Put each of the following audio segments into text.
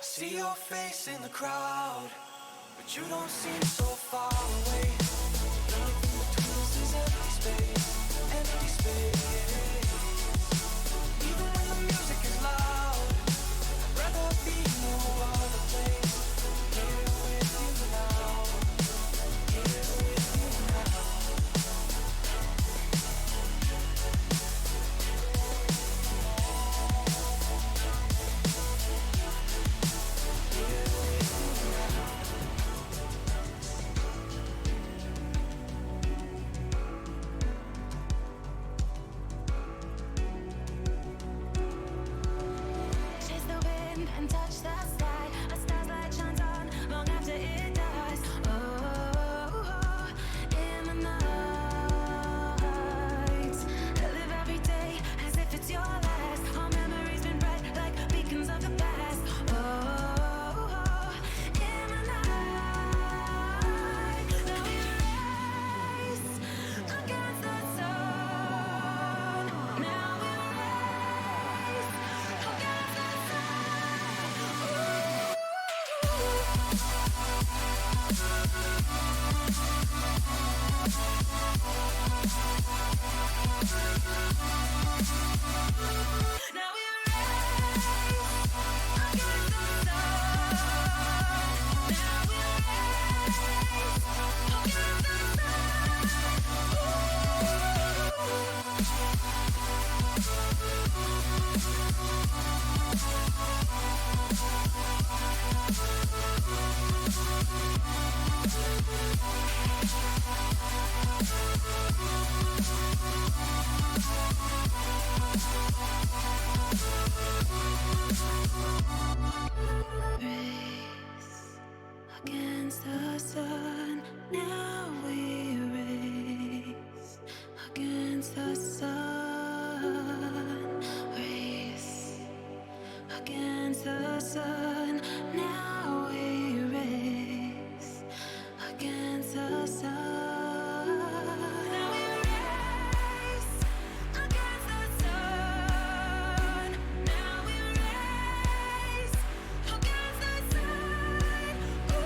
See your face in the crowd, but you don't seem so far away. Nothing between us is empty space, empty space. Even when the music is loud, I'd rather be no other place. Here with you now, here with you now. And touch the sky, a star's light shines on long after it dies. Oh, in the night, I live every day as if it's your last. Our memories been bright like beacons of the past. Oh, in the night, now we race against the sun. Now we race against the sun. Now we race against the sun. Now we race against the race against the sun. Now we race against the sun. Race against the sun. Now we race against the sun. Now we race against the sun. Now we race against the sun. Ooh.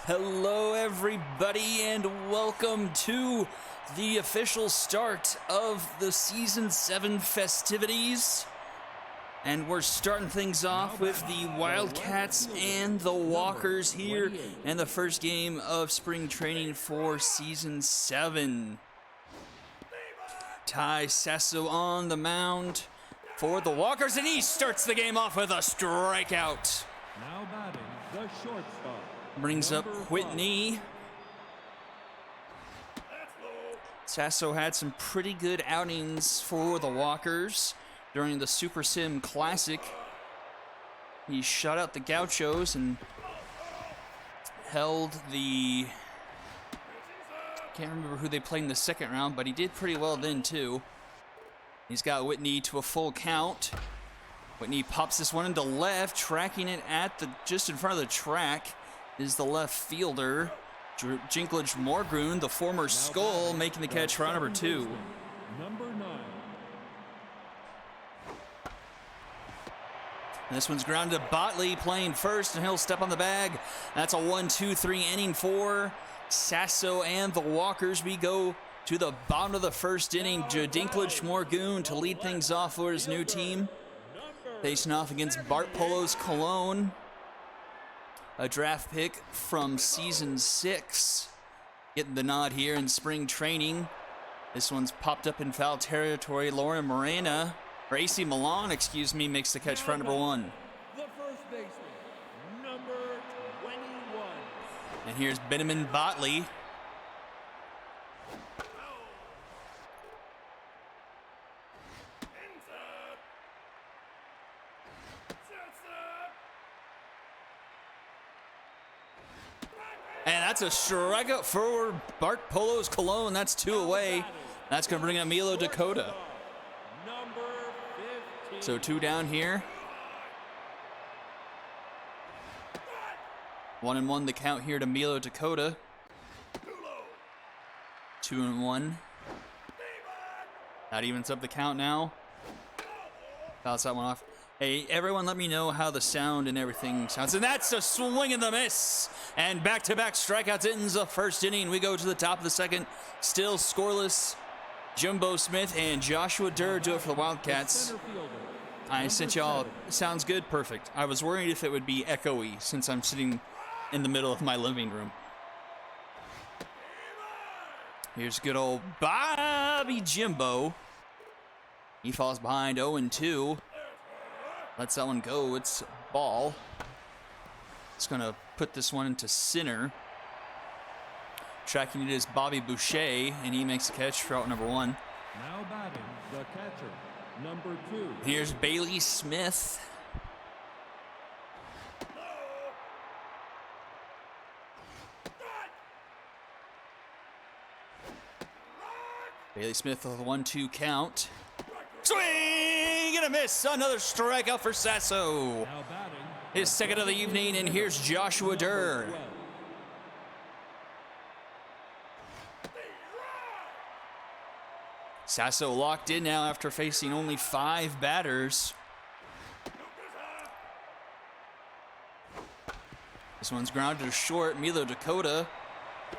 Hello, everybody, and welcome to the official start of the Season 7 festivities. And we're starting things off with the Wildcats and the Walkers here in the first game of spring training for Season 7. Ty Sasso on the mound for the Walkers, and he starts the game off with a strikeout. Now batting the shortstop. Brings up Whitney. Sasso had some pretty good outings for the Walkers during the Super Sim Classic. He shut out the Gauchos and held the... can't remember who they played in the second round, but he did pretty well then too. He's got Whitney to a full count. Whitney pops this one into left, tracking it at the just in front of the track is the left fielder, Jinklage Morgroon, the former Skull, making the catch for number 2. Number 9. And this one's grounded to Botley playing first, and he'll step on the bag. That's a 1-2-3 inning for Sasso and the Walkers. We go to the bottom of the first inning. Jinklage Morgroon to lead things off for his new team, facing off against Bart Polo's Cologne. A draft pick from Season 6. Getting the nod here in spring training. This one's popped up in foul territory. Lauren Morena, or AC Milan, excuse me, makes the catch for number 1. The first baseman, number 21. And here's Benjamin Botley. And that's a strikeout for Bart Polo's Cologne. That's 2 away. That's going to bring up Milo Dakota. Number 15. So 2 down here. 1-1 the count here to Milo Dakota. 2-1. That evens up the count now. Bounce that one off. Hey, everyone, let me know how the sound and everything sounds. And that's a swing and the miss. And back-to-back strikeouts ends the first inning. We go to the top of the second. Still scoreless. Jumbo Smith and Joshua Durr do it for the Wildcats. Center fielder, I sent y'all. Sounds good. Perfect. I was worried if it would be echoey since I'm sitting in the middle of my living room. Here's good old Bobby Jimbo. He falls behind 0-2. Lets that one go. It's ball. It's going to put this one into center. Tracking it is Bobby Boucher, and he makes the catch for out number 1. now batting the catcher, number 2. Here's Bailey Smith. Bailey Smith with a 1-2 count. Swing and a miss. Another strikeout for Sasso. Now batting His second of the evening, and here's Joshua Durr. 12. Sasso locked in now after facing only 5 batters. This one's grounded to short. Milo Dakota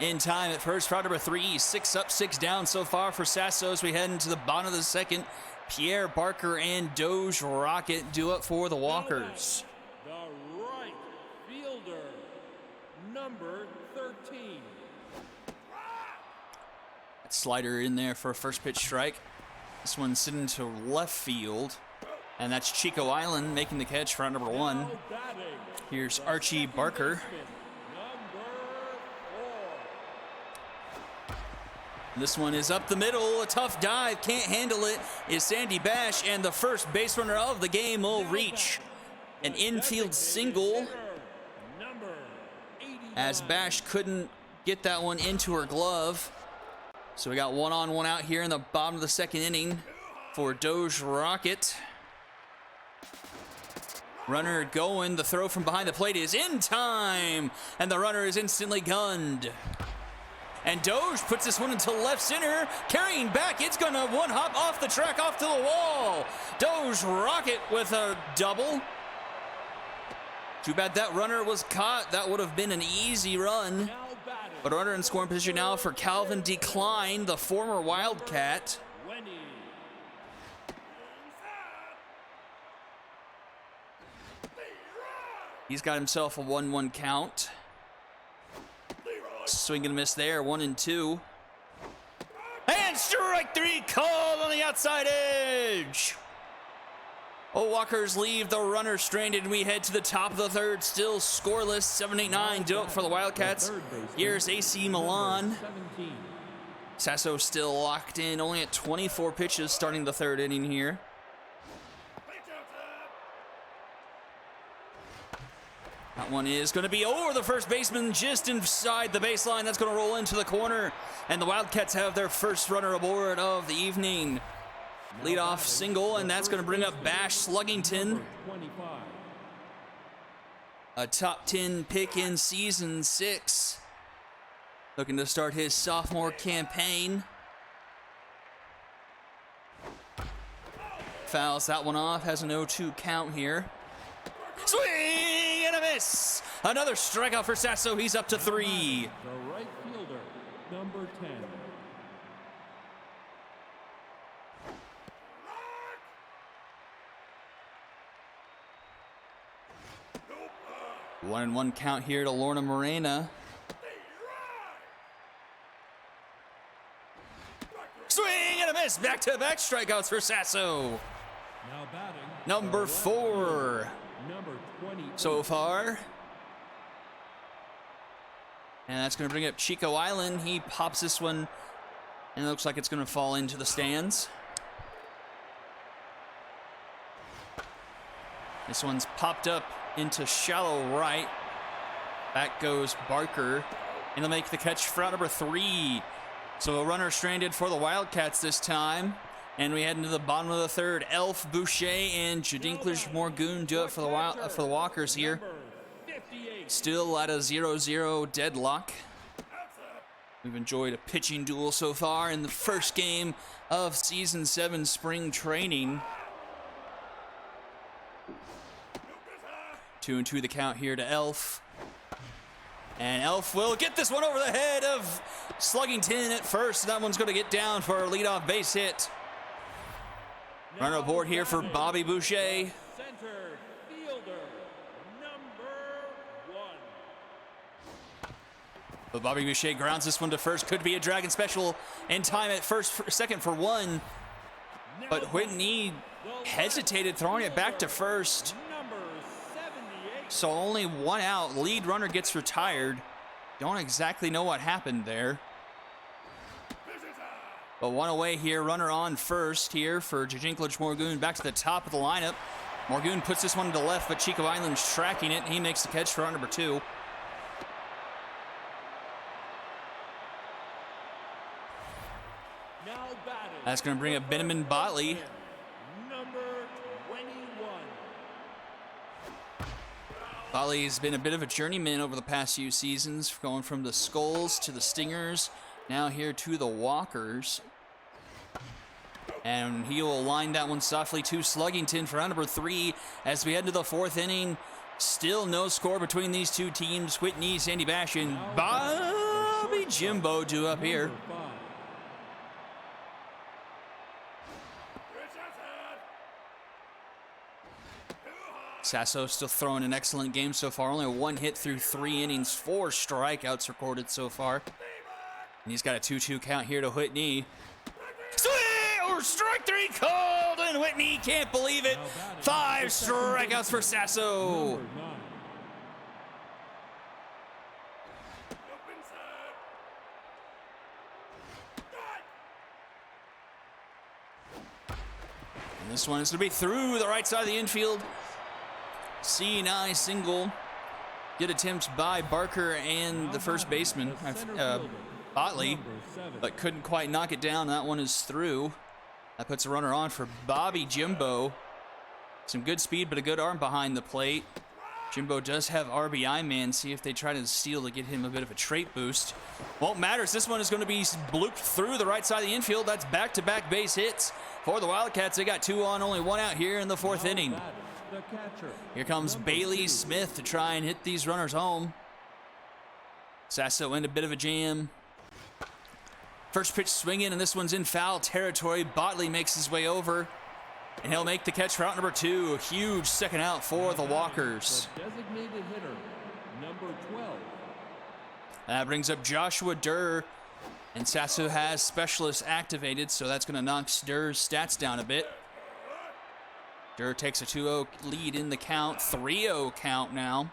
in time at first. Round number 3. 6 up, 6 down so far for Sasso as we head into the bottom of the second. Pierre Barker and Doge Rocket do it for the Walkers. The right fielder, number 13. That slider in there for a first pitch strike. This one's sitting to left field. And that's Chico Island making the catch for round number 1. Now batting Here's Archie Barker. number 4. This one is up the middle, a tough dive, can't handle it, is Sandy Bash, and the first base runner of the game will reach an infield single Number 89. as Bash couldn't get that one into her glove. So we got 1 on, 1 out here in the bottom of the second inning for Doge Rocket. Runner going, the throw from behind the plate is in time, and the runner is instantly gunned. And Doge puts this one into left center, carrying back. It's going to one hop off the track, off to the wall. Doge Rocket with a double. Too bad that runner was caught. That would have been an easy run. Now batting. But runner in scoring position now for Calvin Decline, the former Wildcat. 20. He's got himself a 1-1 count. Swing and miss there, 1-2. And strike three called on the outside edge. Oh, Walkers leave the runner stranded, and we head to the top of the third. Still scoreless, 7-8-9. Do it for the Wildcats. Here's AC Milan. 17. Sasso still locked in, only at 24 pitches starting the third inning here. That one is going to be over the first baseman, just inside the baseline. That's going to roll into the corner, and the Wildcats have their first runner aboard of the evening. Leadoff single, and that's going to bring up Bash Sluggington, 25. a top 10 pick in season 6. Looking to start his sophomore campaign. Fouls that one off, has an 0-2 count here. Swing and a miss. Another strikeout for Sasso. He's up to 3. The right fielder, number 10. One and one count here to Lorna Morena. Swing and a miss. Back-to-back strikeouts for Sasso. Now batting. Number the left 4 fielder, number 20. so far. And that's going to bring up Chico Island. He pops this one, and it looks like it's going to fall into the stands. This one's popped up into shallow right. Back goes Barker, and he'll make the catch for out number 3. So a runner stranded for the Wildcats this time. And we head into the bottom of the third. Elf, Boucher, and Jadinklish Morgoon do it for the Walkers here. Number 58. Still at a 0-0 deadlock. We've enjoyed a pitching duel so far in the first game of Season 7 spring training. 2-2 the count here to Elf. And Elf will get this one over the head of Sluggington at first. That one's going to get down for a leadoff base hit. Runner aboard here for Bobby Boucher. Center fielder, number 1. But Bobby Boucher grounds this one to first. Could be a Dragon special in time at second for 1. But Whitney hesitated throwing it back to first. Number 78. So only 1 out. Lead runner gets retired. Don't exactly know what happened there. But 1 away here. Runner on first here for Jadinklish Morgoon. Back to the top of the lineup. Morgoon puts this one to the left, but Chico Island's tracking it. He makes the catch for out number 2. Now batting. That's going to bring up Benjamin Botley. Number 21. Botley's been a bit of a journeyman over the past few seasons, going from the Skulls to the Stingers, now here to the Walkers. And he will line that one softly to Sluggington for round number 3 as we head to the 4th inning. Still no score between these two teams. Whitney, Sandy Bash, and Bobby Jimbo do up here. Number 5. Sasso still throwing an excellent game so far. Only 1 hit through 3 innings, 4 strikeouts recorded so far. And he's got a 2-2 count here to Whitney. Swing! Or strike 3 called, and Whitney can't believe it. 5 strikeouts for Sasso. Number 9. And this one is going to be through the right side of the infield. C&I single. Good attempts by Barker and the first baseman, Botley, Number 7. but couldn't quite knock it down. That one is through. That puts a runner on for Bobby Jimbo. Some good speed, but a good arm behind the plate. Jimbo does have RBI man. See if they try to steal to get him a bit of a trait boost. Won't matter. This one is going to be blooped through the right side of the infield. That's back-to-back base hits for the Wildcats. They got 2 on, only 1 out here in the 4th inning. Batting. the catcher. Here comes Number Bailey 2. Smith to try and hit these runners home. Sasso in a bit of a jam. First pitch swinging, and this one's in foul territory. Botley makes his way over, and he'll make the catch for out number 2. A huge second out for the Walkers. The designated hitter, number 12. That brings up Joshua Durr, and Sasso has specialists activated, so that's going to knock Durr's stats down a bit. Durr takes a 2-0 lead in the count, 3-0 count now.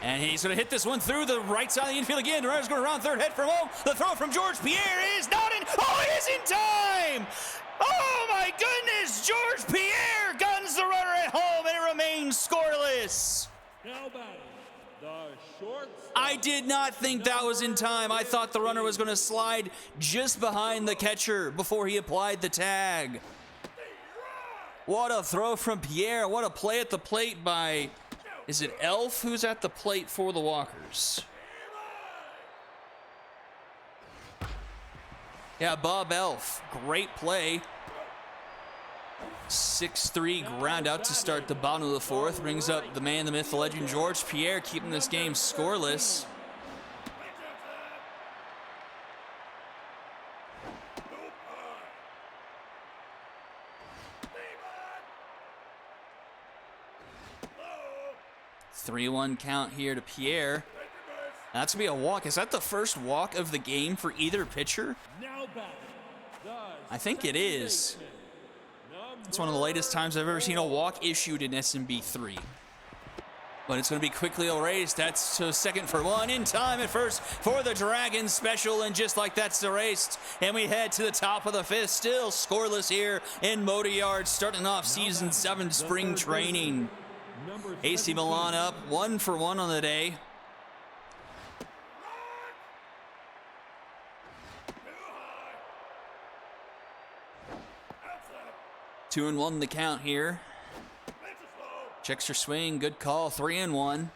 And he's going to hit this one through the right side of the infield again. The runner's going around third, head for home. The throw from George Pierre is not in. Oh, it is in time! Oh, my goodness! George Pierre guns the runner at home, and it remains scoreless. Now batting, the shortstop. I did not think that was in time. I thought the runner was going to slide just behind the catcher before he applied the tag. What a throw from Pierre. What a play at the plate by, is it Elf who's at the plate for the Walkers? Yeah, Bob Elf. Great play. 6-3 ground out to start the bottom of the fourth. Brings up the man, the myth, the legend, George Pierre, keeping this game scoreless. Three-one count here to Pierre. That's gonna be a walk. Is that the first walk of the game for either pitcher? Now batting, the I think it is. second baseman, It's one of the latest times I've ever seen a walk issued in SMB 3. But it's going to be quickly erased. That's to second for one. In time at first for the Dragons special. And just like that's erased. And we head to the top of the fifth. Still scoreless here in Motor Yard. Starting off season 7 spring training. number AC 17. Milan up 1 for 1 on the day. Two and 1 the count here. Checks her swing, good call, 3-1.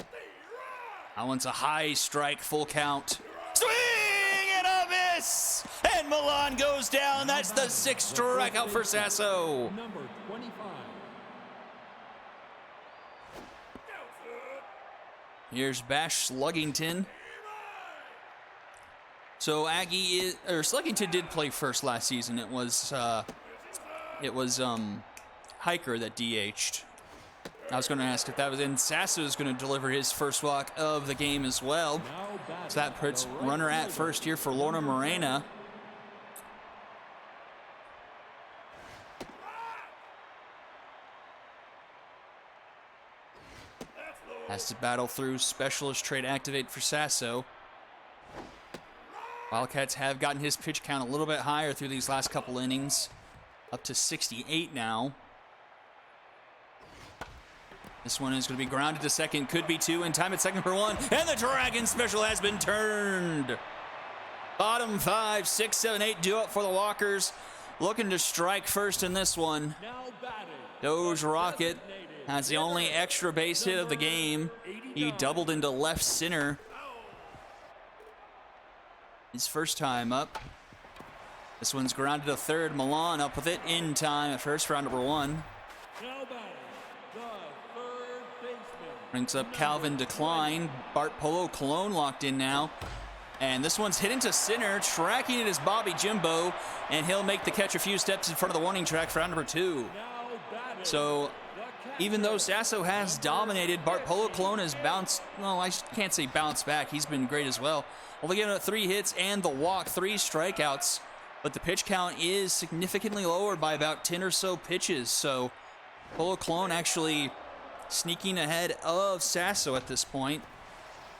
That one's a high strike, full count. Swing and a miss! And Milan goes down. That's the 6th strikeout for Sasso. Number 25. Here's Bash Sluggington. So Sluggington did play first last season. It was Hiker that DH'd. I was going to ask if that was in. Sasso's going to deliver his first walk of the game as well. Now batting, So that puts the right runner at fielder. first here for Lorna Morena. Has to battle through specialist trade activate for Sasso. Wildcats have gotten his pitch count a little bit higher through these last couple innings. Up to 68 now. This one is going to be grounded to second. Could be 2 in time at second for 1. And the Dragon special has been turned. Bottom 5, 6, 7, 8 due up for the Walkers. Looking to strike first in this one. Now batting, Doge Rocket has the only extra base hit of the game. He doubled into left center. His first time up. This one's grounded to third. Milan up with it in time at first for round number 1. now batting, the third baseman. Brings up Calvin Decline. Bart Polo Cologne locked in now. And this one's hit into center. Tracking it is Bobby Jimbo. And he'll make the catch a few steps in front of the warning track for round number 2. Now batting, So the catcher, even though Sasso has dominated, Bart Polo Cologne has bounced, well, I can't say bounced back. He's been great as well. Only giving up 3 hits and the walk, 3 strikeouts. But the pitch count is significantly lower by about 10 or so pitches. So Polo Cologne actually sneaking ahead of Sasso at this point,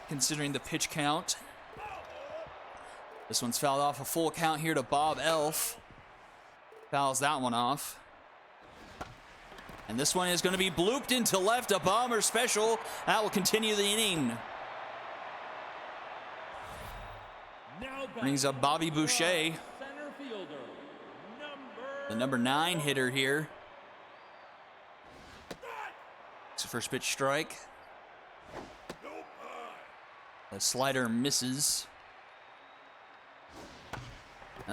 considering the pitch count. This one's fouled off a full count here to Bob Elf. Fouls that one off. And this one is going to be blooped into left, a bomber special. That will continue the inning. now batting, Brings up Bobby Boucher, center fielder, the number 9 hitter here. It's a first pitch strike. The slider misses.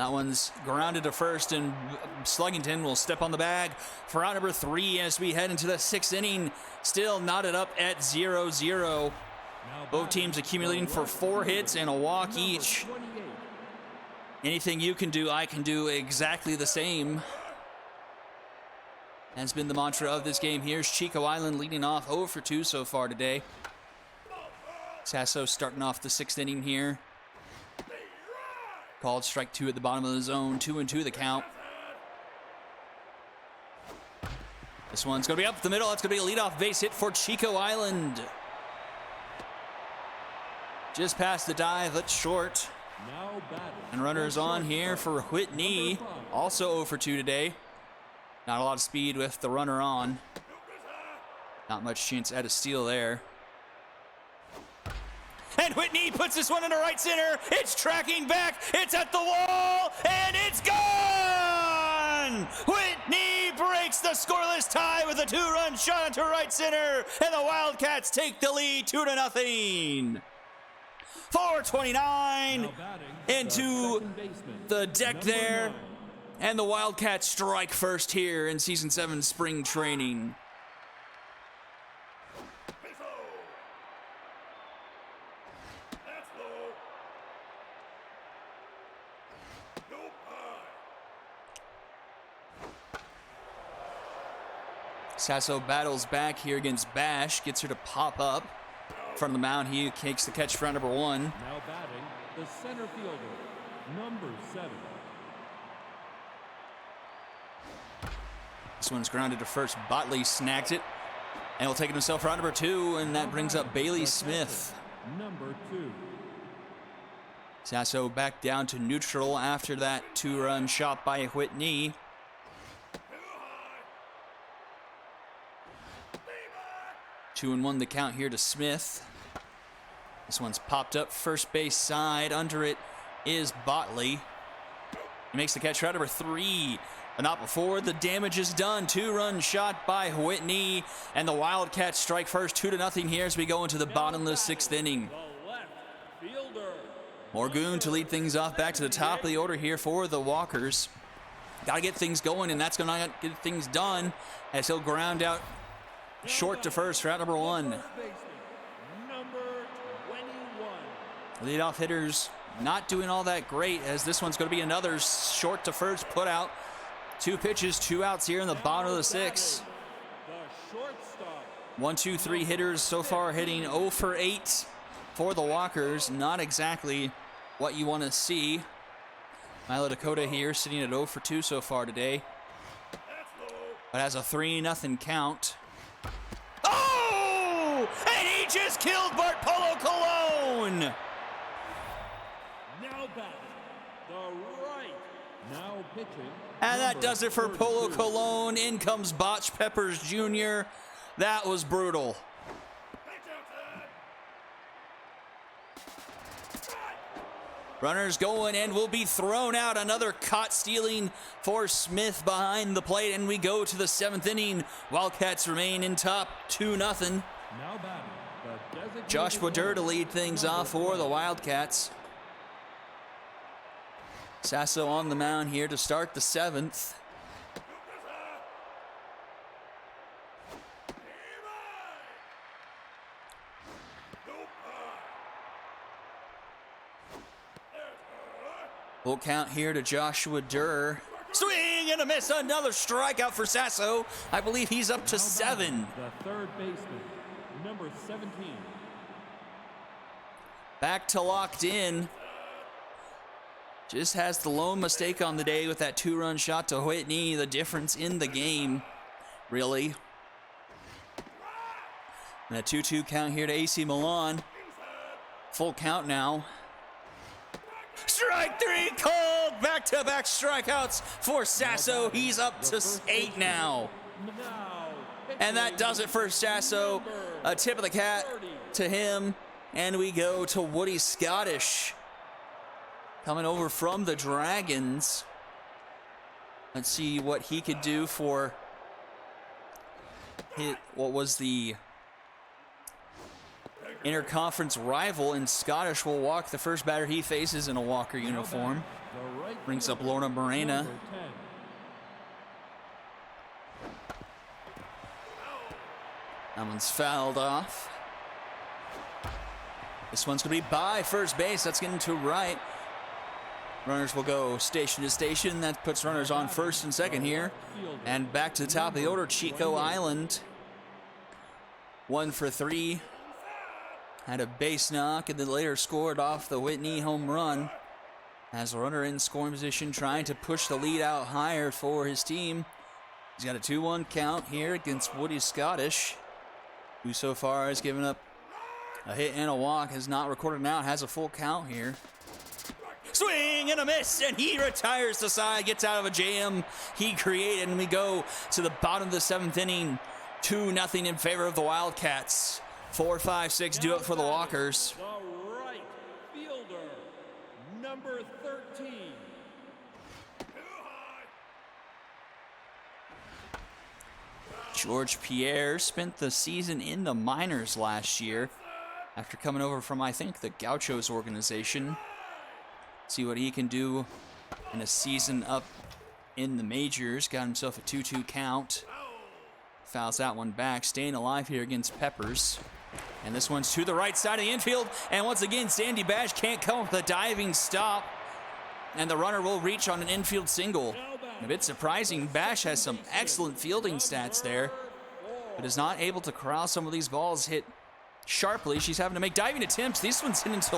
That one's grounded to first, and Sluggington will step on the bag for out number 3 as we head into the 6th inning. Still knotted up at 0-0. Both teams accumulating for 4 hits and a walk each. Anything you can do, I can do exactly the same. Has been the mantra of this game. Here's Chico Island leading off 0 for 2 so far today. Sasso starting off the 6th inning here. Called strike 2 at the bottom of the zone. 2-2 the count. This one's going to be up the middle. That's going to be a leadoff base hit for Chico Island. Just past the dive. That's short. And runners on here for Whitney. Also 0 for 2 today. Not a lot of speed with the runner on. Not much chance at a steal there. And Whitney puts this one into right center. It's tracking back. It's at the wall. And it's gone! Whitney breaks the scoreless tie with a 2-run shot into right center. And the Wildcats take the lead 2-0. 4:29 into the deck there. And the Wildcats strike first here in Season 7 spring training. Sasso battles back here against Bash, gets her to pop up in front of the mound. He takes the catch for round number 1. Now batting, the center fielder, number 7. This one's grounded to first. Botley snags it, and he'll take it himself for round number 2, and that brings up Bailey Smith. Number 2. Sasso back down to neutral after that 2-run shot by Whitney. Two and 1 the count here to Smith. This one's popped up first base side. Under it is Botley. He makes the catch for round number 3. But not before the damage is done. 2-run shot by Whitney. And the Wildcats strike first 2-0 here as we go into the bottomless 6th inning. Morgoon to lead things off back to the top of the order here for the Walkers. Got to get things going, and that's going to get things done as he'll ground out short to first for out number 1. Number 21. Leadoff hitters not doing all that great, as this one's going to be another short to first put out. 2 pitches, 2 outs here in the bottom of the 6th. The shortstop. 1, 2, 3 hitters so far hitting 0 for 8 for the Walkers. Not exactly what you want to see. Milo Dakota here sitting at 0 for 2 so far today, but has a 3-0 count. Oh! And he just killed Bart Polo Colon! Now batting, the right. Now pitching. And that number does it for Polo 32. Colon. In comes Botch Peppers Jr. That was brutal. Runners going and will be thrown out. Another caught stealing for Smith behind the plate. And we go to the 7th inning. Wildcats remain in top 2-0. Now batting, the designated Joshua Durr to hitter, lead things number off for the 12. Wildcats. Sasso on the mound here to start the 7th. Full count here to Joshua Durr. Swing and a miss. Another strikeout for Sasso. I believe he's up to Now 7. batting, the third baseman, number 17. Back to locked in. Just has the lone mistake on the day with that 2-run shot to Whitney. The difference in the game, really. And a 2-2 count here to AC Milan. Full count now. Strike 3 called. Back-to-back strikeouts for Sasso. He's up to 8 now. Now And that does it for Sasso. A tip of the cap to him. And we go to Woody Scottish. Coming over from the Dragons. Let's see what he could do for what was the interconference rival, and Scottish will walk the first batter he faces in a Walker uniform. The Right Brings fielder, up Lorna Morena. number 10. That one's fouled off. This one's going to be by first base. That's getting to right. Runners will go station to station. That puts runners on first and second here. And back to the top of the order, Chico Island. 1 for 3. Had a base knock and then later scored off the Whitney home run. As a runner in scoring position, trying to push the lead out higher for his team. He's got a 2-1 count here against Woody Scottish, who so far has given up a hit and a walk, has not recorded an out, has a full count here. Swing and a miss, and he retires to side, gets out of a jam he created, and we go to the bottom of the 7th inning. 2-0 in favor of the Wildcats. 4, 5, 6 do it for the Walkers. The right fielder, number 13. George Pierre spent the season in the minors last year after coming over from, I think, the Gauchos organization. See what he can do in a season up in the majors. Got himself a 2-2 count. Fouls that one back. Staying alive here against Peppers. And this one's to the right side of the infield. And once again, Sandy Bash can't come up with a diving stop. And the runner will reach on an infield single. A bit surprising. Bash has some excellent fielding stats there, but is not able to corral some of these balls hit sharply. She's having to make diving attempts. This one's hitting to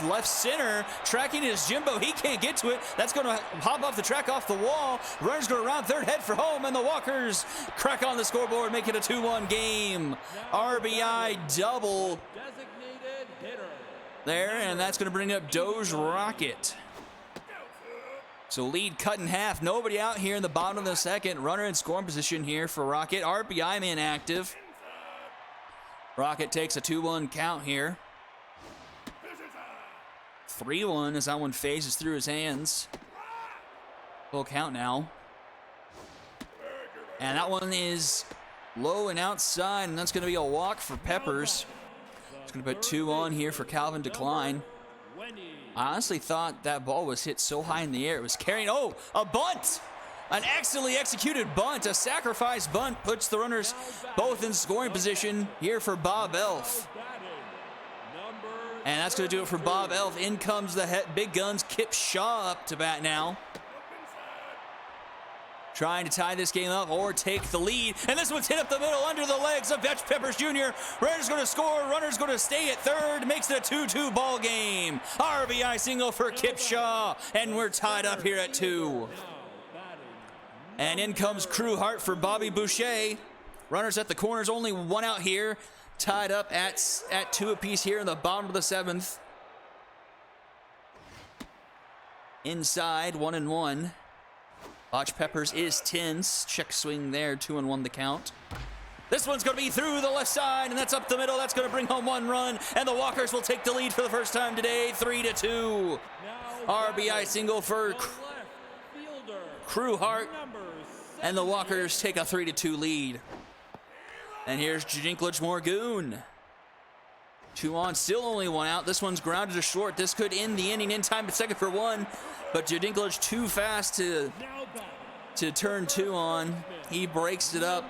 left center. Tracking is Jimbo. He can't get to it. That's going to hop off the track, off the wall. Runner's going to round third, head for home, and the Walkers crack on the scoreboard, make it a 2-1 game. RBI double Designated hitter. there, and that's going to bring up Doge Rocket. So lead cut in half. Nobody out here in the bottom of the second. Runner in scoring position here for Rocket. RBI man active. Rocket takes a 2-1 count here. 3-1 as that one phases through his hands. Full count now. And that one is low and outside, and that's going to be a walk for Peppers. It's going to put 2 on here for Calvin Decline. I honestly thought that ball was hit so high in the air. It was carrying, oh, a bunt! An excellently executed bunt, a sacrifice bunt, puts the runners both in scoring position here for Bob Elf. And that's going to do it for Bob Elf. In comes the big guns, Kip Shaw up to bat now. Trying to tie this game up or take the lead. And this one's hit up the middle under the legs of Vetch Peppers Jr. Runner's going to score. Runner's going to stay at third. Makes it a 2-2 ball game. RBI single for Kip Shaw. And we're tied up here at 2. And in comes Crew Hart for Bobby Boucher. Runners at the corners. Only one out here. Tied up at 2 apiece here in the bottom of the 7th. Inside, 1-1. Botch Peppers is tense. Check swing there, 2-1 the count. This one's going to be through the left side, and that's up the middle. That's going to bring home 1 run, and the Walkers will take the lead for the first time today, 3-2. RBI single for Crew Hart, and the Walkers take a 3-2 lead. And here's Dinklage Morgoon. 2 on, still only 1 out. This one's grounded to short. This could end the inning in time at second for 1, but Dinklage too fast to turn 2 on. He breaks it up.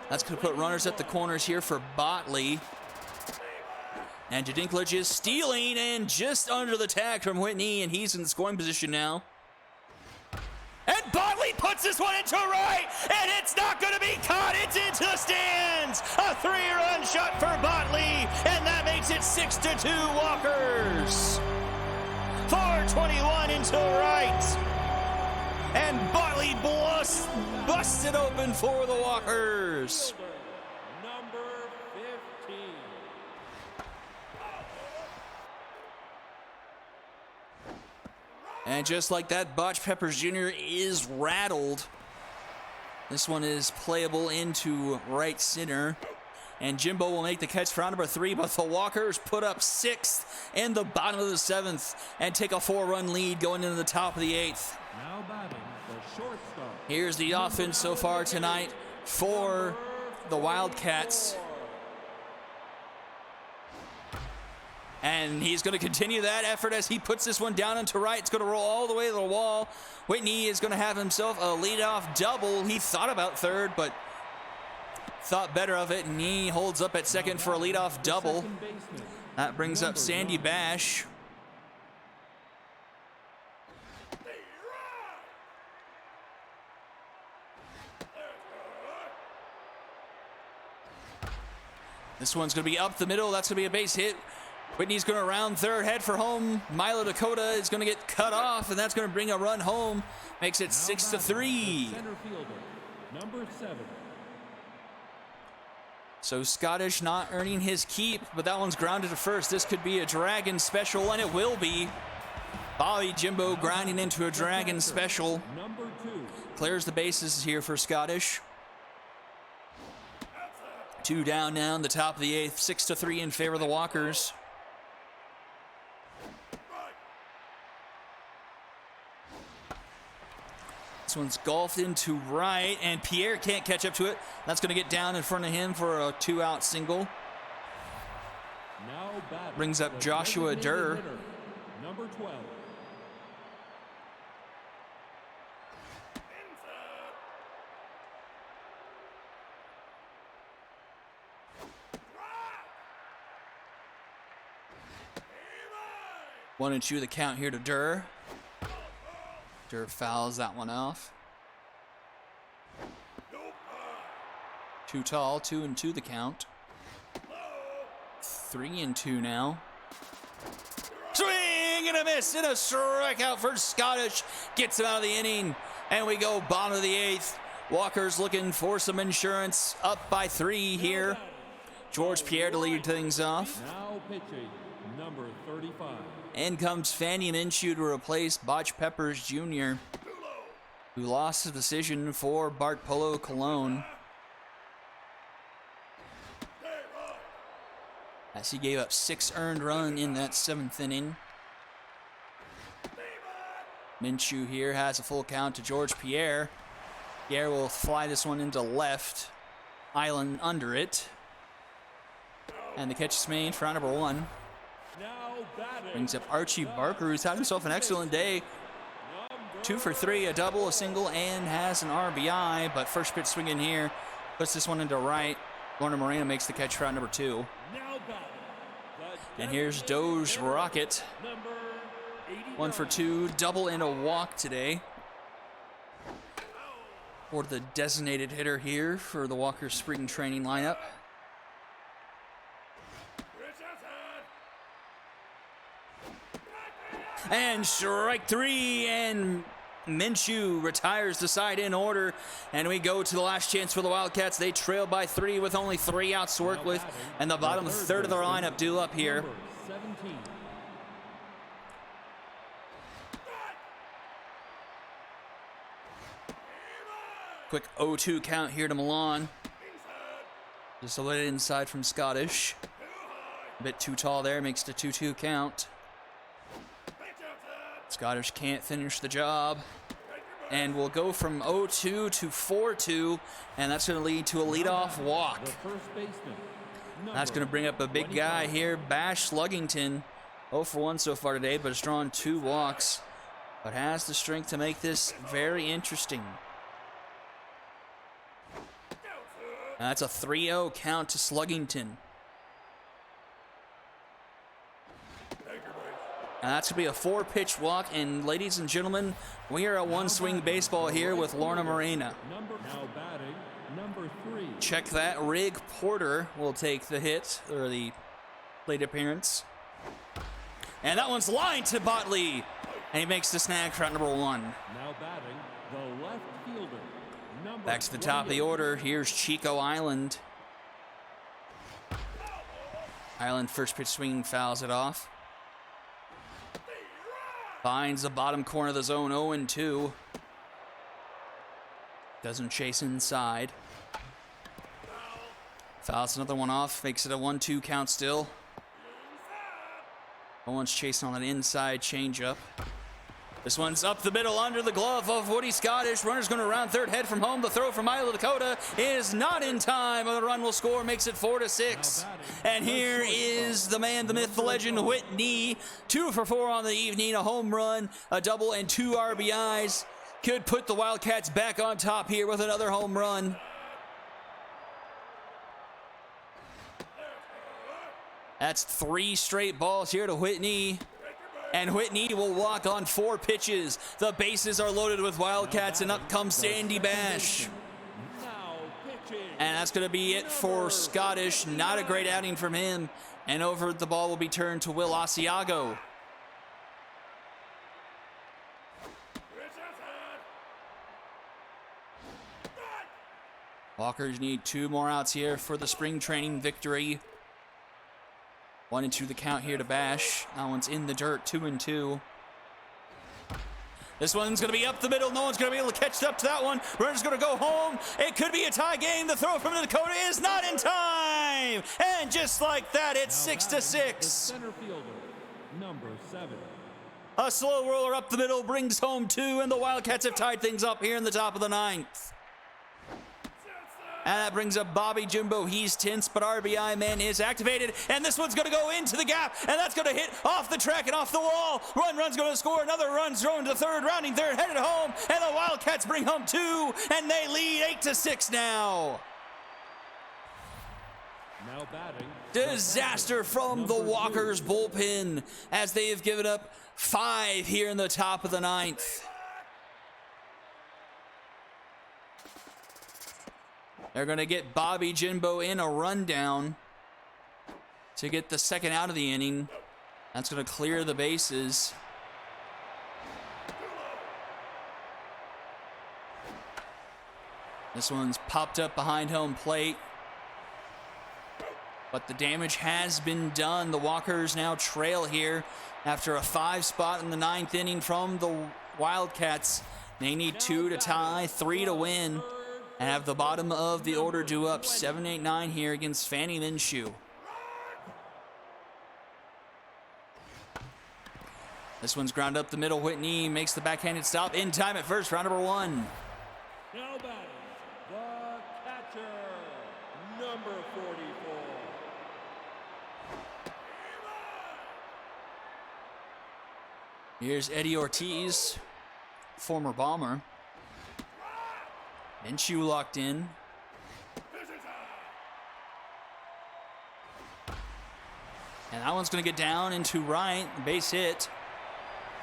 That's going to put runners at the corners here for Botley. And Dinklage is stealing and just under the tag from Whitney, and he's in the scoring position now. And Botley puts this one into right, and it's not going to be caught. It's into the stands. A 3-run shot for Botley, and that makes it 6-2 Walkers. 421 into right. And Botley busted open for the Walkers. Number 15. And just like that, Botch Peppers Jr. is rattled. This one is playable into right center. And Jimbo will make the catch for round number 3, but the Walkers put up 6th in the bottom of the 7th and take a 4-run lead going into the top of the 8th. Now batting the shortstop. Here's the offense so far tonight for the Wildcats. And he's going to continue that effort as he puts this one down into right. It's going to roll all the way to the wall. Whitney is going to have himself a leadoff double. He thought about third, but thought better of it, and he holds up at second for a leadoff double. That brings up Sandy Bash. This one's going to be up the middle. That's going to be a base hit. Whitney's going to round third, head for home. Milo Dakota is going to get cut off, and that's going to bring a run home. Makes it 6-3. Center fielder, number 7. So Scottish not earning his keep, but that one's grounded to first. This could be a Dragon special, and it will be. Bobby Jimbo grinding into a Dragon special. Number 2. Clears the bases here for Scottish. 2 down now in the top of the 8th. 6-3 in favor of the Walkers. This one's golfed into right, and Pierre can't catch up to it. That's going to get down in front of him for a 2-out single. Now batting, Brings up the Joshua designated Durr. hitter, number 12. One and two the count here to Durr. Durr fouls that one off. Too tall, 2-2 the count. 3-2 now. Swing and a miss and a strikeout for Scottish. Gets him out of the inning. And we go bottom of the 8th. Walker's looking for some insurance. Up by 3 here. George Pierre to lead things off. Now pitching, number 35. In comes Fanny Minshew to replace Botch Peppers Jr., who lost the decision for Bart Polo Cologne, as he gave up 6 earned runs in that 7th inning. Minshew here has a full count to George Pierre. Pierre will fly this one into left. Island under it. And the catch is made for round number 1. Now batting, Brings up Archie Barker, who's had himself an excellent day. 2 for 3, a double, a single, and has an RBI. But first pitch swing in here, puts this one into right. Lorna Moreno makes the catch for round number 2. now batting, the And here's Doge Rocket. number 89. 1 for 2, double and a walk today. For the designated hitter here for the Walker spring training lineup. And strike 3, and Minshew retires the side in order, and we go to the last chance for the Wildcats. They trail by 3 with only 3 outs to work with, and the bottom third of their lineup due up here. Number 17. Quick 0-2 count here to Milan. Just a little inside from Scottish. A bit too tall there, makes it a 2-2 count. Scottish can't finish the job. And we'll go from 0-2 to 4-2, and that's going to lead to a leadoff walk. The first baseman. That's going to bring up a big guy here, Bash Sluggington. 0 for 1 so far today, but has drawn 2 walks. But has the strength to make this very interesting. And that's a 3-0 count to Sluggington. And that's going to be a 4-pitch walk. And ladies and gentlemen, we are at one-swing baseball here with Lorna Morena. Now batting, number 3. Check that. Rig Porter will take the hit, or the plate appearance. And that one's lined to Botley. And he makes the snag for round number 1. Now batting, the left fielder. Number Back to the top of the 28. order. Here's Chico Island. Island first pitch swinging, fouls it off. Finds the bottom corner of the zone, 0-2. Doesn't chase inside. Fouls another one off, makes it a 1-2 count still. No one's chasing on an inside changeup. This one's up the middle under the glove of Woody Scottish. Runner's going to round third, head from home. The throw from Iowa Dakota is not in time. The run will score, makes it 4-6. And here is the man, the myth, the legend, Whitney. 2 for 4 on the evening, a home run, a double, and 2 RBIs. Could put the Wildcats back on top here with another home run. That's 3 straight balls here to Whitney. And Whitney will walk on 4 pitches. The bases are loaded with Wildcats, and up comes Sandy Bash. And that's going to be it for Scottish. Not a great outing from him. And over the ball will be turned to Will Asiago. Walkers need 2 more outs here for the spring training victory. 1-2 the count here to Bash. That one's in the dirt, 2-2. This one's going to be up the middle. No one's going to be able to catch up to that one. Runner's going to go home. It could be a tie game. The throw from Dakota is not in time. And just like that, it's 6-6. Center fielder, number 7. A slow roller up the middle brings home 2, and the Wildcats have tied things up here in the top of the 9th. And that brings up Bobby Jimbo. He's tense, but RBI man is activated. And this one's going to go into the gap. And that's going to hit off the track and off the wall. Run's going to score. Another run's thrown to third, rounding third, headed home. And the Wildcats bring home 2. And they lead 8-6 now. Now batting. Disaster from the Walkers bullpen as they have given up 5 here in the top of the 9th. They're going to get Bobby Jimbo in a rundown to get the second out of the inning. That's going to clear the bases. This one's popped up behind home plate. But the damage has been done. The Walkers now trail here after a 5 spot in the 9th inning from the Wildcats. They need 2 to tie, 3 to win. And have the bottom of the order due up 7-8-9 here against Fannie Minshew. This one's ground up the middle. Whitney makes the backhanded stop in time at first, round number 1. Now batting, the catcher, number 44. Here's Eddie Ortiz, former Bomber. Minshew locked in. And that one's going to get down into right. Base hit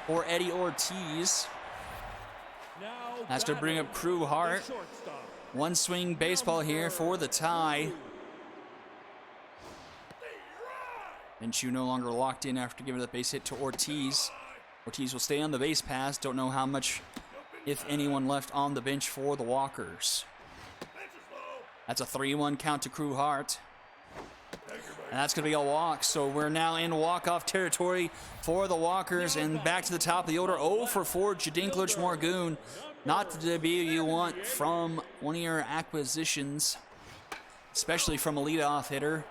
for Eddie Ortiz. That's going to bring up Crew Hart. 1 swing baseball here for the tie. Minshew no longer locked in after giving the base hit to Ortiz. Ortiz will stay on the base pass. Don't know how much, if anyone, left on the bench for the Walkers. That's a 3-1 count to Crew Hart. And that's going to be a walk. So we're now in walk-off territory for the Walkers. And back to the top of the order, 0 for 4, Jadinklich Morgoon. Not the debut you want from one of your acquisitions, especially from a leadoff hitter.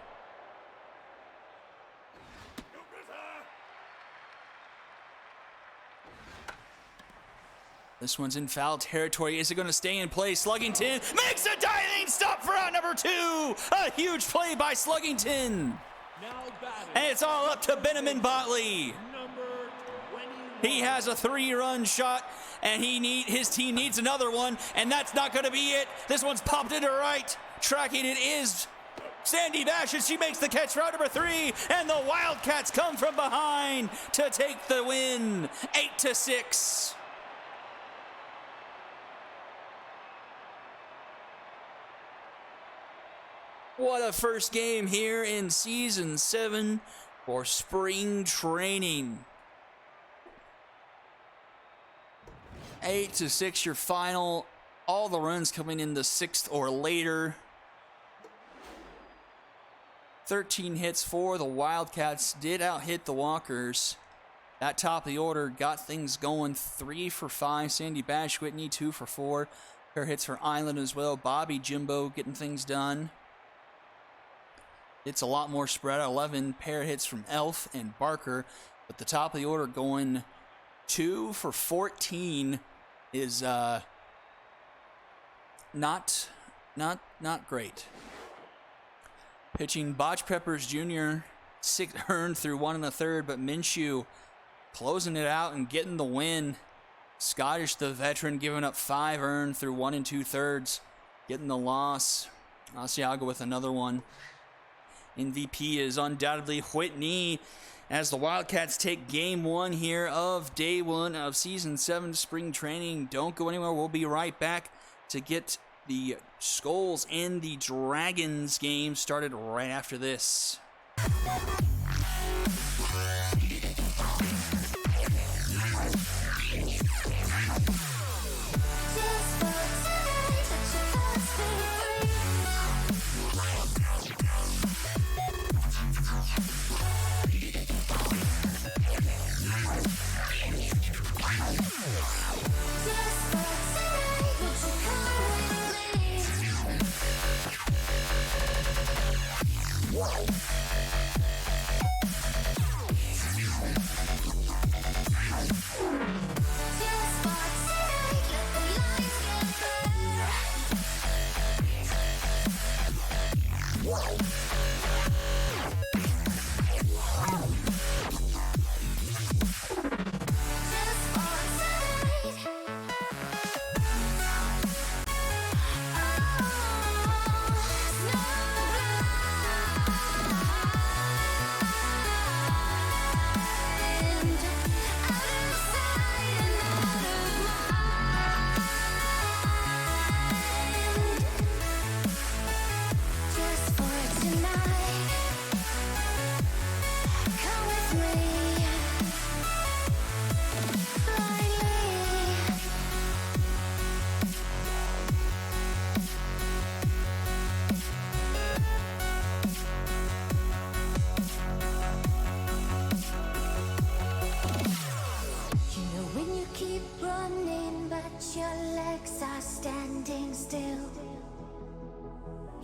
This one's in foul territory. Is it going to stay in play? Sluggington makes a diving stop for out number 2. A huge play by Sluggington. And it's all up to Benjamin Botley. He has a 3-run shot, and his team needs another one, and that's not going to be it. This one's popped into right. Tracking it is Sandy Bash, and she makes the catch for out number 3, and the Wildcats come from behind to take the win, 8-6. What a first game here in Season 7 for spring training. 8-6 your final. All the runs coming in the 6th or later. 13 hits for the Wildcats. Did out-hit the Walkers. That top of the order got things going. 3 for 5. Sandy Bash, Whitney, 2 for 4. Pair hits for Island as well. Bobby Jimbo getting things done. It's a lot more spread. 11 pair hits from Elf and Barker. But the top of the order going 2 for 14 is not great. Pitching Botch Peppers Jr. 6 earned through 1 1/3, but Minshew closing it out and getting the win. Scottish, the veteran, giving up 5 earned through 1 2/3, getting the loss. Asiago with another one. MVP is undoubtedly Whitney as the Wildcats take game 1 here of day 1 of season 7 spring training. Don't go anywhere. We'll be right back to get the Skulls and the Dragons game started right after this.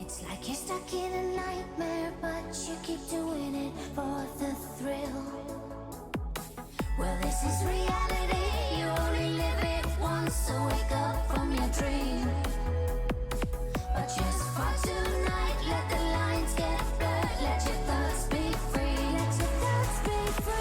It's like you're stuck in a nightmare, but you keep doing it for the thrill. Well, this is reality, you only live it once, so wake up from your dream. But just for tonight, let the lines get blurred, let your thoughts be free, let your thoughts be free.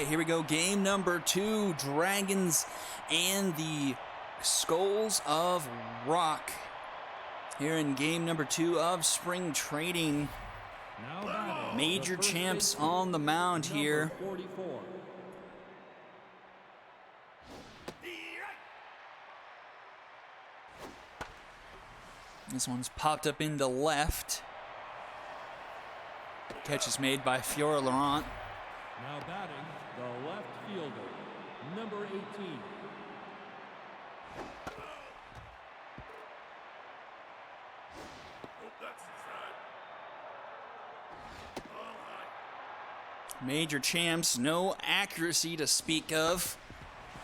Here we go, game number 2, Dragons and the Skulls of Rock. Here in game number 2 of spring training. Major champs on the mound here. 44. This one's popped up into left. Catch is made by Fiora Laurent. Now batting, the left fielder, number 18. Major champs, no accuracy to speak of.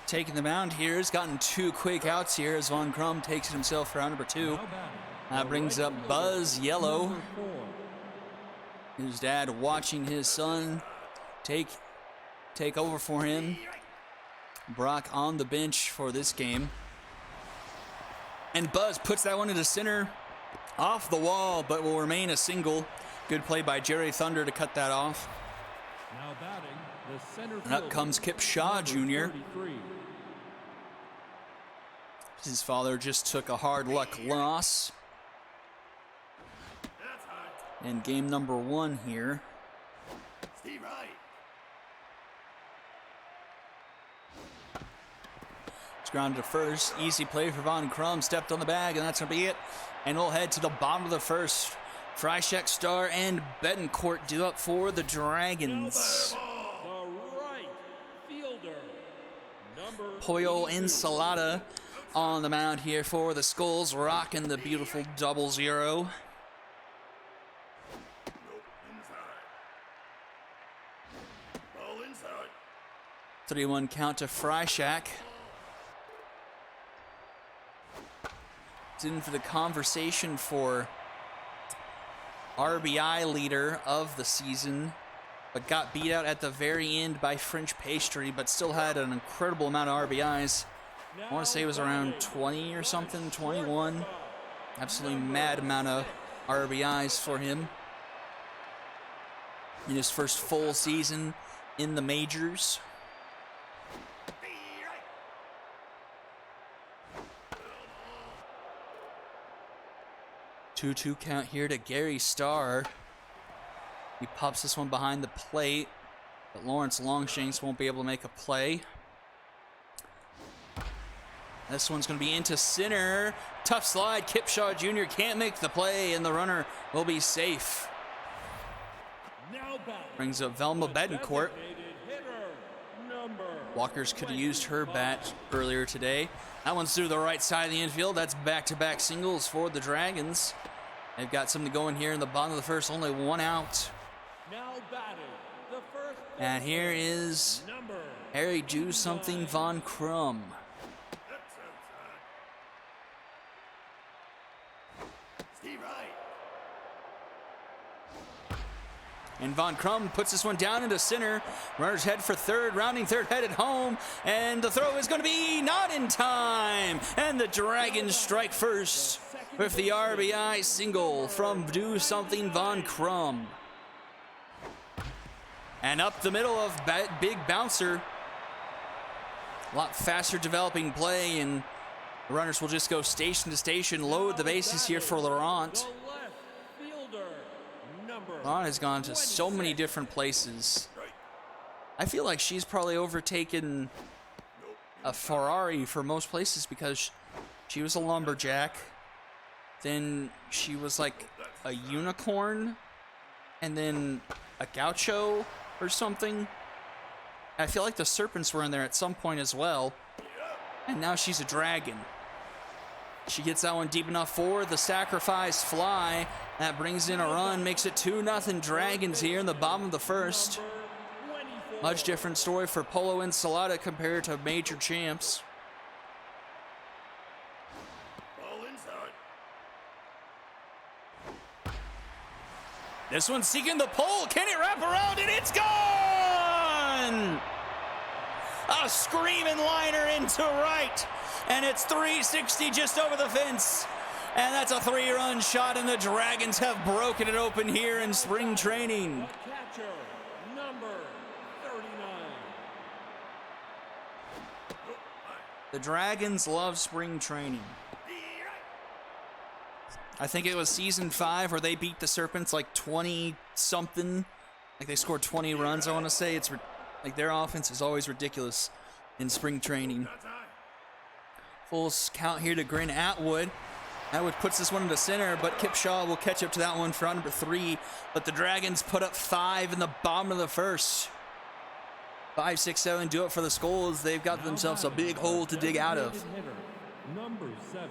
Taking the mound here, has gotten 2 quick outs here as Von Crum takes it himself for round number 2. Now batting, That brings up Buzz Yellow. number 4. His dad watching his son take over for him. Brock on the bench for this game. And Buzz puts that one into center, off the wall, but will remain a single. Good play by Jerry Thunder to cut that off. Now batting, the center And up fielder, comes Kip Shaw number Jr. 33. His father just took a hard luck loss in game number 1 here. Steve Wright. It's grounded to first. Easy play for Von Crum. Stepped on the bag, and that's going to be it. And we'll head to the bottom of the first. Freishek, Star, and Betancourt due up for the Dragons. The right fielder, number Pollo Ensalada on the mound here for the Skulls, rocking the beautiful 0-0. Ball inside. 3-1 count to Freishek. It's in for the conversation for RBI leader of the season, but got beat out at the very end by French Pastry, but still had an incredible amount of RBIs. I want to say it was around 20 or something, 21. Absolutely mad amount of RBIs for him in his first full season in the majors. 2-2 count here to Gary Starr. He pops this one behind the plate, but Lawrence Longshanks won't be able to make a play. This one's going to be into center. Tough slide. Kipshaw Jr. can't make the play, and the runner will be safe. now batting. Brings up Velma The Betancourt. designated hitter, number Walkers could have used her 25. bat earlier today. That one's through the right side of the infield. That's back-to-back singles for the Dragons. They've got something going here in the bottom of the first. Only one out. Now batting, the first And here is number Harry Do Something Von Crum. That's outside. Steve Wright. And Von Crum puts this one down into center. Runners head for third, rounding third, headed home. And the throw is going to be not in time. And the Dragons strike first with the RBI single from Do Something Von Crum. And up the middle of Big Bouncer. A lot faster developing play, and the runners will just go station to station, load the bases here for Laurent. the left fielder, number Laurent has gone to so many different places. I feel like she's probably overtaken a Ferrari for most places because she was a lumberjack. Then she was like a unicorn, and then a gaucho or something. I feel like the serpents were in there at some point as well. And now she's a dragon. She gets that one deep enough for the sacrifice fly. That brings in a run, makes it 2-0 Dragons here in the bottom of the first. 24. Much different story for Polo Ensalada compared to major champs. Ball inside. This one's seeking the pole. Can it wrap around it? It's gone! A screaming liner into right. And it's 360 just over the fence. And that's a 3-run shot, and the Dragons have broken it open here in spring training. The catcher, number 39. The Dragons love spring training. I think it was season 5 where they beat the Serpents like 20-something. Like they scored 20 runs, I want to say. It's like their offense is always ridiculous in spring training. Full count here to Grin Atwood. Atwood puts this one into center, but Kipshaw will catch up to that one for out number 3. But the Dragons put up 5 in the bottom of the first. 5, 6, 7 do it for the Skulls. They've got themselves a big hole to dig out of. Designated hitter, number 7.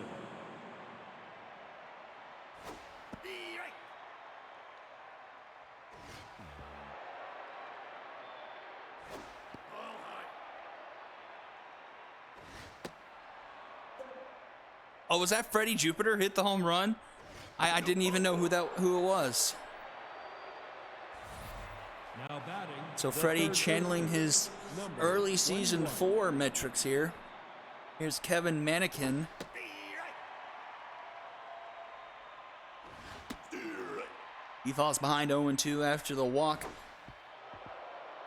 Oh, was that Freddie Jupiter hit the home run? I didn't even know who it was. Now batting. So the Freddie third channeling baseman, his number early season 21. 4 metrics here. Here's Kevin Manikin. He falls behind 0-2 after the walk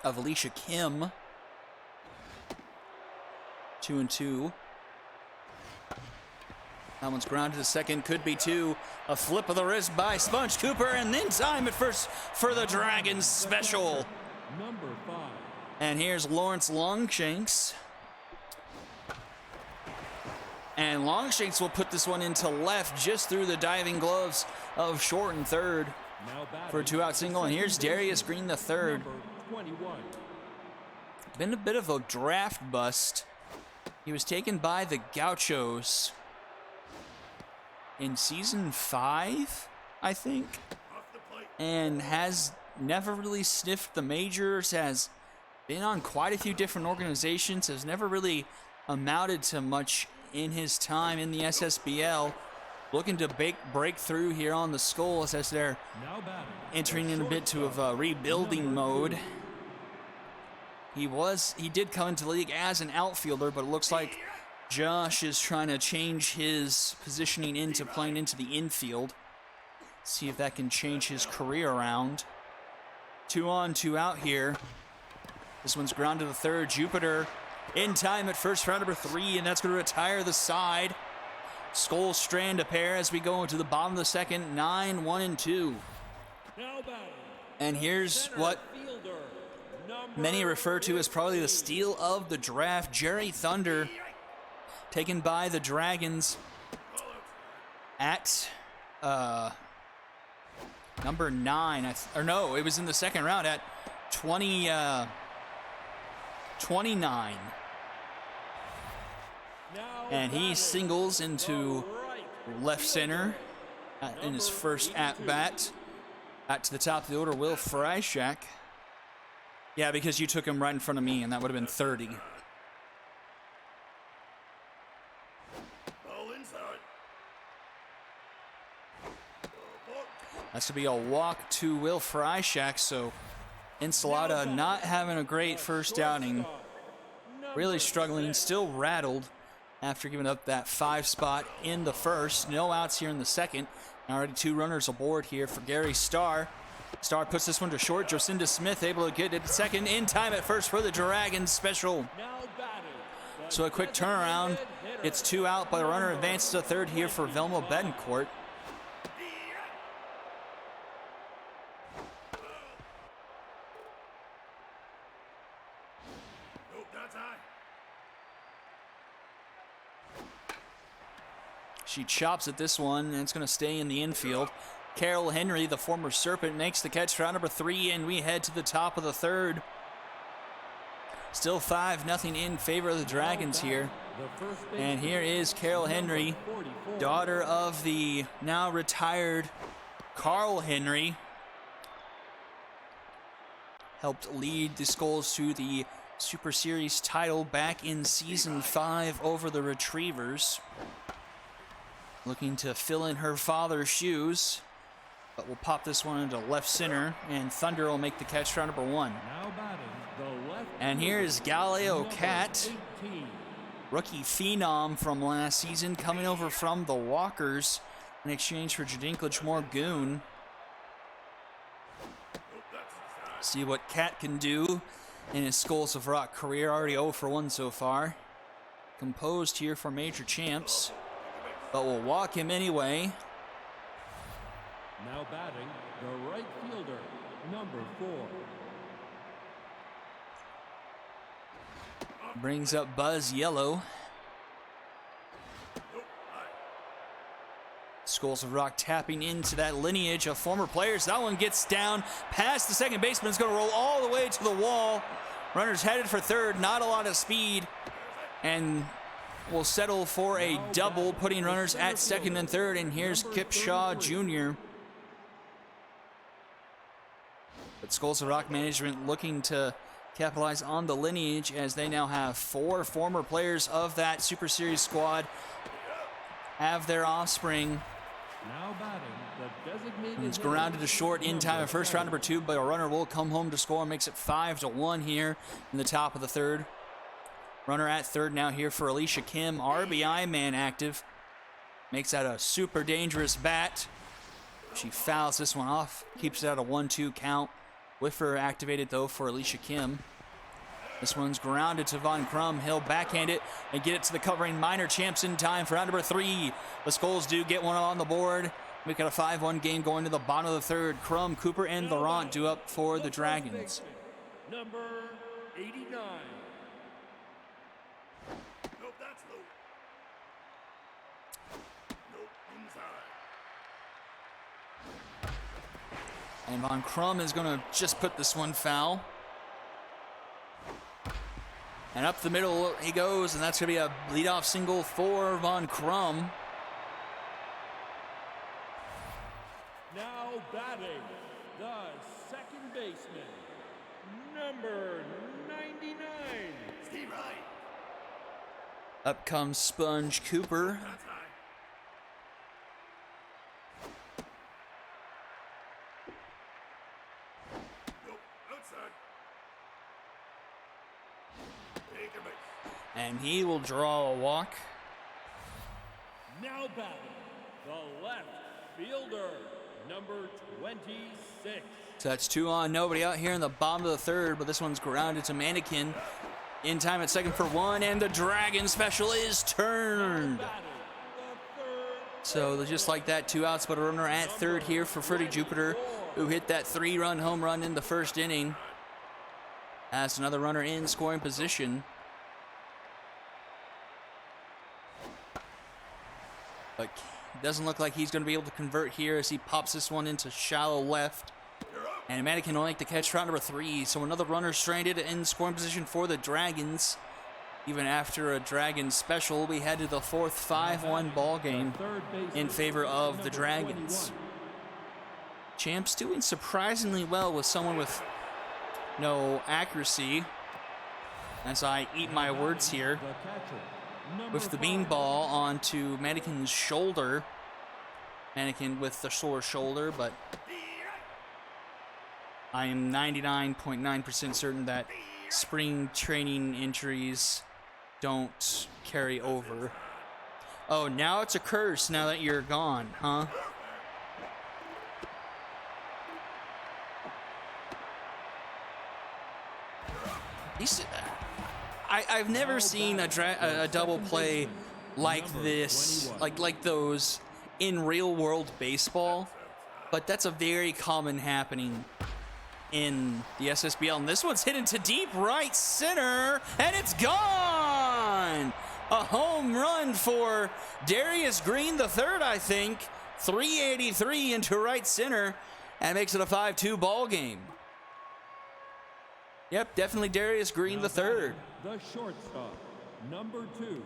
of Alicia Kim. 2-2. That one's grounded to second, could be two. A flip of the wrist by Sponge Cooper, and then time at first for the Dragons special. Number 5. And here's Lawrence Longshanks. And Longshanks will put this one into left just through the diving gloves of short and third Now batting for a two-out single. And here's Darius Green the third. number 21. Been a bit of a draft bust. He was taken by the Gauchos in season 5, I think, Off the plate. and has never really sniffed the majors, has been on quite a few different organizations, has never really amounted to much in his time in the SSBL. Looking to break through here on the Skulls as they're Now batting. entering in a bit to a rebuilding mode. He did come into the league as an outfielder, but it looks like Josh is trying to change his positioning into playing into the infield. See if that can change his career around. 2 on, 2 out here. This one's grounded to third. Jupiter in time at first for number 3, and that's going to retire the side. Skulls strand a pair as we go into the bottom of the second. 9, 1, and 2. Now batting. And here's what Fielder. Number many refer to as probably the steal of the draft. Jerry Thunder, taken by the Dragons at number 9. Or no, it was in the second round at 29. Now And he batting. singles into Right. left center in his first at-bat. Back to the top of the order, Will Freishak. Yeah, because you took him right in front of me, and that would have been 30. Ball inside. That's to be a walk to Will Freishak, so Ensalada not having a great first outing. Really struggling, still rattled after giving up that 5 spot in the first. No outs here in the second. Already 2 runners aboard here for Gary Starr. Starr puts this one to short. Jocinda Smith able to get it second in time at first for the Dragons special. Now batting. The So a quick turnaround. hitter. It's 2 out, but a runner advances to third here for Velma Betancourt. Nope, that's high. She chops at this one, and it's going to stay in the infield. Carol Henry, the former Serpent, makes the catch for out number 3, and we head to the top of the third. Still 5-0 in favor of the Dragons here. The first And baseman, here is Carol Henry, 44. daughter of the now retired Carl Henry. Helped lead the Skulls to the Super Series title back in Season 5 over the Retrievers. Looking to fill in her father's shoes, but we'll pop this one into left center, and Thunder will make the catch for number 1. Now batting. The left And here is Galileo number Cat, 18. rookie phenom from last season, coming over from the Walkers in exchange for Jadinklich Morgoon. See what Cat can do in his Skulls of Rock career. Already 0 for 1 so far. Composed here for major champs, but we'll walk him anyway. Now batting. The right fielder. Number 4. Brings up Buzz Yellow. Skulls of Rock tapping into that lineage of former players. That one gets down past the second baseman. It's going to roll all the way to the wall. Runners headed for third. Not a lot of speed. And will settle for a double, putting runners at second and third. And here's Kip Shaw Jr. But Skulls of Rock management looking to capitalize on the lineage as they now have 4 former players of that Super Series squad have their offspring. Now batting. The designated It's hitter, grounded to short in time number of first round 7. number 2, but a runner will come home to score. Makes it 5-1 here in the top of the third. Runner at third now here for Alicia Kim. RBI man active. Makes that a super dangerous bat. She fouls this one off. Keeps it at a 1-2 count. Whiffer activated though for Alicia Kim. This one's grounded to Von Crum. He'll backhand it and get it to the covering Minor Champs in time for round number 3. The Skulls do get one on the board. We got a 5-1 game going to the bottom of the third. Crum, Cooper, and Laurent do up for the Dragons. Number 89. Nope, that's low. Nope, inside. And Von Crum is going to just put this one foul. And up the middle he goes, and that's going to be a leadoff single for Von Crum. Now batting, the second baseman, number 99. Steve Wright. Up comes Sponge Cooper. That's high. Nope, outside. Take a base. And he will draw a walk. Now batting, the left fielder, number 26. So that's 2 on, nobody out here in the bottom of the third, but this one's grounded to Mannequin. In time at second for 1, and the Dragon special is turned. Batting, the third. So just like that, 2 outs, but a runner at third here for Freddie Jupiter, who hit that 3-run home run in the first inning. Has another runner in scoring position. But doesn't look like he's going to be able to convert here as he pops this one into shallow left. And Mannequin will make the catch for round number 3. So another runner stranded in scoring position for the Dragons. Even after a Dragon special, we head to the 4th 5-1 ball game in favor of the Dragons. Champs doing surprisingly well with someone with no accuracy. As I eat my words here. The catcher, number With the 5. beanball onto Mannequin's shoulder. Mannequin with the sore shoulder, but I am 99.9% certain that spring training injuries don't carry over. Oh, now it's a curse now that you're gone, huh? I've never seen a double play like this, like those in real world baseball, but that's a very common happening in the SSBL. And this one's hit into deep right center, and it's gone! A home run for Darius Green III, I think. 383 into right center, and makes it a 5-2 ball game. Yep, definitely Darius Green Now III. batting, the shortstop, number 2.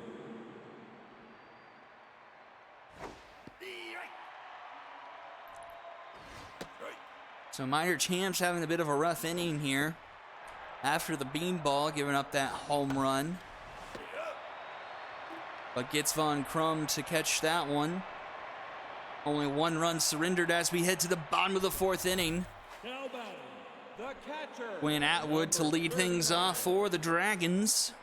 So Minor Champs having a bit of a rough inning here after the beanball giving up that home run. But gets Von Crum to catch that one. Only 1 run surrendered as we head to the bottom of the 4th inning. Now batting, the catcher. Quinn Atwood to lead things off for the Dragons.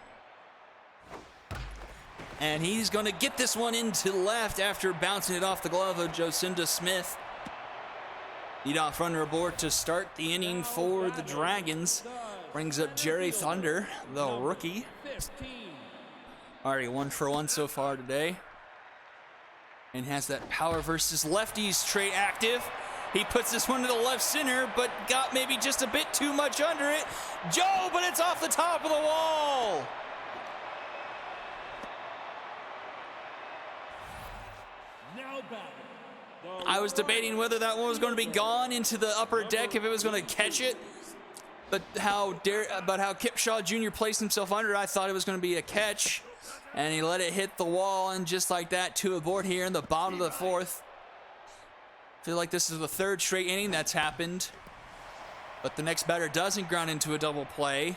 And he's going to get this one into left after bouncing it off the glove of Jocinda Smith. Leadoff runner aboard to start the inning for the Dragons. Brings up Jerry Thunder, the rookie. 15. Already 1 for 1 so far today. And has that power versus lefties trait active. He puts this one to the left center, but got maybe just a bit too much under it. Joe, but it's off the top of the wall. Now batting, the I was debating whether that one was going to be gone into the upper deck if it was going to catch it. But how Kipshaw Jr. placed himself under, I thought it was going to be a catch. And he let it hit the wall, and just like that, 2 aboard here in the bottom of the 4th. Feel like this is the 3rd straight inning that's happened. But the next batter doesn't ground into a double play.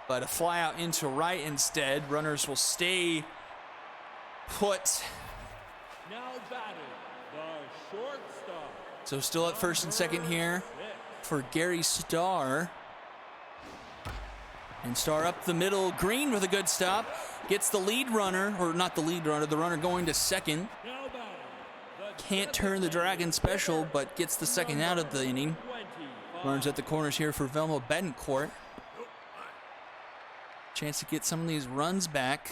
But a fly out into right instead. Runners will stay put. now batting, the shortstop. So still at first and second here for Gary Starr. And Starr up the middle. Green with a good stop. Gets the lead runner, or not the lead runner, the runner going to second. Now batting, the Can't turn the Dragon special, but gets the second out of the inning. 25. Runs at the corners here for Velma Betancourt. Chance to get some of these runs back.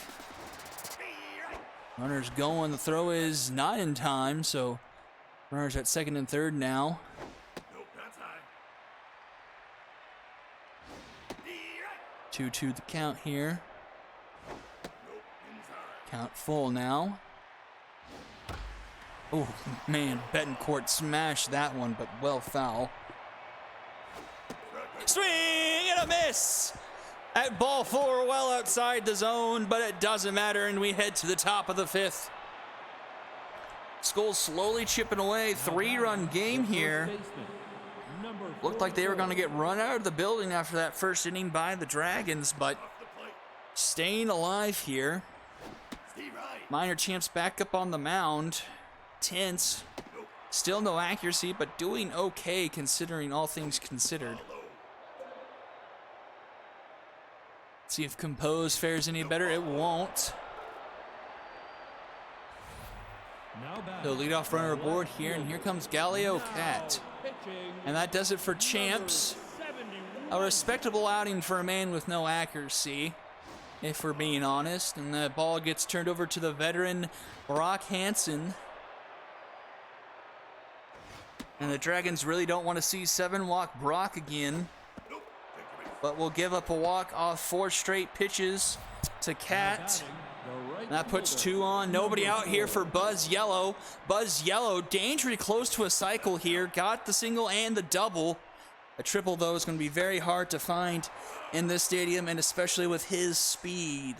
Runners going. The throw is not in time, so runners at second and third now. Nope, that's high. 2-2 the count here. Nope, inside. Count full now. Oh, man, Betancourt smashed that one, but well foul. Swing and a miss! At ball four, well outside the zone, but it doesn't matter, and we head to the top of the fifth. Skulls slowly chipping away. 3-run game here. Looked like they were going to get run out of the building after that first inning by the Dragons, but staying alive here. Steve right. Minor champs back up on the mound. Tense. Still no accuracy, but doing okay considering all things considered. See if Compose fares any better. It won't. The leadoff runner aboard here, and here comes Galileo Cat. And that does it for champs. A respectable outing for a man with no accuracy, if we're being honest. And the ball gets turned over to the veteran Brock Hansen. And the Dragons really don't want to see 7-walk Brock again. But we'll give up a walk off 4 straight pitches to Cat. That puts 2 on. Nobody out here for Buzz Yellow. Buzz Yellow, dangerously close to a cycle here. Got the single and the double. A triple, though, is going to be very hard to find in this stadium, and especially with his speed.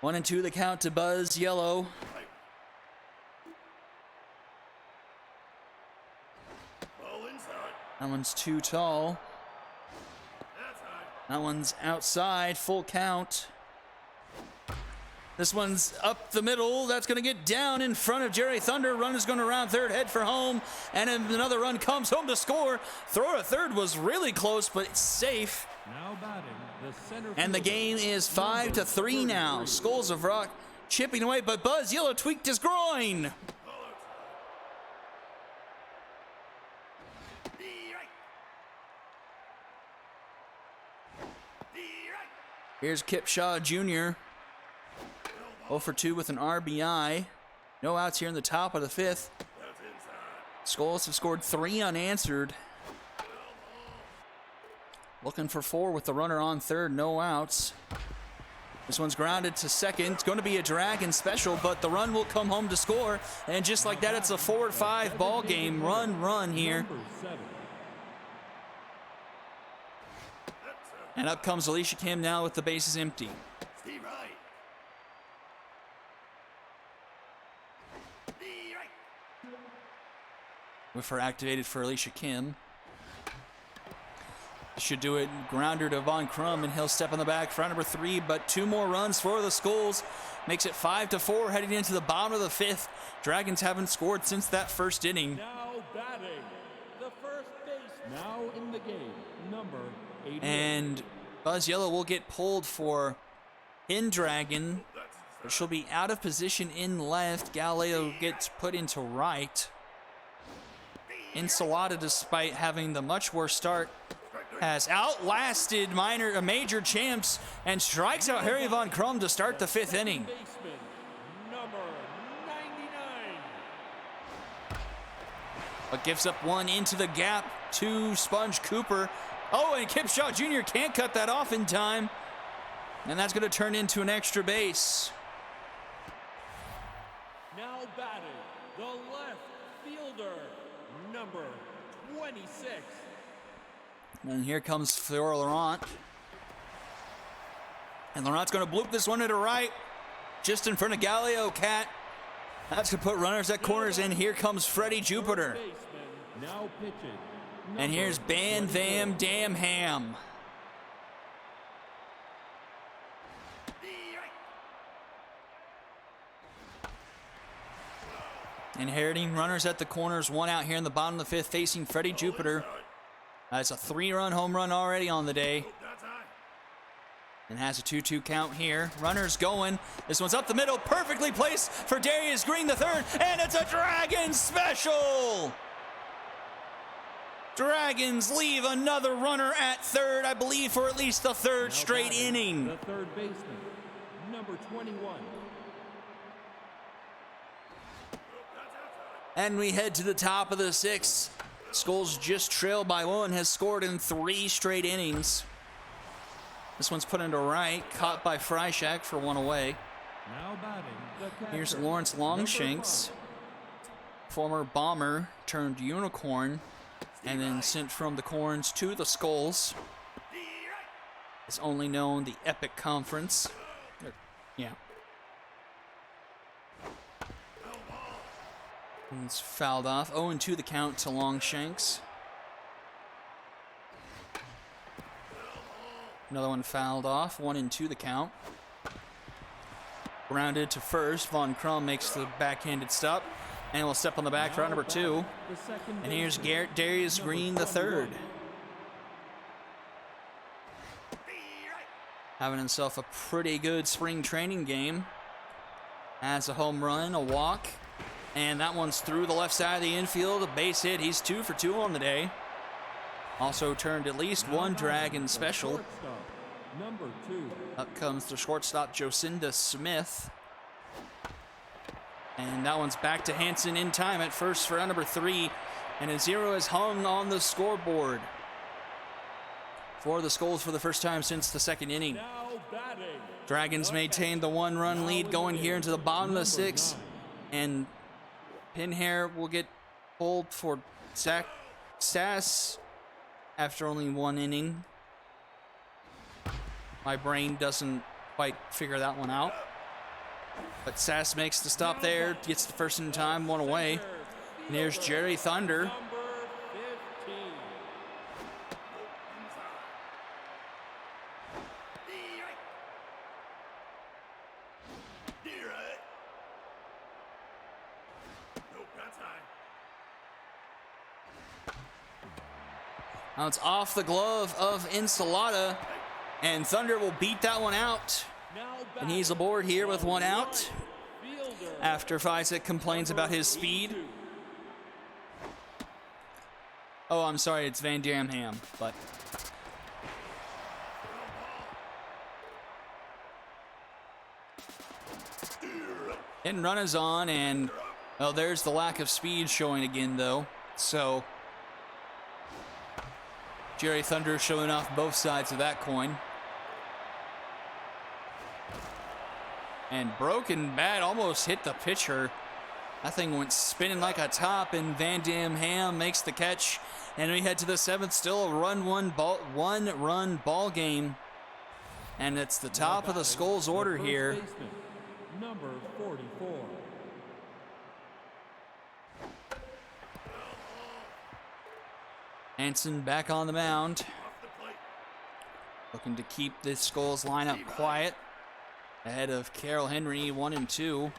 1-2 the count to Buzz Yellow. Ball inside. That one's too tall. That's high. That one's outside, full count. This one's up the middle. That's going to get down in front of Jerry Thunder. Run is going to round third, head for home. And another run comes home to score. Throw to third was really close, but it's safe. Now batting, the center And the fielder, game is 5-3 now. Skulls of Rock chipping away, but Buzz Yellow tweaked his groin. Here's Kip Shaw Jr. 0 for 2 with an RBI. No outs here in the top of the fifth. That's inside. Skulls have scored 3 unanswered. Looking for 4 with the runner on third, no outs. This one's grounded to second. It's going to be a Dragon special, but the run will come home to score. And just like that, it's a 4-5 ball game. Run here. number 7. And up comes Alicia Kim now with the bases empty. Steve right. Steve right. With her activated for Alicia Kim. Should do it. Grounder to Von Crum, and he'll step on the back for number 3, but 2 more runs for the Skulls. Makes it 5-4 heading into the bottom of the fifth. Dragons haven't scored since that first inning. Now batting, the first base. Now in the game, number 88. And Buzz Yellow will get pulled for in Dragon, but she'll be out of position in left. Galileo gets put into right. Ensalada, despite having the much worse start, has outlasted major champs and strikes out Harry Von Crum to start the fifth inning. Baseman, number 99. But gives up one into the gap to Sponge Cooper. Oh, and Kip Shaw Jr. can't cut that off in time. And that's going to turn into an extra base. Now batting, the left fielder, number 26. And here comes Fleur Laurent. And Laurent's going to bloop this one to the right, just in front of Galileo Cat. That's going to put runners at corners, and here comes Freddie Jupiter. Baseman, now pitching. And here's Ban Vam Dam Ham. Inheriting runners at the corners, 1 out here in the bottom of the fifth, facing Freddie Jupiter. It's a 3-run home run already on the day. That's high. And has a 2-2 count here. Runners going. This one's up the middle, perfectly placed for Darius Green the third, and it's a Dragon special! Dragons leave another runner at third, I believe, for at least the third Now straight batting, inning. The third baseman, number 21. And we head to the top of the sixth. Skulls just trailed by one, has scored in 3 straight innings. This one's put into right, caught by Freishak for one away. Now batting, the catcher, Here's Lawrence Longshanks, number former Bomber turned Unicorn, and then sent from the Corns to the Skulls. It's only known the Epic Conference. Yeah. And it's fouled off. 0-2 the count to Longshanks. Another one fouled off. 1-2 the count. Grounded to first. Von Crum makes the backhanded stop. And will step on the back for out number 2. the second And here's baseman, Darius number Green the 21. third. Having himself a pretty good spring training game. Has a home run, a walk. And that one's through the left side of the infield. A base hit. He's 2 for 2 on the day. Also turned at least Now one batting, Dragon the special. shortstop, number 2. Up comes the shortstop, Jocinda Smith. And that one's back to Hanson in time at first for out number 3. And a 0 is hung on the scoreboard for the Skulls for the first time since the second inning. Now batting, Dragons maintain the 1-run lead going here into the bottom of the 6th. And Pinhair will get pulled for Sass after only 1 inning. My brain doesn't quite figure that one out. But Sass makes the stop there, gets the first in time, 1 away. And here's Jerry Thunder. number 15. Nope, that's high. Now it's off the glove of Ensalada. And Thunder will beat that one out. Now And he's batting, aboard here with 1 out. fielder, After Fizek complains about his speed. Oh, I'm sorry, it's Van Dam Ham, but hitting run is on, and well, there's the lack of speed showing again, though. So Jerry Thunder showing off both sides of that coin. And broken bat almost hit the pitcher. That thing went spinning like a top, and Van Dam Ham makes the catch. And we head to the 7th, still a one-run ball game. And it's the top of the Skulls order first here. baseman, number 44. Hanson back on the mound, looking to keep this Skulls lineup quiet. Ahead of Carol Henry, 1-2.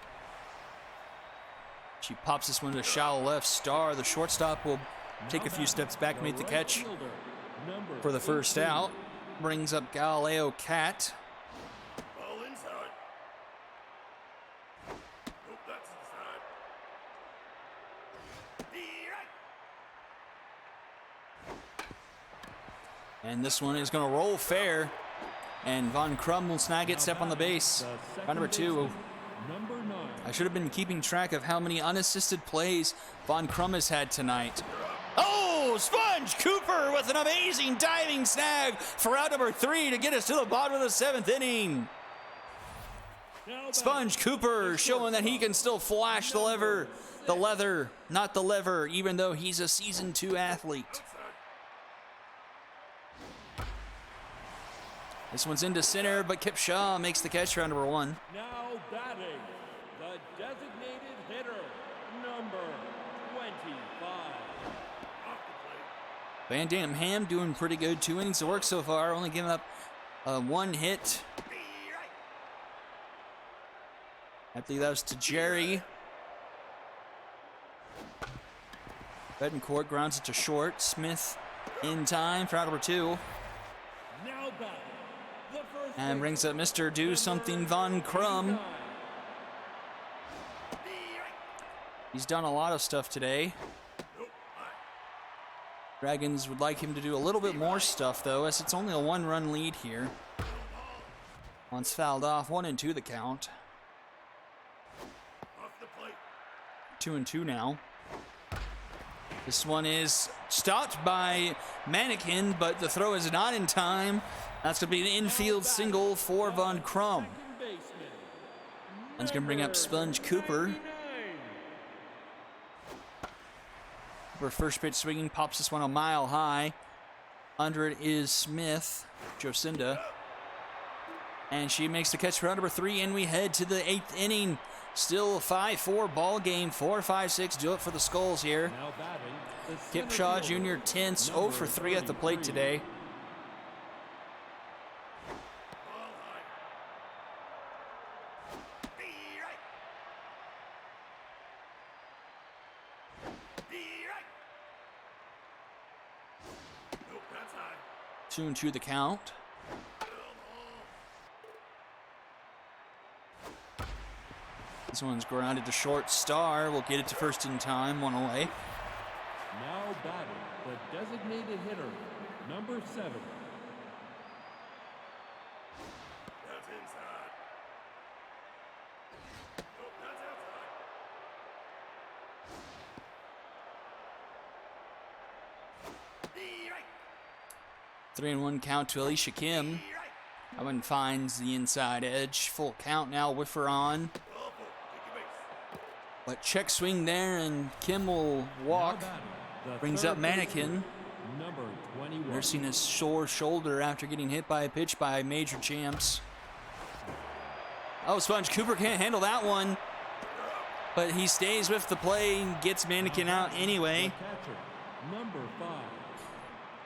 She pops this one to shallow left. Star, the shortstop, will take a few steps back, make the catch Fielder, number for the first 18. out. Brings up Galileo Cat. Ball inside. Nope, that's inside. And this one is going to roll fair. And Von Crum will snag it, step on the base. The By number second 2. baseman, number 9. I should have been keeping track of how many unassisted plays Von Crum has had tonight. Oh, Sponge Cooper with an amazing diving snag for out number 3 to get us to the bottom of the 7th inning. Now Sponge Cooper showing that he can still flash the lever, not the lever, even though he's a season 2 athlete. This one's into center, but Kip Shaw makes the catch for out number 1. Now batting, the designated hitter, number 25. Van Dam Ham doing pretty good. 2 innings of work so far, only giving up 1 hit. I believe that was to Jerry. Betancourt grounds it to short. Smith in time for out number 2. Now batting, the first And baseman, brings up Mr. Do Something Von Crum. 89. He's done a lot of stuff today. Dragons would like him to do a little bit more stuff, though, as it's only a 1-run lead here. Once fouled off, 1-2 the count. Off the plate. 2-2 now. This one is stopped by Mannequin, but the throw is not in time. That's going to be an infield single for Von Crum. That's going to bring up Sponge Cooper. For first pitch swinging, pops this one a mile high. Under it is Smith, Jocinda. And she makes the catch for out number 3, and we head to the 8th inning. Still a 5-4 ball game. 4-5-6 do it for the Skulls here. Kip Shaw Jr. tense, 0 for 3 at the plate today. Ball high. Be right. Be right. Nope, that's high. 2-2 the count. This one's grounded to short. Star will get it to first in time, 1 away. Now batting, the designated hitter, number 7. That's inside. Nope, that's outside. Be right. 3-1 count to Alicia Kim. Be right. That one finds the inside edge. Full count now, whiffer on. Ball four. Take your base. But check swing there, and Kim will walk. Now batting, the Brings third up Mannequin. baseman, number 21. Nursing his sore shoulder after getting hit by a pitch by Major Champs. Oh, Sponge Cooper can't handle that one. But he stays with the play and gets Mannequin out anyway. The catcher, number 5.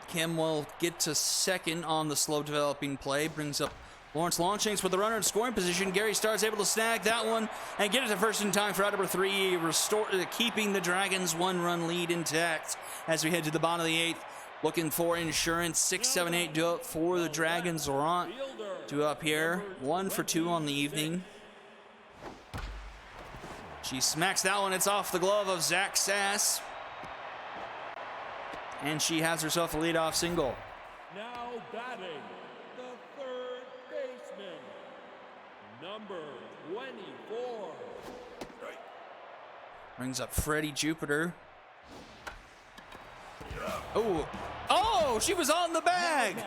Kim will get to second on the slow developing play. Brings up Lawrence Longshanks with the runner in scoring position. Gary Starr's able to snag that one and get it to first in time for out number 3, keeping the Dragons' 1-run lead intact as we head to the bottom of the 8th. Looking for insurance. 6, 7, 8 do up for the Dragons. Laurent do up here. 1 for 2 on the evening. She smacks that one. It's off the glove of Zach Sass. And she has herself a leadoff single. Now batting, the third baseman, number 24. Brings up Freddie Jupiter. Oh, she was on the bag. The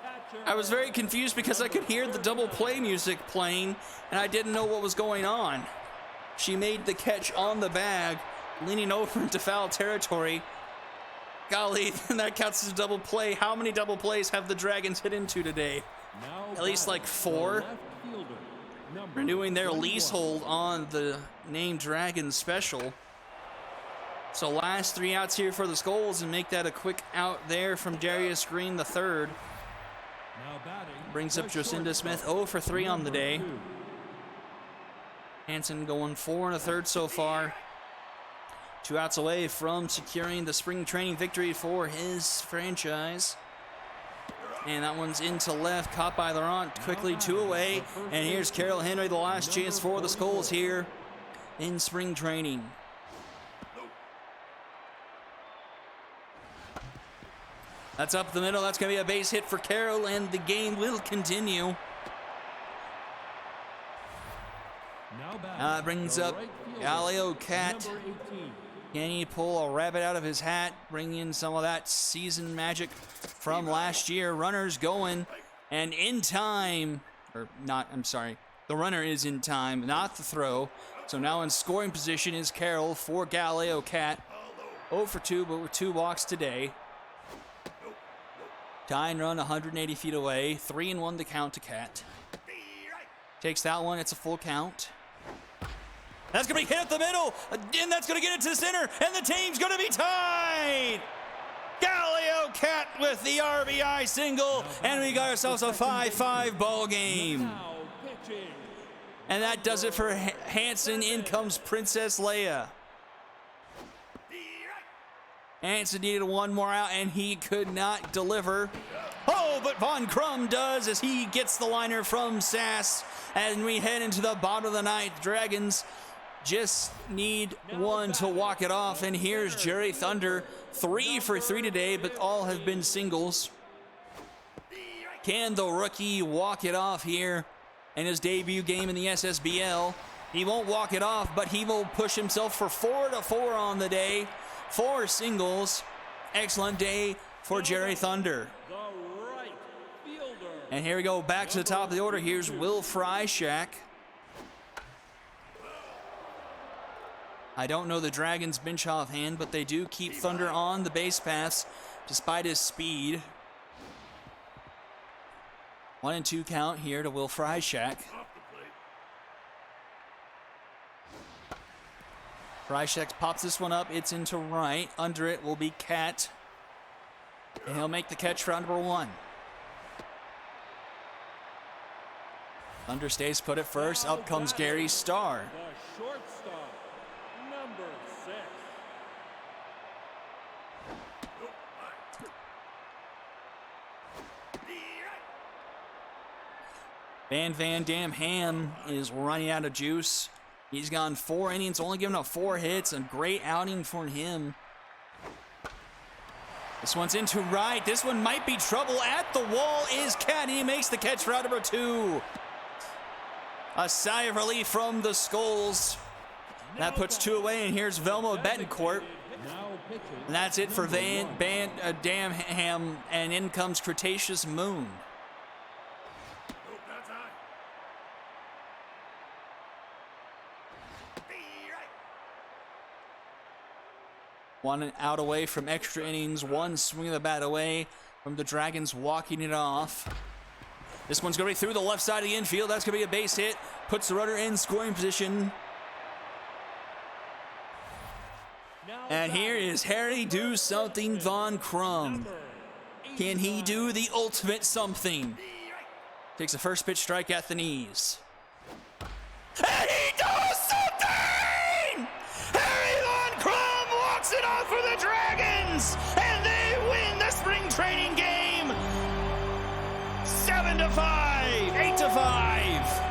catcher, I was very confused because I could hear the double play music playing and I didn't know what was going on. She made the catch on the bag, leaning over into foul territory. Golly, that counts as a double play. How many double plays have the Dragons hit into today? now At least like batting, 4. the left fielder, number Renewing their 21. leasehold on the named Dragons special. So last 3 outs here for the Skulls, and make that a quick out there from Darius Green the third. Now batting, Brings the up Jocinda shortstop, Smith 0 for 3 on the number day. 2. Hanson going 4 1/3 so far. 2 outs away from securing the spring training victory for his franchise. And that one's into left, caught by Laurent quickly, 2 away. And here's Carol Henry, the last chance for the Skulls here in spring training. That's up the middle. That's going to be a base hit for Carol, and the game will continue. Now batting, That brings the up right fielder, Galileo Cat. number 18. Can he pull a rabbit out of his hat, bring in some of that season magic from last year? Runners going, and in time, or not, I'm sorry, the runner is in time, not the throw. So now in scoring position is Carroll for Galileo Cat. 0 for 2, but with 2 walks today. Tying run 180 feet away, 3-1 the count to Cat. Takes that one, it's a full count. That's going to be hit up the middle, and that's going to get it to center, and the team's going to be tied! Galileo Cat with the RBI single, and we got ourselves a 5-5 ball game. Now pitching, And that does it for Hanson. In comes Princess Leia. Hanson needed 1 more out, and he could not deliver. Oh, but Von Crum does as he gets the liner from Sass. And we head into the bottom of the 9th. Dragons just need one to walk it off. And here's Jerry Thunder, 3 for 3 today, but all have been singles. Can the rookie walk it off here in his debut game in the SSBL? He won't walk it off, but he will push himself for 4 to 4 on the day. 4 singles. Excellent day for Jerry Thunder. The right fielder. And here we go, back to the top of the order. Here's Will Freishak. I don't know the Dragons' bench offhand, but they do keep Thunder on the base paths despite his speed. 1-2 count here to Will Freishak. Freishak pops this one up. It's into right. Under it will be Cat. And he'll make the catch for number 1. Thunder stays put at first. Up comes Gary Starr. The shortstop, number 6. Van Dam Ham is running out of juice. He's gone 4 innings, only giving up 4 hits. A great outing for him. This one's into right. This one might be trouble. At the wall is Cat. He makes the catch for out number 2. A sigh of relief from the Skulls. That puts 2 away, and here's Velmo Betancourt. And that's it for Dam Ham, and in comes Cretaceous Moon. One out away from extra innings, 1 swing of the bat away from the Dragons walking it off. This one's going to be through the left side of the infield. That's going to be a base hit. Puts the runner in scoring position. And here is Harry Do Something Von Crum. Can he do the ultimate something? Takes a first pitch strike at the knees. And he does something! Harry Von Crum walks it off for the Dragons, and they win the spring training game 7-5, 8-5.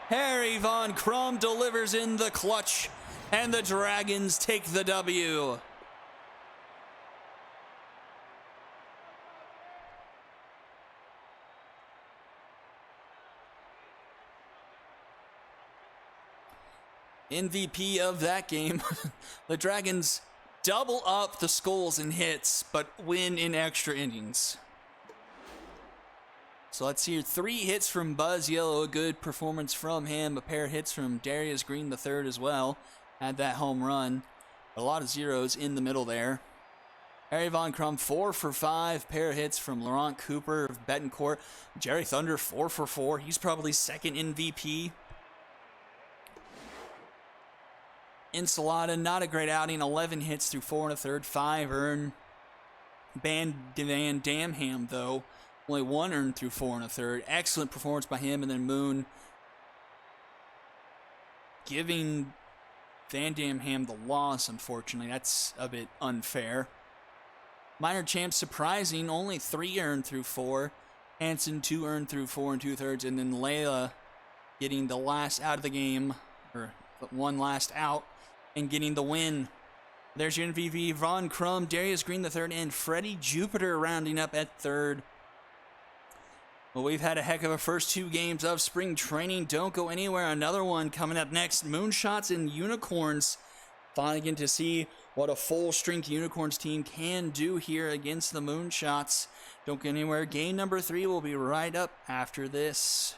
Harry Von Crum delivers in the clutch, and the Dragons take the W. MVP of that game. The Dragons double up the Skulls in hits, but win in extra innings. So let's hear 3 hits from Buzz Yellow, a good performance from him. A pair of hits from Darius Green III as well. Had that home run. A lot of zeros in the middle there. Harry Von Crum 4 for 5. Pair of hits from Laurent Cooper of Betancourt. Jerry Thunder 4 for 4. He's probably second MVP. Ensalada, not a great outing. 11 hits through 4 1/3. 5 earned. Van Dam Ham, though, only 1 earned through 4 1/3. Excellent performance by him. And then Moon giving Van Dam Ham the loss, unfortunately. That's a bit unfair. Minor champs surprising. Only 3 earned through 4. Hanson 2 earned through 4 2/3. And then Layla getting the last out of the game, or 1 last out, and getting the win. There's your MVP, Von Crum, Darius Green III, and Freddie Jupiter rounding up at 3rd. Well, we've had a heck of a first 2 games of spring training. Don't go anywhere. Another one coming up next. Moonshots and Unicorns. Finally getting to see what a full-strength Unicorns team can do here against the Moonshots. Don't go anywhere. Game number 3 will be right up after this.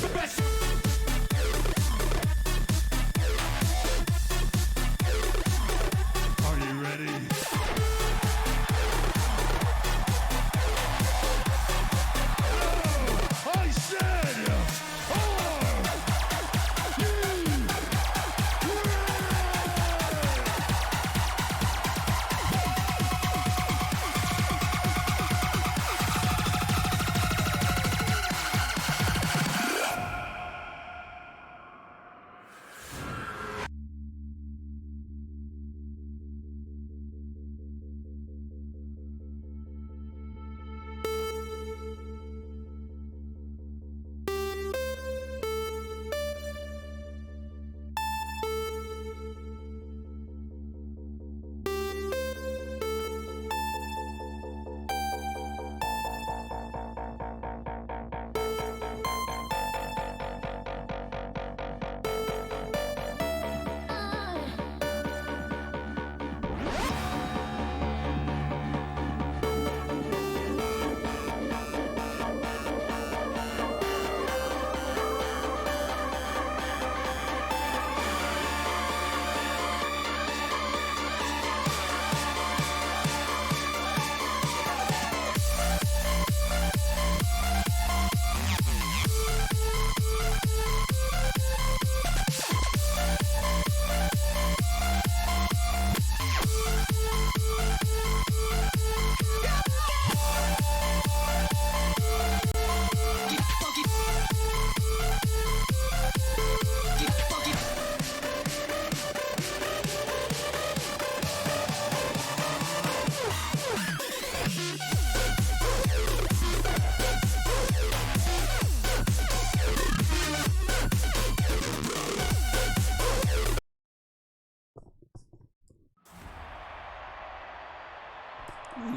The best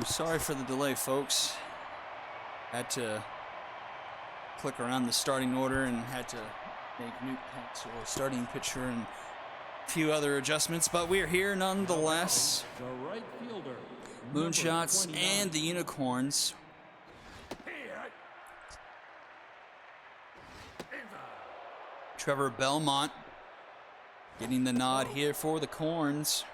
Ooh, sorry for the delay, folks. Had to click around the starting order and had to make Newt Castle a starting pitcher and a few other adjustments, but we're here nonetheless. The right fielder, number Moonshots 29. and the Unicorns. Trevor Belmont getting the nod here for the Corns.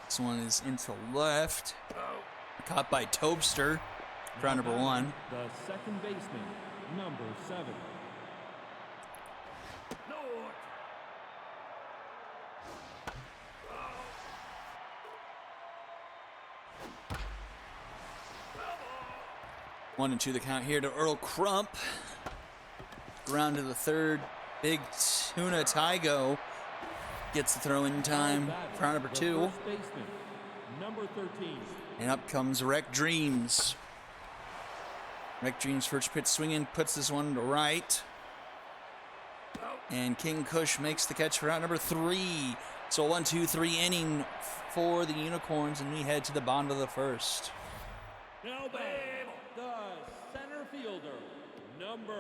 This one is into left. Caught by Tobster. Round number 1. The second baseman, number 7. One and 2 the count here to Earl Crump. Round to the third. Big Tuna Tygo gets the throw in time for round number 2. First baseman, number 13. And up comes Wreck Dreams. Wreck Dreams first pitch swinging, puts this one to right. And King Kush makes the catch for round number 3. So 1-2-3 inning for the Unicorns, and we head to the bottom of the first. Now back, the center fielder, number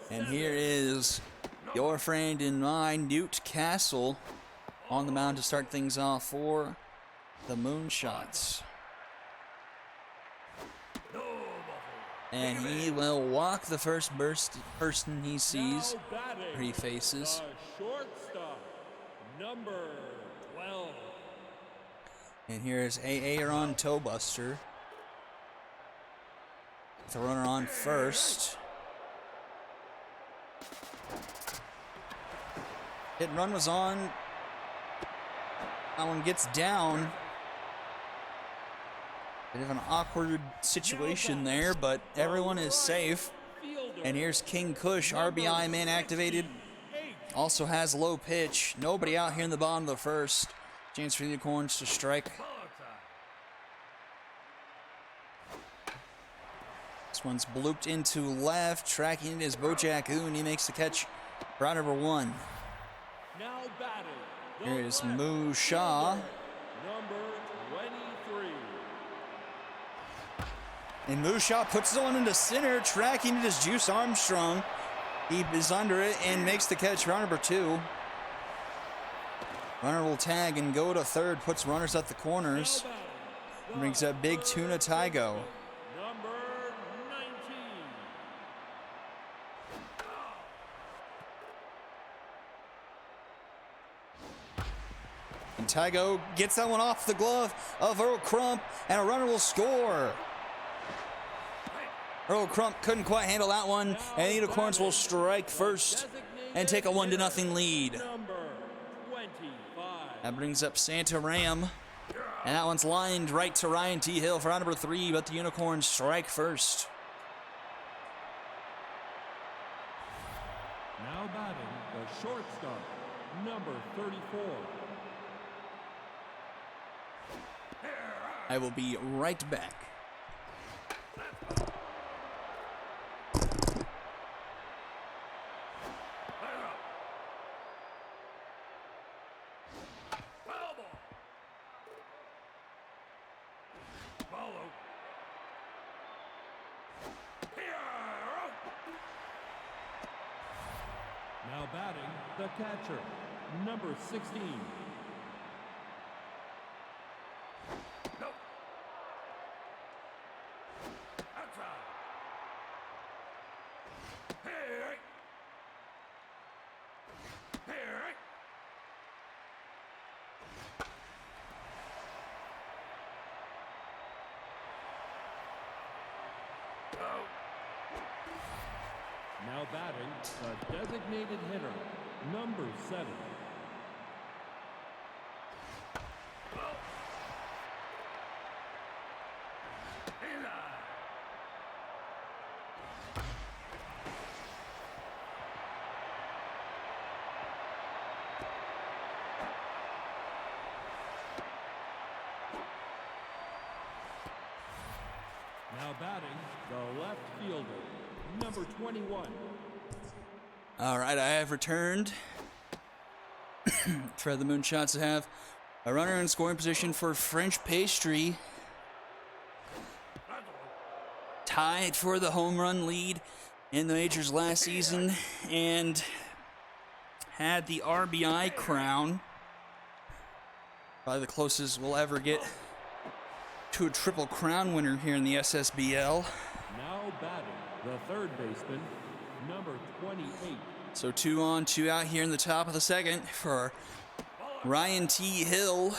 7. And here is your friend and mine, Newt Castle, on the mound to start things off for the Moonshots. And he will walk the first person he sees Now batting, or he faces. the shortstop, number 12. And here's Aaron Toebuster. The runner on first. Hit and run was on. That one gets down. Bit of an awkward situation there, but everyone is safe. And here's King Kush, RBI man activated. Also has low pitch. Nobody out here in the bottom of the first. Chance for the Unicorns to strike. This one's blooped into left. Tracking it is Bojack Oon. He makes the catch. Round number 1. Now batting, the Here is left Moo Shaw. fielder, number 23. And Moo Shaw puts the one into center. Tracking it is Juice Armstrong. He is under it and makes the catch. Round number 2. Runner will tag and go to third. Puts runners at the corners. Now batting, the Brings up Big first Tuna Tygo. number 19. And Tygo gets that one off the glove of Earl Crump, and a runner will score. Earl Crump couldn't quite handle that one, and the Unicorns will strike first and take a 1-0 lead. Number 25. That brings up Santa Ram, and that one's lined right to Ryan T. Hill for round number 3, but the Unicorns strike first. Now batting, the shortstop, number 34. I will be right back. Now batting, the catcher, number 16. Now batting, the designated hitter, number 7. Now batting, the left fielder, number 21. All right, I have returned. for the Moonshots to have a runner in scoring position for French Pastry. Tied for the home run lead in the majors last season and had the RBI crown. Probably the closest we'll ever get to a triple crown winner here in the SSBL. Now batting, the third baseman, number 28. So 2 on, 2 out here in the top of the second for Ryan T. Hill.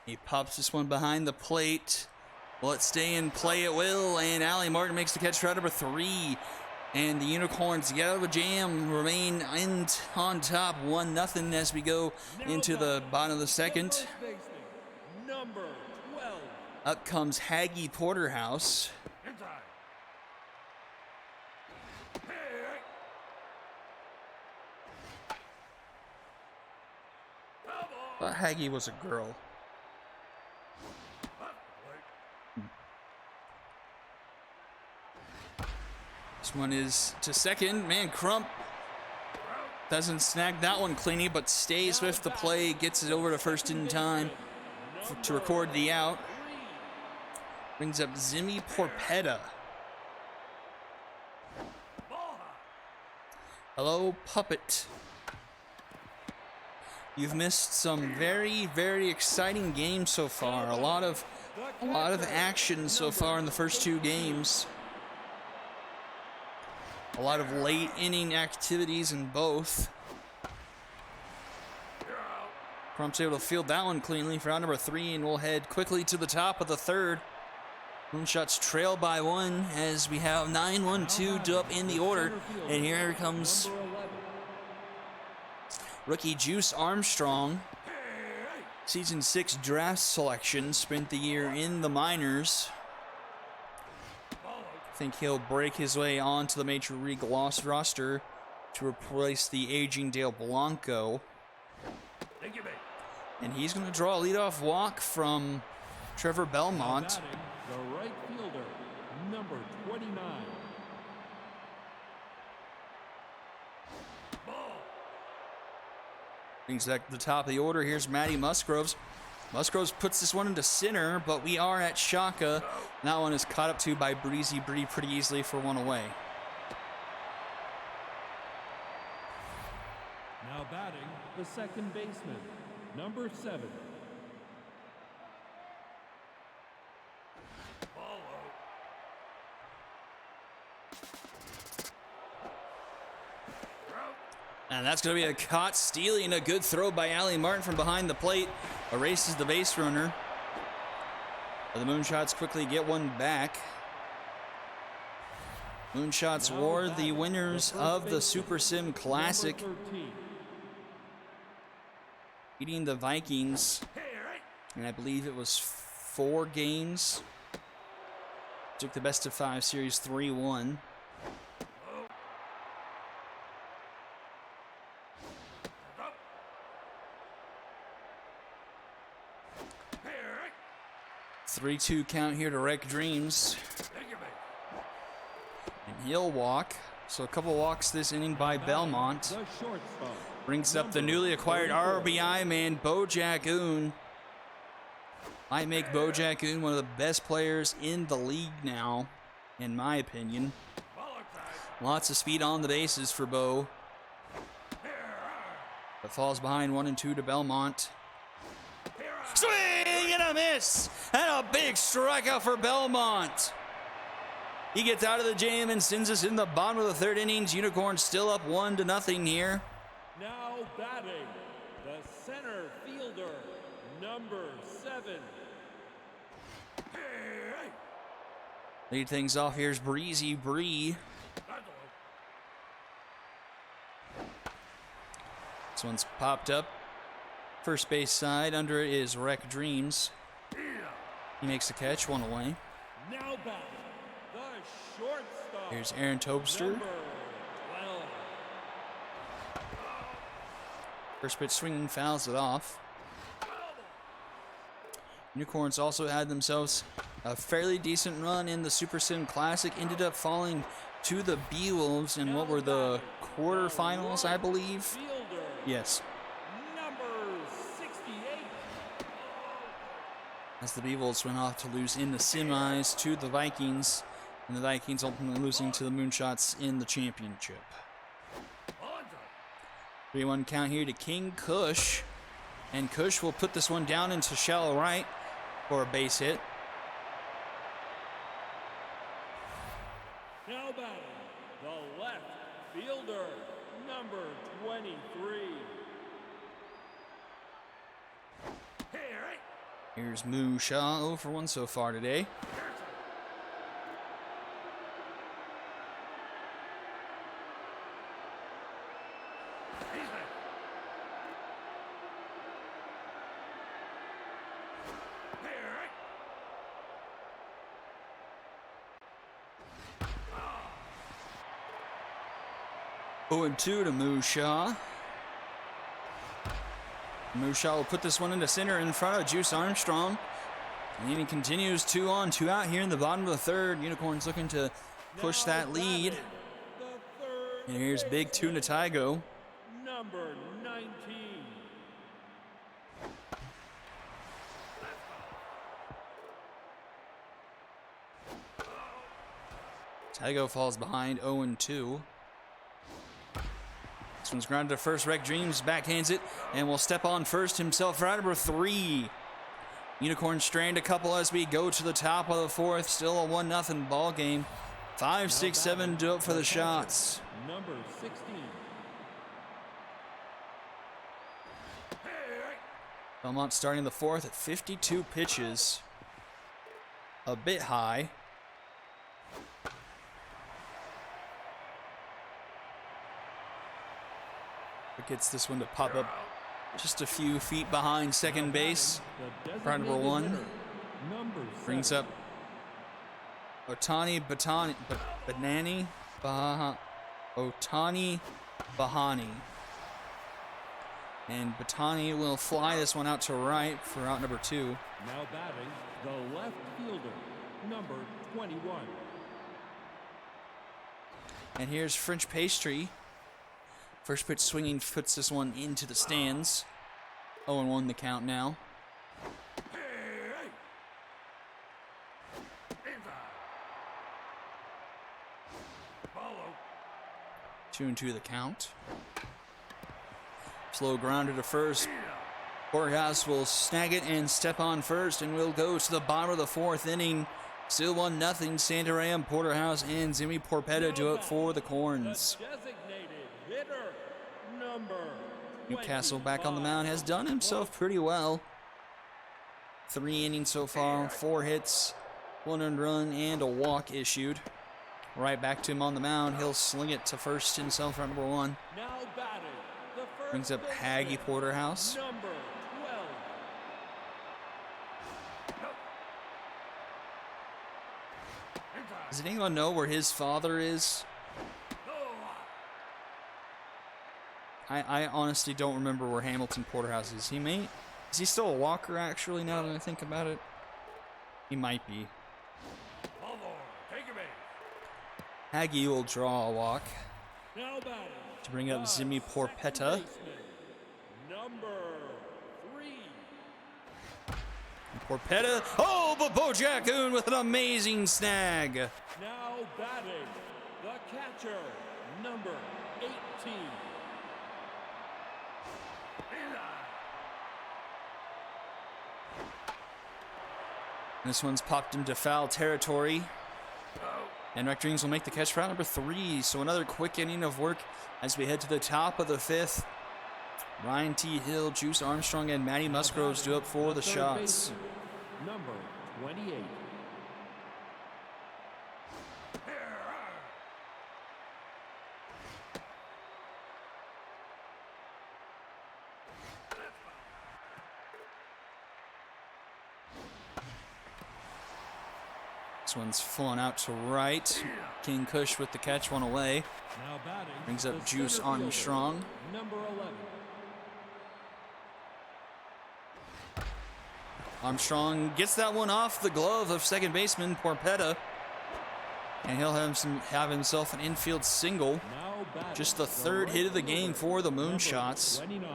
He pops this one behind the plate. Will it stay in play? It will, and Allie Martin makes the catch for out number 3. And the Unicorns get out of a jam, remain on top 1-0 as we go into the bottom of the second. First baseman, number 12. Up comes Haggy Porterhouse. Inside. Thought Haggy was a girl. This one is to second. Man, Crump doesn't snag that one cleanly, but stays with the play, gets it over to first in time to record the out. Brings up Zimmy Porpetta. Hello, Puppet. You've missed some very, very exciting games so far. A lot of action so far in the first 2 games. A lot of late inning activities in both. Crump's able to field that one cleanly for out number 3, and we'll head quickly to the top of the third. Moonshots trail by 1 as we have 9-1-2 up in the order. And here comes rookie Juice Armstrong. Season 6 draft selection, spent the year in the minors. I think he'll break his way onto the Major League roster to replace the aging Dale Blanco. Thank you, mate. And he's going to draw a leadoff walk from Trevor Belmont. Batting, the right fielder, number 29. Brings that to the top of the order. Here's Matty Musgroves. Musgroves puts this one into center, but we are at Shaka. That one is caught up to by Breezy Bree pretty easily for 1 away. Now batting, the second baseman, number 7. And that's going to be a caught stealing. A good throw by Allie Martin from behind the plate. Erases the base runner. But the Moonshots quickly get one back. Moonshots were the winners of the Super Sim Classic, Number 13. beating the Vikings. And I believe it was 4 games. Took the best of 5 series 3-1. Hey, 3-2 count here to Wreck Dreams. thank you, mate. And he'll walk. So a couple walks this inning by Belmont. The shortstop, Brings up the newly acquired RBI man, Bojack Oon. Might make Bojack Oon one of the best players in the league now, in my opinion. Ball outside. Lots of speed on the bases for Bo. But falls behind 1 and 2 to Belmont. Swing and a miss! And a big strikeout for Belmont. He gets out of the jam and sends us in the bottom of the 3rd innings. Unicorns still up 1-0 here. now batting, the center fielder, number 7. Lead things off. Here's Breezy Bree. This one's popped up. First base side. Under it is Wreck Dreams. He makes the catch, 1 away. Now batting, the shortstop, Here's Aaron Tobster. number 12. First pitch swinging, fouls it off. Unicorns also had themselves a fairly decent run in the Super Sim Classic. Ended up falling to the B-Wolves in what were the quarterfinals, I believe. Fielder, Yes. number 68. As the Beavles went off to lose in the semis to the Vikings, and the Vikings ultimately losing to the Moonshots in the championship. 3-1 count here to King Kush, and Kush will put this one down into shallow right for a base hit. Now batting, the left fielder, number 23. Here's Moo Shaw, 0 for 1 so far today. Oh, and 2 to Moo Shaw. Moo Shaw will put this one into center in front of Juice Armstrong. And he continues 2 on, 2 out here in the bottom of the third. Unicorns looking to push that lead. And here's Big Tuna Tygo. Number 19. Tygo falls behind 0-2. This one's grounded to first. Wreck Dreams backhands it and will step on first himself. Right number 3. Unicorns strand a couple as we go to the top of the fourth. Still a 1-0 ball game. 5, 6, 7 do up for the Shots. Number 16. Belmont starting the fourth at 52 pitches. A bit high. But gets this one to pop up just a few feet behind second base. Right number 1 brings up Otani Bahani. And Batani will fly this one out to right for out number 2. Now batting, the left fielder, number 21. And here's French Pastry. First pitch swinging puts this one into the stands. 0-1 the count now. 2-2 the count. Slow grounder to first. Porterhouse will snag it and step on first, and we'll go to the bottom of the fourth inning. Still 1-0. Santarém, Porterhouse, and Zimmy Porpetta do it for the Corns. Designated hitter, number Newcastle back on the mound has done himself pretty well. 3 innings so far, 4 hits, 1 earned run, and a walk issued. Right back to him on the mound. He'll sling it to first himself, right number 1. Now batting, the first Brings up baseman, Haggy Porterhouse. number 12. Does anyone know where his father is? I honestly don't remember where Hamilton Porterhouse is. Is he still a walker, actually, now that I think about it? He might be. Haggy will draw a walk Now batting, to bring up the Zimmy second Porpetta. baseman, number 3. Porpetta. Oh, but Bo Jackoon with an amazing snag. Now batting, the catcher, number 18. This one's popped into foul territory. And Wreck Dreams will make the catch for out number 3. So another quick inning of work as we head to the top of the 5th. Ryan T. Hill, Juice Armstrong, and Matty Musgroves do up for the Third Shots. baseman, number 28. This one's falling out to right. King Kush with the catch, one away. Now batting, Brings up the Juice center fielder, Armstrong. number 11. Armstrong gets that one off the glove of second baseman Porpetta. And he'll have himself an infield single. Now batting, Just the third hit of the game for the number Moonshots. 29.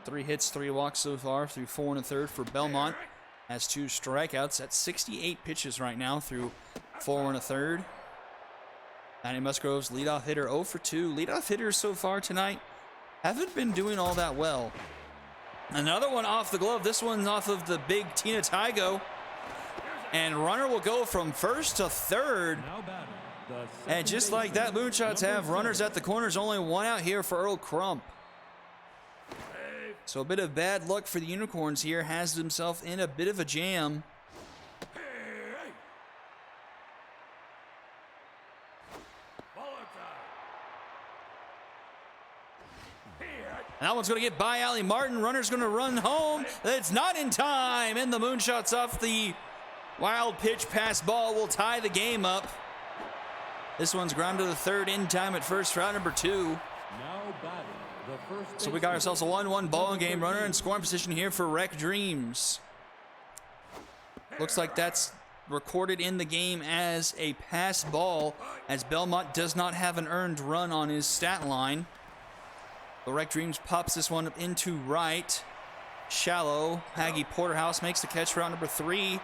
3 hits, 3 walks so far through 4 1/3 for Belmont. Has 2 strikeouts at 68 pitches right now through 4 1/3. Danny Musgrove's leadoff hitter 0 for 2. Leadoff hitters so far tonight haven't been doing all that well. Another one off the glove. This one's off of the big Tina Tygo. And runner will go from first to third. Now batting, the And second just like baseman, that, Moonshots number have runners 7. at the corners. Only 1 out here for Earl Crump. So a bit of bad luck for the Unicorns here. Has himself in a bit of a jam. And that one's going to get by Ali Martin. Runner's going to run home. It's not in time. And the Moonshots off the wild pitch pass ball will tie the game up. This one's grounded to the third in time at first for out number 2. Now batting, the first So we got baseman, ourselves a 1-1 ball number game. Runner in 13. scoring position here for Rec Dreams. Looks like that's recorded in the game as a pass ball, as Belmont does not have an earned run on his stat line. The Rec Dreams pops this one up into right. Shallow. Haggy Porterhouse makes the catch for out number 3.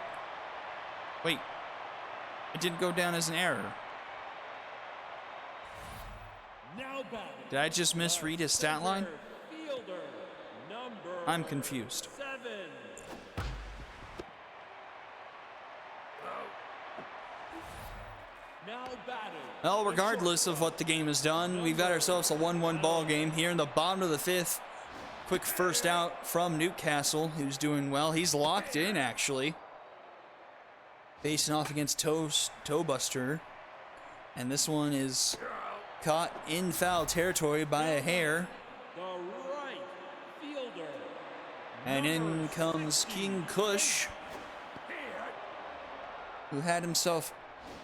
Wait. It didn't go down as an error. Now batting, Did I just misread his stat line? fielder, number I'm confused. 7. Now batting, Well, regardless of what the game has done, we've got ourselves a 1-1 ball game here in the bottom of the 5th. Quick first out from Newcastle, who's doing well. He's locked in, actually. Facing off against Toe Buster. And this one is caught in foul territory by a hair. the right fielder, And in comes King Kush, who had himself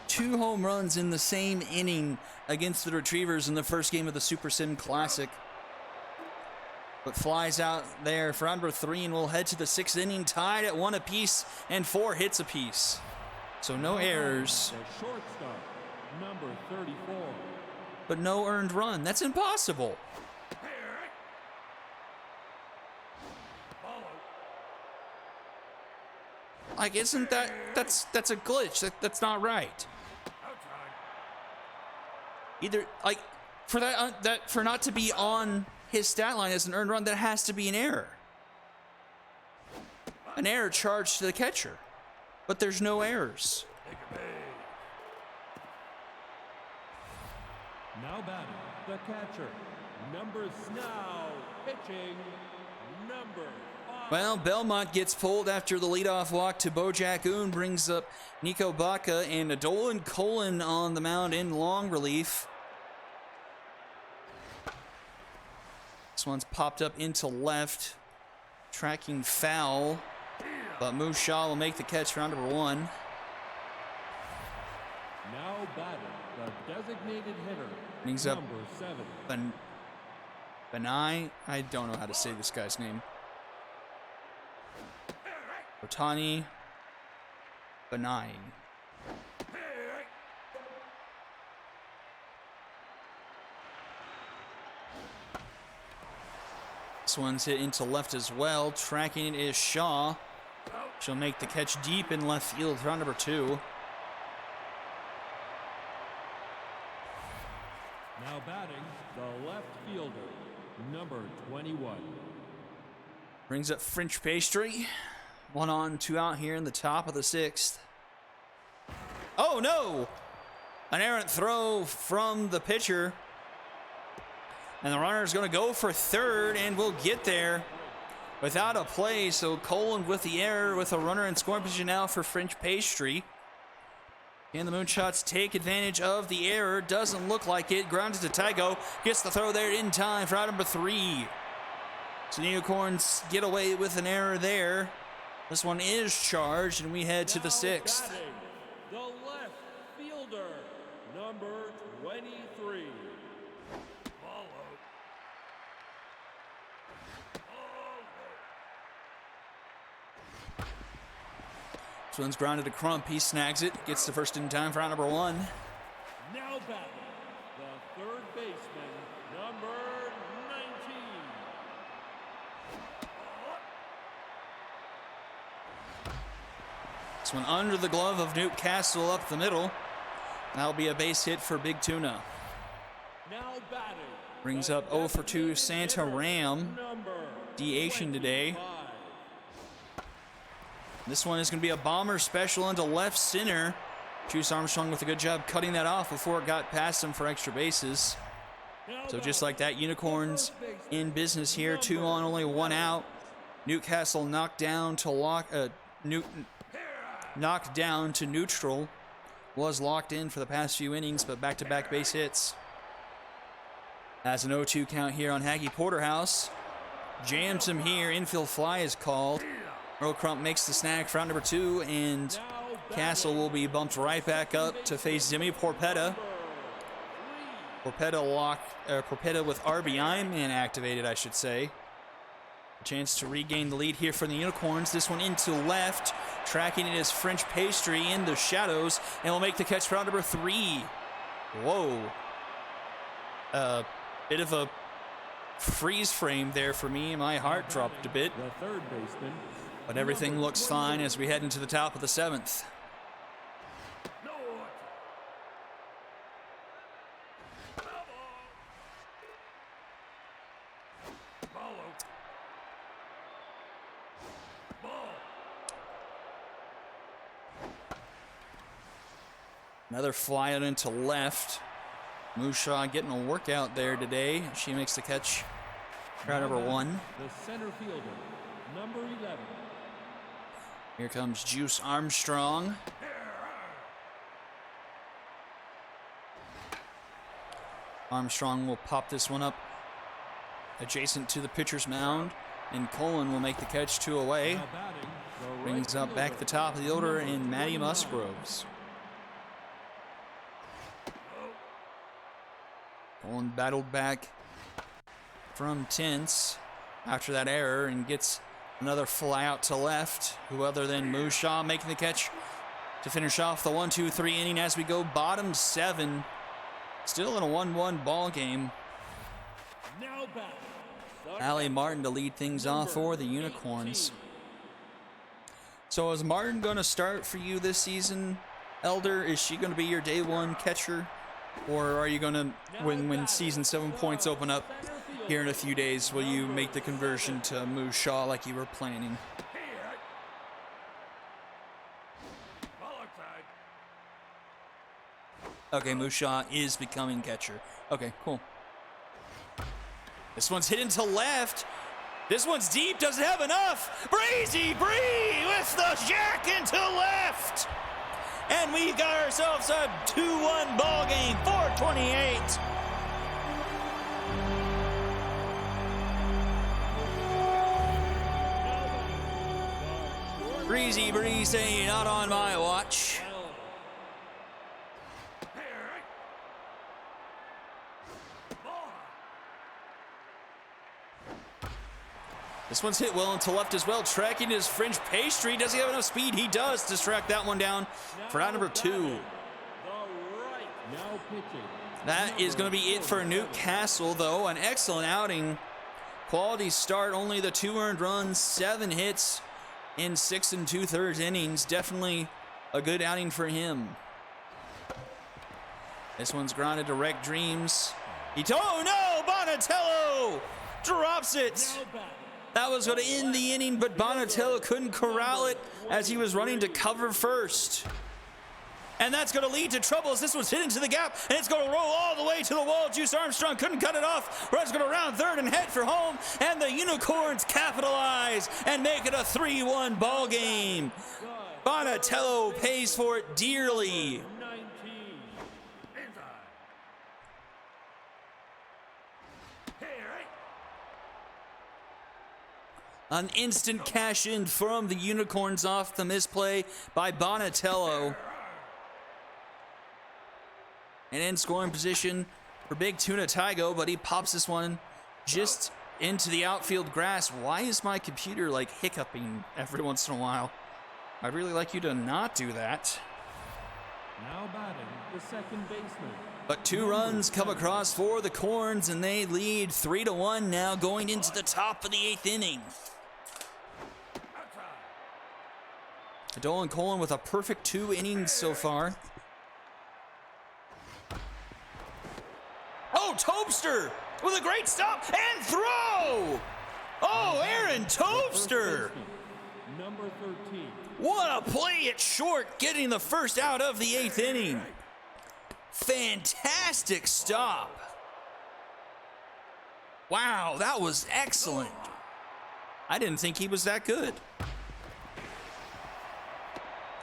2 home runs in the same inning against the Retrievers in the first game of the Super Sim Classic. But flies out there for number 3, and we'll head to the 6th inning, tied at 1 apiece and 4 hits apiece. So no errors, the shortstop, number 34. but no earned run. That's impossible. Like, isn't that's a glitch? That's not right. Either like for that for not to be on his stat line as an earned run, that has to be an error. An error charged to the catcher, but there's no errors. Now batting, the catcher, number now pitching, number 5. Well, Belmont gets pulled after the leadoff walk to Bojack Oon, brings up Nico Baca and Dolan Colin on the mound in long relief. This one's popped up into left, tracking foul, but Moose Shaw will make the catch for round number 1. Now batting, the designated hitter, Brings up number 7. Benai, I don't know how to say this guy's name. Otani Benai. This one's hit into left as well. Tracking it is Shaw. She'll make the catch deep in left field for round number 2. Now batting, the left fielder, number 21. Brings up French Pastry. 1 on, 2 out here in the top of the 6th. Oh no! An errant throw from the pitcher. And the runner's going to go for third and will get there without a play. So Colin with the error with a runner in scoring position now for French Pastry. And the Moonshots take advantage of the error. Doesn't look like it. Grounded to Tygo. Gets the throw there in time for out number 3. So the Unicorns get away with an error there. This one is charged, and we head to the 6th. Batting, the left fielder, number 23. This one's grounded to Crump. He snags it. Gets the first in time for round number 1. Now batting, the third baseman, number 19. This one under the glove of Newcastle up the middle. That'll be a base hit for Big Tuna. Now batting. Brings up 0 for 2 Santa Ram. Number DHing today. 25. This one is going to be a bomber special into left center. Juice Armstrong with a good job cutting that off before it got past him for extra bases. So just like that, Unicorns in business here. 2 on, only 1 out. Newcastle knocked down to knocked down to neutral. Was locked in for the past few innings, but back-to-back base hits. As an 0-2 count here on Haggy Porterhouse. Jams him here. Infield fly is called. Earl Crump makes the snag for out number 2, and Castle will be bumped right back up to face Zimi Porpetta. Porpetta with RBI man activated, I should say. A chance to regain the lead here for the Unicorns. This one into left. Tracking it is French Pastry in the shadows, and will make the catch for out number 3. Whoa. Bit of a freeze frame there for me. My heart dropped a bit. The third baseman. But everything looks fine as we head into the top of the 7th. No. Follow. Ball. Another fly out into left. Mushaw getting a workout there today. She makes the catch. Crowd number 1. The center fielder, number 11. Here comes Juice Armstrong. Armstrong will pop this one up adjacent to the pitcher's mound, and Colin will make the catch 2 away. Now batting, the Brings right up back the top of the order in Maddie Musgroves. Colin battled back from tense after that error and gets another fly out to left. Who other than Mushaw making the catch to finish off the 1-2-3 inning as we go bottom 7. Still in a 1-1 ball game. Now batting, Allie Martin to lead things off for the Unicorns. So is Martin going to start for you this season, Elder? Is she going to be your day 1 catcher? Or are you going to, when season 7 points open up here in a few days, will you make the conversion to Moose Shaw like you were planning? Ball outside. Okay, Moose Shaw is becoming catcher. Okay, cool. This one's hit into left. This one's deep, doesn't have enough. Breezy Bree with the jack into left. And we got ourselves a 2-1 ball game, 4:28. Breezy Bree saying, not on my watch. This one's hit well into left as well. Tracking his French Pastry. Does he have enough speed? He does to track that one down for out number 2. That is going to be it for Newcastle, though. An excellent outing. Quality start. Only the 2 earned runs, 7 hits in 6 2/3 innings. Definitely a good outing for him. This one's grounded to Wreck Dreams. Oh no! Bonatello drops it. That was going to end the inning, but Bonatello couldn't corral it as he was running to cover first. And that's going to lead to trouble as this one's hit into the gap, and it's going to roll all the way to the wall. Juice Armstrong couldn't cut it off. Rudd's going to round third and head for home, and the Unicorns capitalize and make it a 3-1 ball game. Bonatello pays for it dearly. An instant cash in from the Unicorns off the misplay by Bonatello. And in scoring position for Big Tuna Tygo, but he pops this one just into the outfield grass. Why is my computer like hiccuping every once in a while? I'd really like you to not do that. Now batting the second baseman. But 2 runs come across for the Corns, and they lead 3-1 now going into the top of the 8th inning. Dolan Colin with a perfect 2 innings so far. Oh, Tobster with a great stop and throw! Oh, Aaron Tobster! Number 13. What a play at short, getting the first out of the 8th inning. Fantastic stop. Wow, that was excellent. I didn't think he was that good.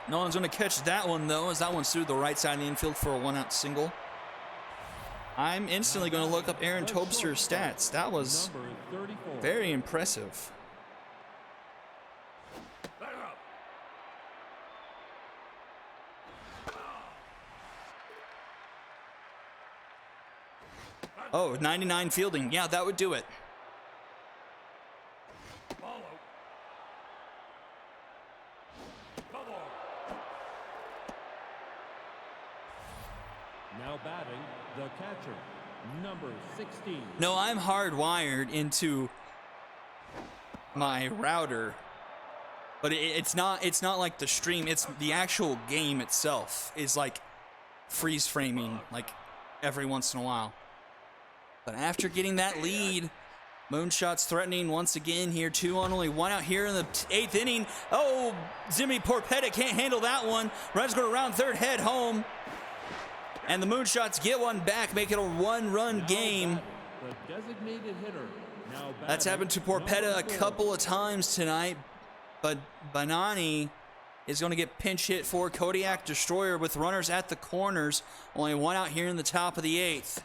No one's going to catch that one, though, as that one's through the right side of the infield for a 1-out single. I'm instantly going to look up Aaron Tobster's stats. That was Number 34. very impressive. Oh, 99 fielding. Yeah, that would do it. Now batting the catcher. Number 16. No, I'm hardwired into my router, but it's not like the stream. It's the actual game itself is like freeze framing like every once in a while. But after getting that lead, Moonshots threatening once again here. 2 on, only 1 out here in the 8th inning. Oh, Jimmy Porpetta can't handle that one. Runs go to round third, head home. And the Moonshots get one back, make it a 1-run game. The designated hitter. Now That's happened to Porpetta a couple of times tonight, but Banani is going to get pinch hit for Kodiak Destroyer with runners at the corners. Only 1 out here in the top of the 8th.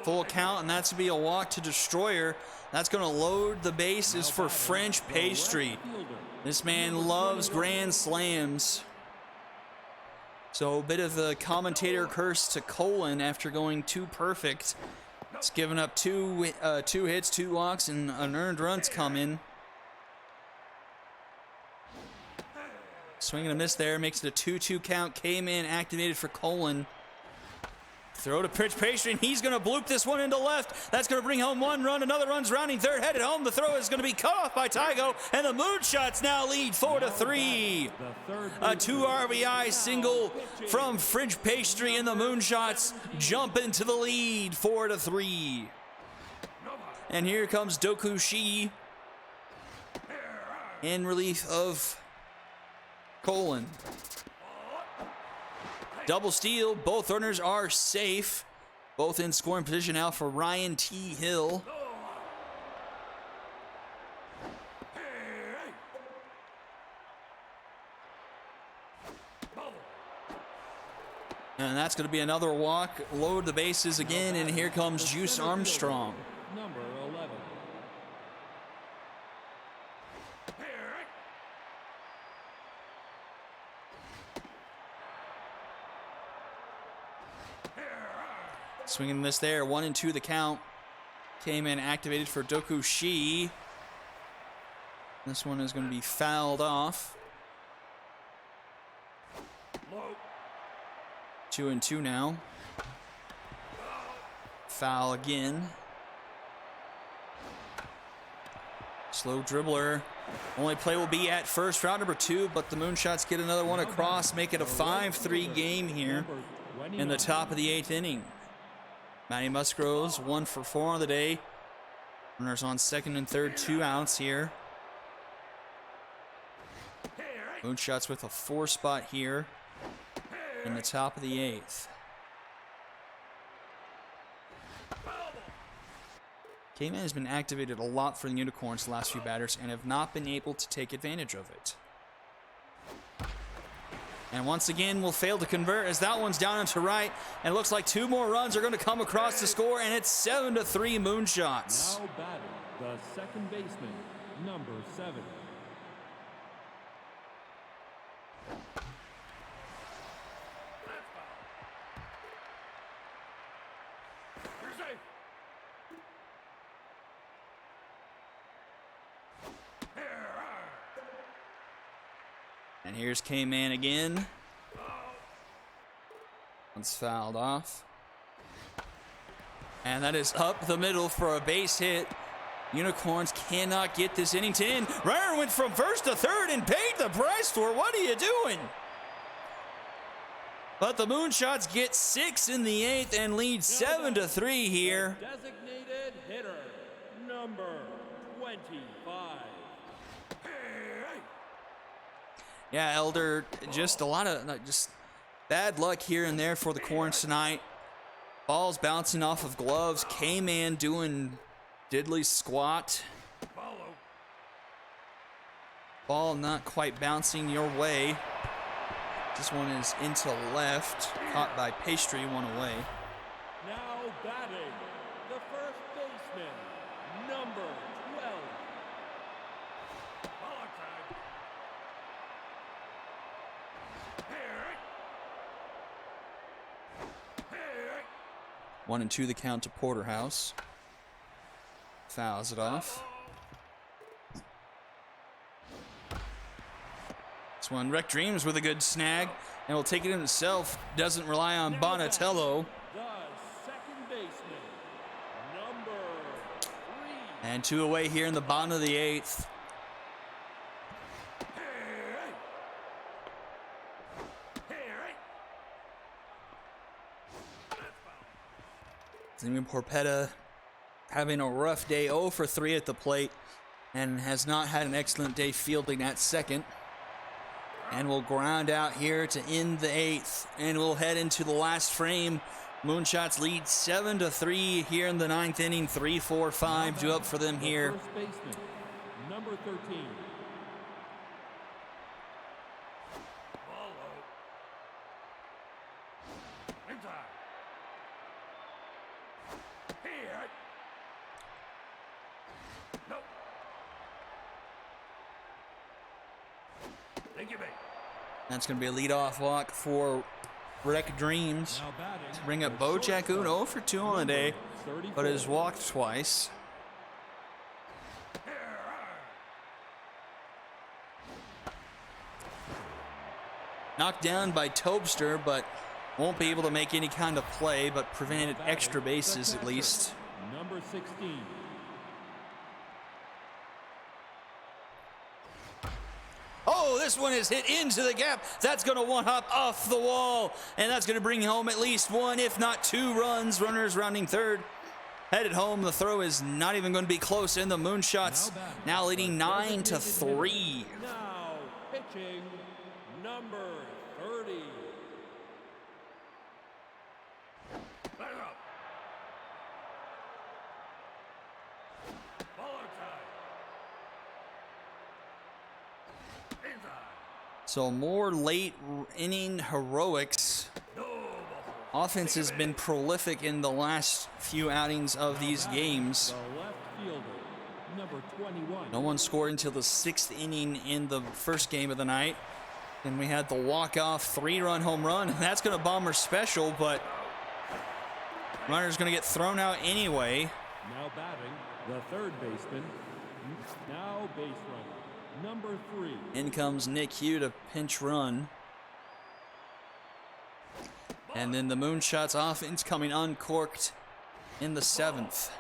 Full count, and that's to be a walk to Destroyer. That's going to load the bases for French Pastry. This man loves grand slams. So a bit of a commentator curse to Colin after going 2 perfect. It's given up 2 hits, 2 walks, and an earned run's come in. Swing and a miss there, makes it a 2-2 count. Came in, activated for Colin. Throw to French Pastry, and he's going to bloop this one into left. That's going to bring home 1 run. Another run's rounding third, headed home. The throw is going to be cut off by Tygo, and the Moonshots now lead 4-3. A 2 RBI single from French Pastry, and the Moonshots jump into the lead 4-3. And here comes Doku Shi in relief of Colin. Double steal, both runners are safe. Both in scoring position now for Ryan T. Hill. And that's going to be another walk. Load the bases again, and here comes Juice Armstrong. Number 11. Swinging this there, 1-2 the count. Came in, activated for Doku Shi. This one is going to be fouled off. 2-2 now. Foul again. Slow dribbler. Only play will be at first, round number 2, but the Moonshots get another one across, make it a 5-3 game here in the top of the 8th inning. Matty Musgroves 1 for 4 on the day. Runners on second and third, 2 outs here. Moonshots with a 4 spot here in the top of the 8th. K-Man has been activated a lot for the Unicorns the last few batters and have not been able to take advantage of it. And once again, will fail to convert as that one's down and to right. And it looks like 2 more runs are going to come across the score, and it's 7-3 Moonshots. Now batting the second baseman, number 7. And here's K-Man again. One's fouled off. And that is up the middle for a base hit. Unicorns cannot get this inning to end. Runner went from first to third and paid the price for it. What are you doing? But the Moonshots get 6 in the 8th and lead 7-3 here. Designated hitter, number 25. Yeah, Elder, just a lot of just bad luck here and there for the Corns tonight. Balls bouncing off of gloves. K-Man doing diddly squat. Follow. Ball not quite bouncing your way. This one is into left. Caught by Pastry, one away. Now batting, the first baseman, number 12. Ball outside. Hey. 1-2 the count to Porterhouse. Fouls it off. This one, Wreck Dreams with a good snag, and will take it himself. Doesn't rely on Bonatello. The second baseman, number 3. And 2 away here in the bottom of the 8th. Damian Porpetta having a rough day, 0 for 3 at the plate, and has not had an excellent day fielding at second. And will ground out here to end the 8th, and we'll head into the last frame. Moonshots lead 7-3 here in the 9th inning. 3-4-5 due up for them here. First baseman, number 13. Follow. Inside. Here. Nope. Thank you, mate. That's going to be a leadoff walk for Wreck Dreams. Now batting, To bring up the Bo shortstop, Jacoon, 0 for 2 on the day, number 34. but has walked twice. Knocked down by Tobster, but won't be able to make any kind of play, but prevented Now batting, extra bases the at least. catcher, Number 16. Oh, this one is hit into the gap. That's going to one-hop off the wall, and that's going to bring home at least 1, if not 2 runs. Runners rounding third. Headed home. The throw is not even going to be close, and the Moonshots now leading 9-3. Now pitching, number 30. Back up. Ball outside. Inside. So more late inning heroics. No. Offense has been prolific in the last few outings of these games. The left fielder, number 21. No one scored until the 6th inning in the first game of the night. Then we had the walk-off 3-run home run. That's going to bomber special, but runner's going to get thrown out anyway. Now batting, the third baseman, now base runner, number 3. In comes Nick Hugh to pinch run. And then the Moonshots offense coming uncorked in the 7th.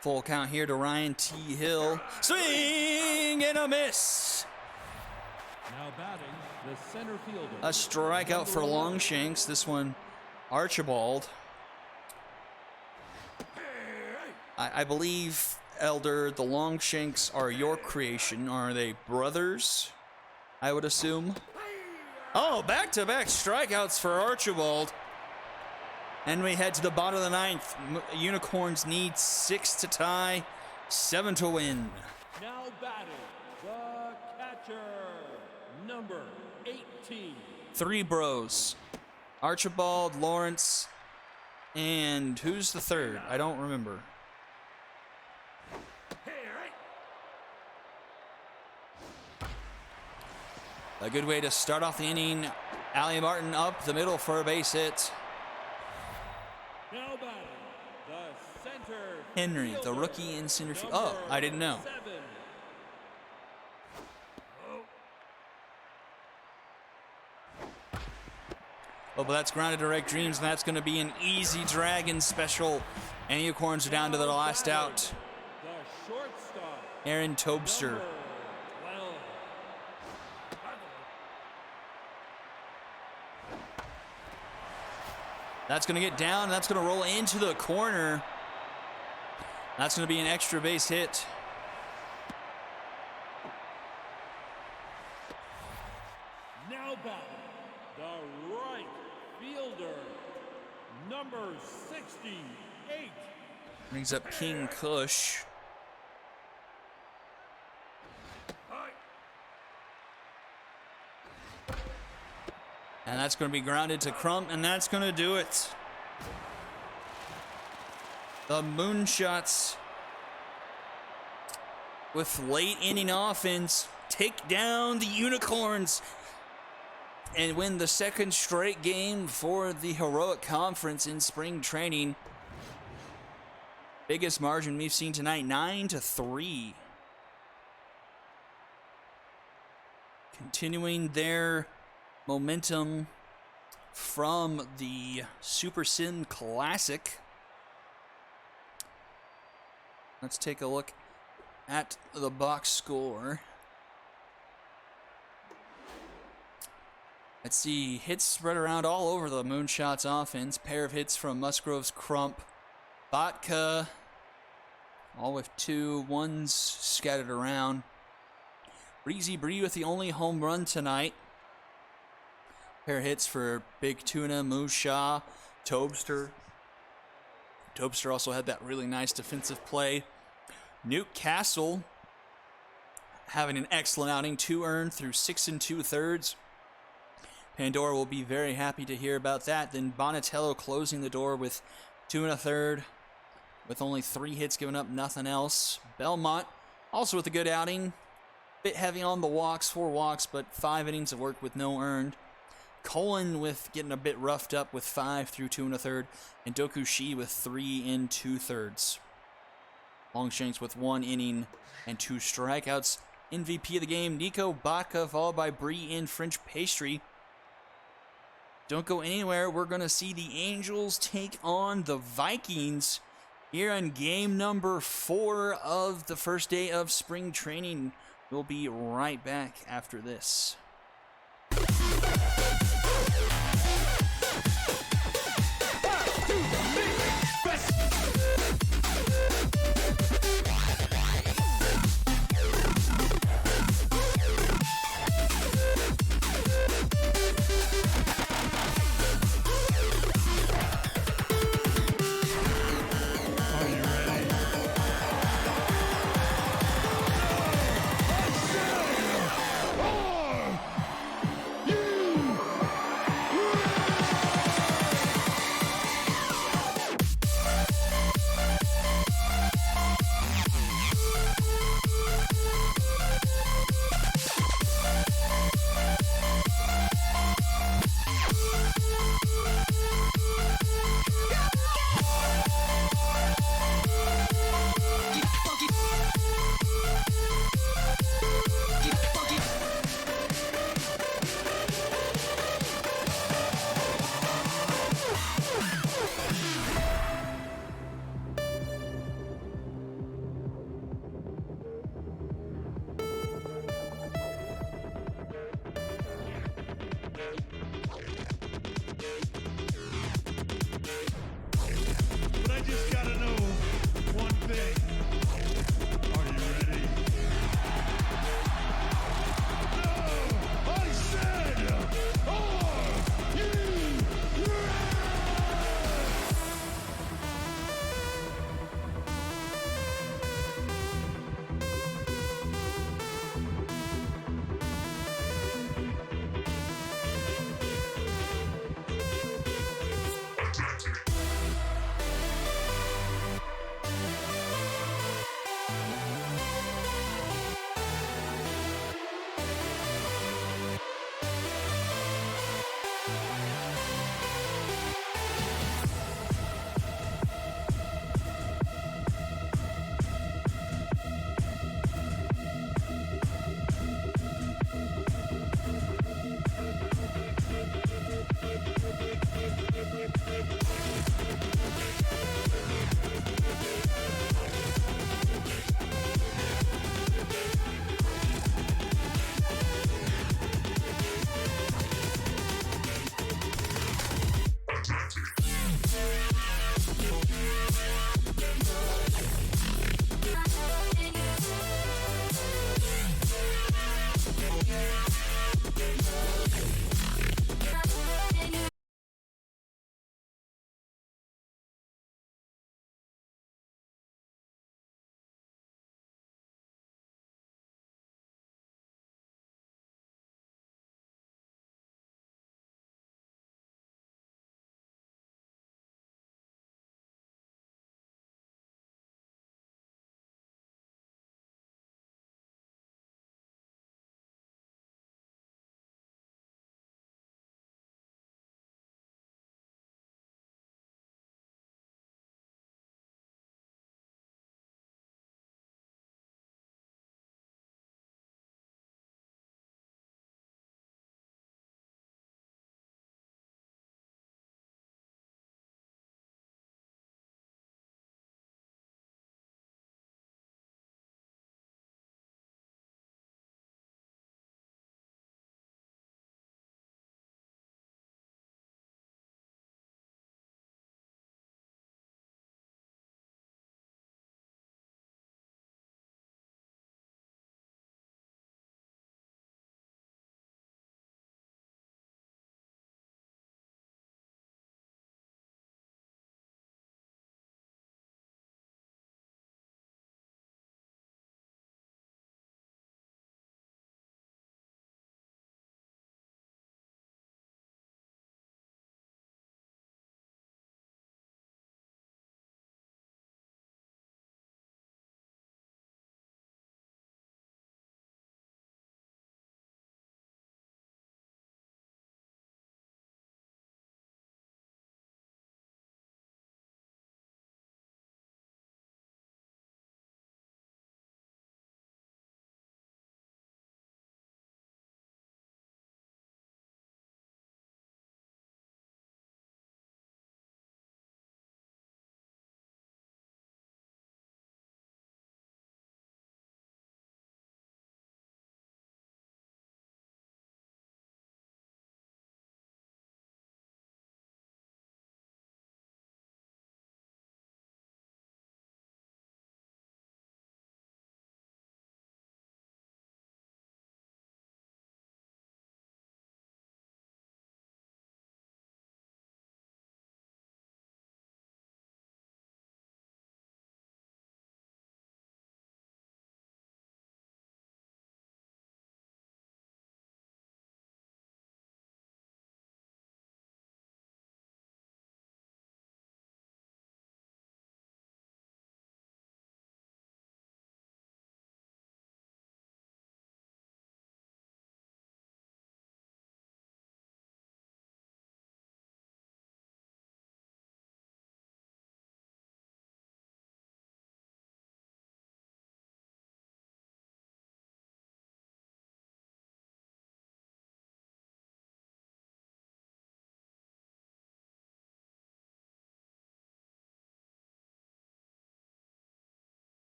Full count here to Ryan T. Hill. Swing and a miss. Now batting, the center fielder. A strikeout for number 11. Longshanks. This one, Archibald. I believe, Elder, the Longshanks are your creation. Are they brothers? I would assume. Oh, back-to-back strikeouts for Archibald. And we head to the bottom of the 9th. Unicorns need 6 to tie, 7 to win. Now batting, the catcher, number 18. 3 bros. Archibald, Lawrence, and who's the third? I don't remember. A good way to start off the inning Allie Martin up the middle for a base hit. Now batting, the center Henry, the fielder, rookie in center field. Oh, I didn't know. 7. Oh, but that's grounded to Rec Dreams, and that's going to be an easy Dragon special. And Unicorns are down to the last out. The shortstop, Aaron Tobster. number 12. That's going to get down, and that's going to roll into the corner. That's going to be an extra base hit. Now batting, the right fielder, number 68. Brings up King Kush. And that's going to be grounded to Crump, and that's going to do it. The Moonshots, with late inning offense, take down the Unicorns and win the second straight game for the Heroic Conference in spring training. Biggest margin we've seen tonight, 9-3. Continuing their momentum from the Super Sim Classic. Let's take a look at the box score. Let's see, hits spread around all over the Moonshots offense. Pair of hits from Musgrove's Crump. Botka, all with 2, 1's scattered around. Breezy Bree with the only home run tonight. Pair of hits for Big Tuna, Musha, Tobster. Tobster also had that really nice defensive play. Newcastle having an excellent outing, 2 earned through 6 2/3. Pandora will be very happy to hear about that. Then Bonatello closing the door with 2 1/3, with only 3 hits given up, nothing else. Belmont also with a good outing. Bit heavy on the walks, 4 walks, but 5 innings of work with no earned. Colin with getting a bit roughed up with 5 through 2 1/3, and Dokushi with 3 2/3. Longshanks with 1 inning and 2 strikeouts. MVP of the game, Nico Botka, followed by Bree in French Pastry. Don't go anywhere. We're going to see the Angels take on the Vikings here on game number 4 of the first day of spring training. We'll be right back after this.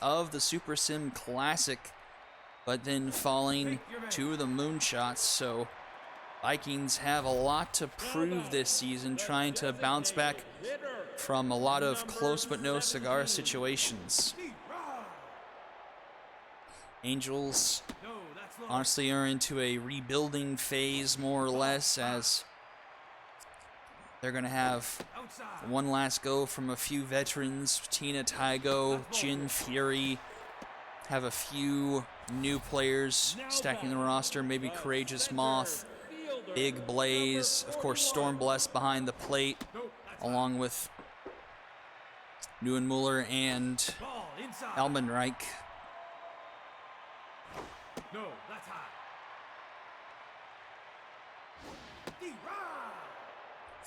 of the Super Sim Classic, but then falling to the moonshots. So Vikings have a lot to prove this season, trying to bounce back from a lot of close but no cigar situations. Angels honestly are into a rebuilding phase, more or less, as they're going to have one last go from a few veterans. Tina Tygo, Jin Fury, have a few new players stacking the roster, maybe Courageous Moth, Big Blaze, of course Stormblessed behind the plate, along with Neuenmuller and Elmenreich. No, that's high.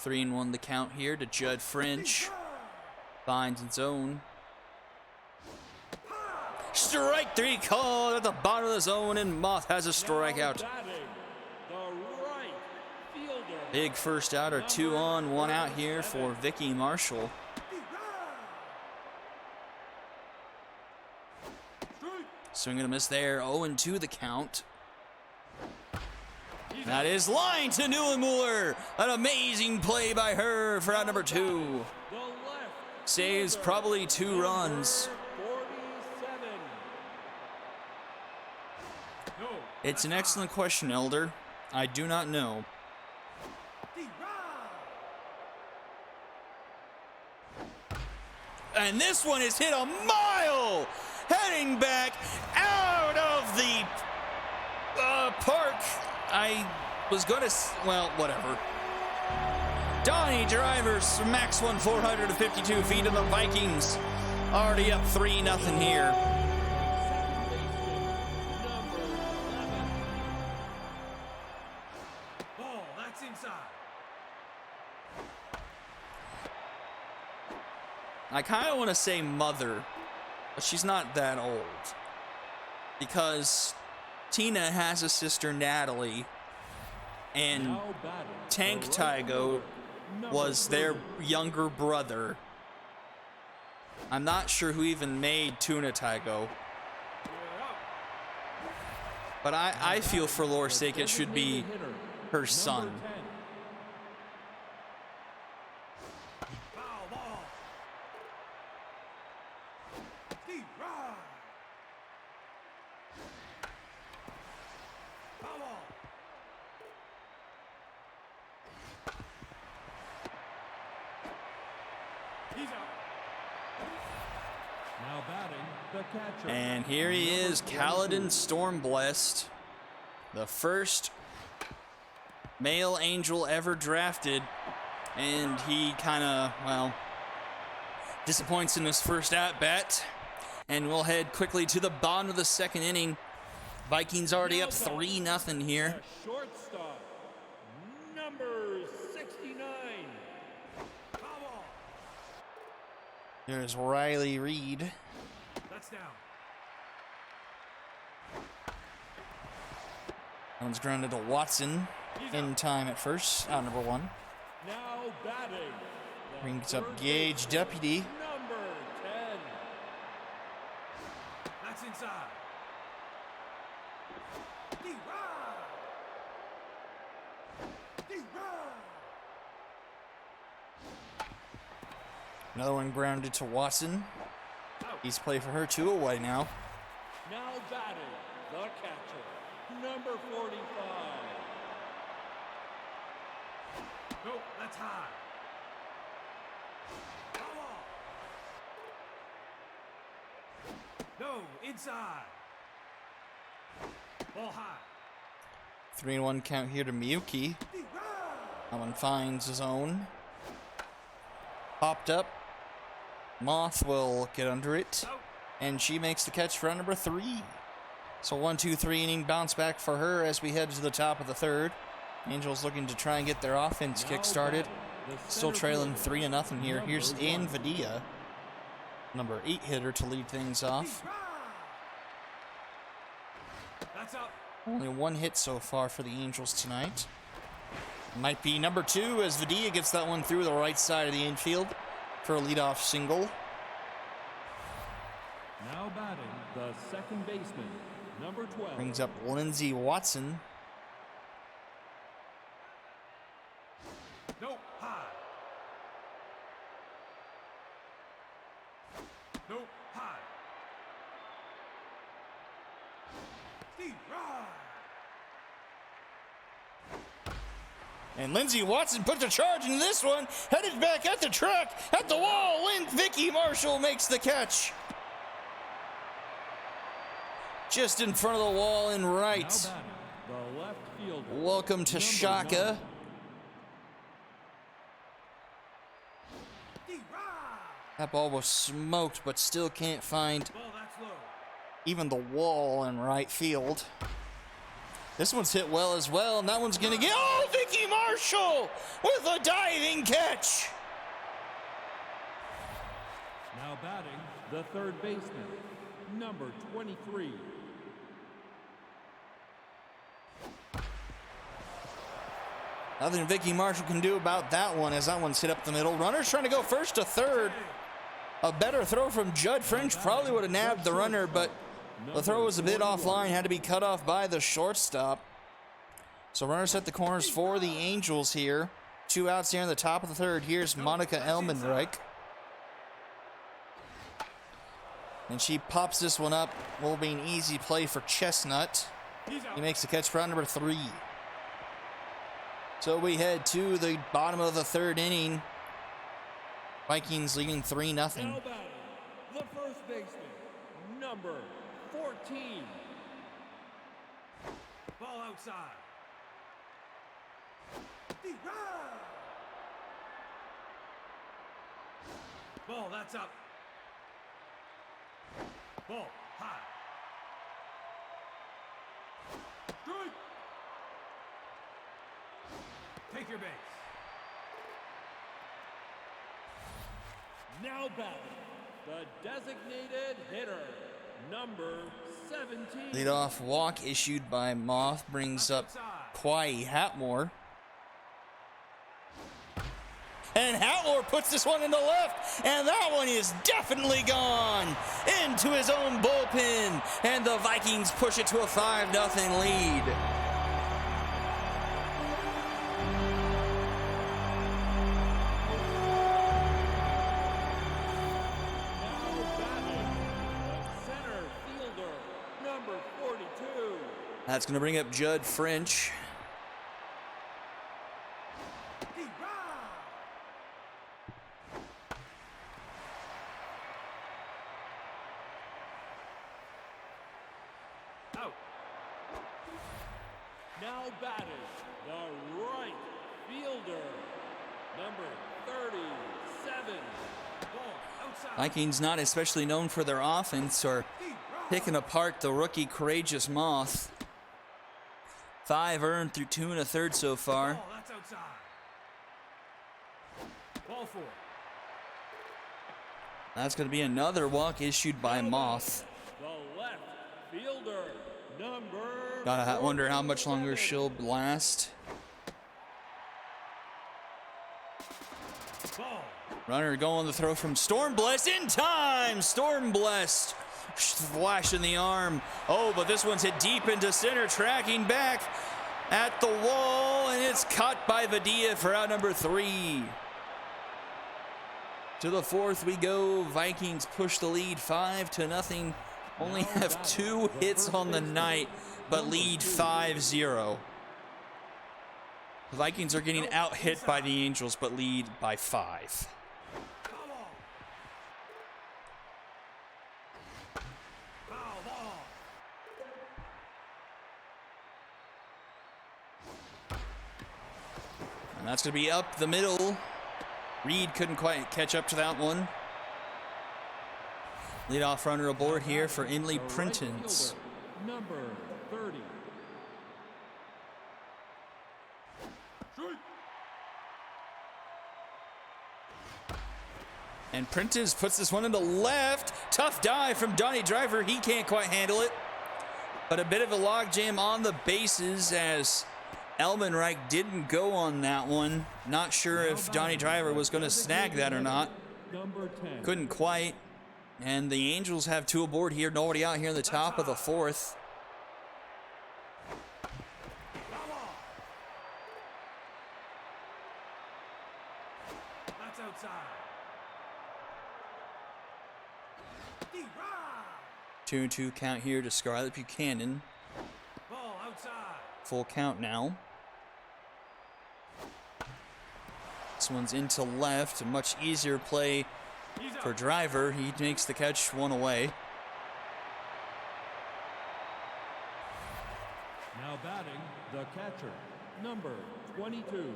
3-1 the count here to Judd French. Finds its own. Strike three called at the bottom of the zone, and Moth has a strikeout. The right fielder. Big first out, or 2 on, 1 out here for Vicky Marshall. Swing and a miss there. 0-2 the count. That is line to Neuenmuller. An amazing play by her for out number 2. The left Saves probably 2 runs. 47. It's an excellent question, Elder. I do not know. And this one is hit a mile, heading back out of the park. I was gonna, well, whatever. Donnie Driver smacks one 452 feet, and the Vikings already up 3-0 here. Ball, that's inside. I kind of want to say mother, but she's not that old. Because Tina has a sister, Natalie, and Now batting. Tank The right Tygo fielder, was number their 30. younger brother. I'm not sure who even made Tuna Tygo. But I feel for lore's sake it should be Designated hitter, her number son. 10. Foul ball. Deep right. Foul ball. He's out. Now batting, the catcher. And here he is, Kaladin Stormblessed, the first male angel ever drafted. And he kind of, well, disappoints in his first at-bat. And we'll head quickly to the bottom of the second inning. Vikings already up 3-0 here. The shortstop, number 69. Foul ball. There's Riley Reed. That's down. That one's grounded to Watson in time at first, out number 1. Now batting, the Brings up third Gage baseman, Deputy. number 10. That's inside. Deep right. Deep right. Another one grounded to Watson. He's played for her 2 away now. Now batting, the catcher, number 45. Nope, that's high. Foul ball. No, inside. Ball high. 3-1 count here to Miyuki. Deep right. That one finds his own. Popped up. Moth will get under it. And she makes the catch for round number 3. So 1-2-3 inning bounce back for her as we head to the top of the third. Angels looking to try and get their offense kick started. Still trailing 3-0 here. Here's Ann Vadia, number 8 hitter, to lead things off. That's up. Only 1 hit so far for the Angels tonight. Might be number 2 as Vadia gets that one through the right side of the infield for a leadoff single. Now batting, the second baseman, number 12. Brings up Lindsey Watson. No, high. No, high. Steve, right. And Lindsey Watson puts a charge in this one. Headed back at the track, at the wall. Vicky Marshall makes the catch. Just in front of the wall and Now right. batting, the left fielder. Welcome to number Shaka. 9. Steve, right. That ball was smoked, but still can't find Ball, that's low. even the wall in right field. This one's hit well as well, and that one's gonna get, oh, Vicky Marshall with a diving catch. Now batting, the third baseman, number 23. Nothing Vicky Marshall can do about that one as that one's hit up the middle. Runner's trying to go first to third. A better throw from Judd French probably would have nabbed the runner, but the throw was a bit offline, had to be cut off by the shortstop. So runners set the corners for the Angels here. 2 outs here in the top of the third. Here's Monica Elmenreich. And she pops this one up. Will be an easy play for Chestnut. He's out. He makes the catch for out number 3. So we head to the bottom of the third inning. Vikings leading 3-0. Now batting, the first baseman, number 14. Ball outside. Steve, right. Ball, that's up. Ball, high. Strike. Take your base. Now batting, the designated hitter, number 17. Leadoff walk issued by Moth brings up Kwai Hatmore. And Hatmore puts this one in the left, and that one is definitely gone into his own bullpen. And the Vikings push it to a 5-0 lead. Now batting, the center fielder, number 42. That's going to bring up Judd French. Steve, right. Out. Now batting, the right fielder, number 37. Ball outside. Vikings not especially known for their offense or Steve, right. picking apart the rookie Courageous Moth. 5 earned through 2 1/3 so far. Ball, that's outside. Ball 4. That's going to be another walk issued by Moth. The left fielder, number Gotta wonder how much longer 47. she'll last. Ball. Runner going the throw from Stormblessed in time. Stormblessed flashing the arm. Oh, but this one's hit deep into center, tracking back at the wall, and it's caught by Vadia for out number 3. To the 4th we go. Vikings push the lead 5-0. Only have 2 hits on the night, but lead 5-0. The Vikings are getting out hit by the Angels, but lead by 5. Foul ball. Foul ball. And that's going to be up the middle. Reed couldn't quite catch up to that one. Leadoff runner aboard here for Emily The right Printons. fielder, number 30. Strike. And Printons puts this one in the left. Tough dive from Donnie Driver. He can't quite handle it. But a bit of a logjam on the bases as Elmenreich didn't go on that one. Not sure if Donnie Driver was going to snag that or not. Number 10. Couldn't quite. And the Angels have 2 aboard here. Nobody out here in the top of the 4th. That's outside. 2-2 count here to Scarlett Buchanan. Ball outside. Full count now. This one's into left. A much easier play He's for out. Driver. He makes the catch, 1 away. Now batting, the catcher, number 22.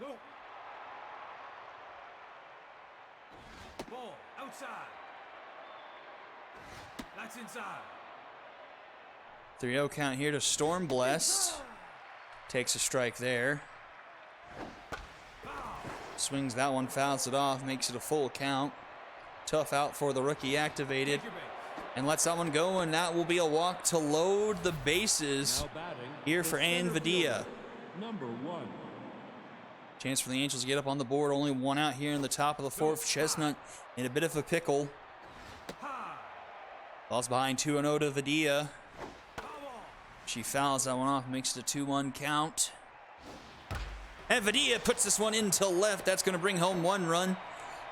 Go. Ball outside. That's inside. 3-0 count here to Storm Blessed. Takes a strike there. Swings that one, fouls it off, makes it a full count. Tough out for the rookie activated. Take your base. And lets that one go, and that will be a walk to load the bases Now batting, here the for center Anvadia. fielder, number 1. Chance for the Angels to get up on the board. Only 1 out here in the top of the 4th. Chestnut in a bit of a pickle. High. Falls behind 2-0 to Vadia. Foul ball. She fouls that one off, makes it a 2-1 count. And Vadia puts this one into left. That's going to bring home 1 run.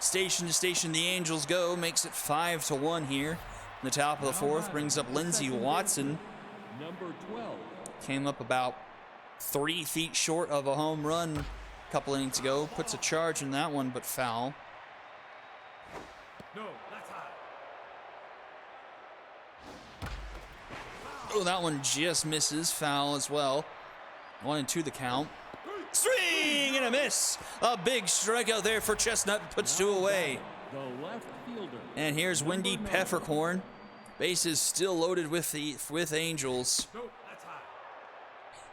Station to station, the Angels go. Makes it 5-1 here. In the top of the 4th, brings up Lindsey Watson. Number 12. Came up about 3 feet short of a home run a couple innings ago. Puts a charge in that one, but foul. No, that's high. Oh, that one just misses. Foul as well. 1-2 the count. Swing and a miss. A big strikeout there for Chestnut. Puts 2 away. The left fielder. And here's Wendy Number 9. Peppercorn. Bases still loaded with Angels. No, that's high.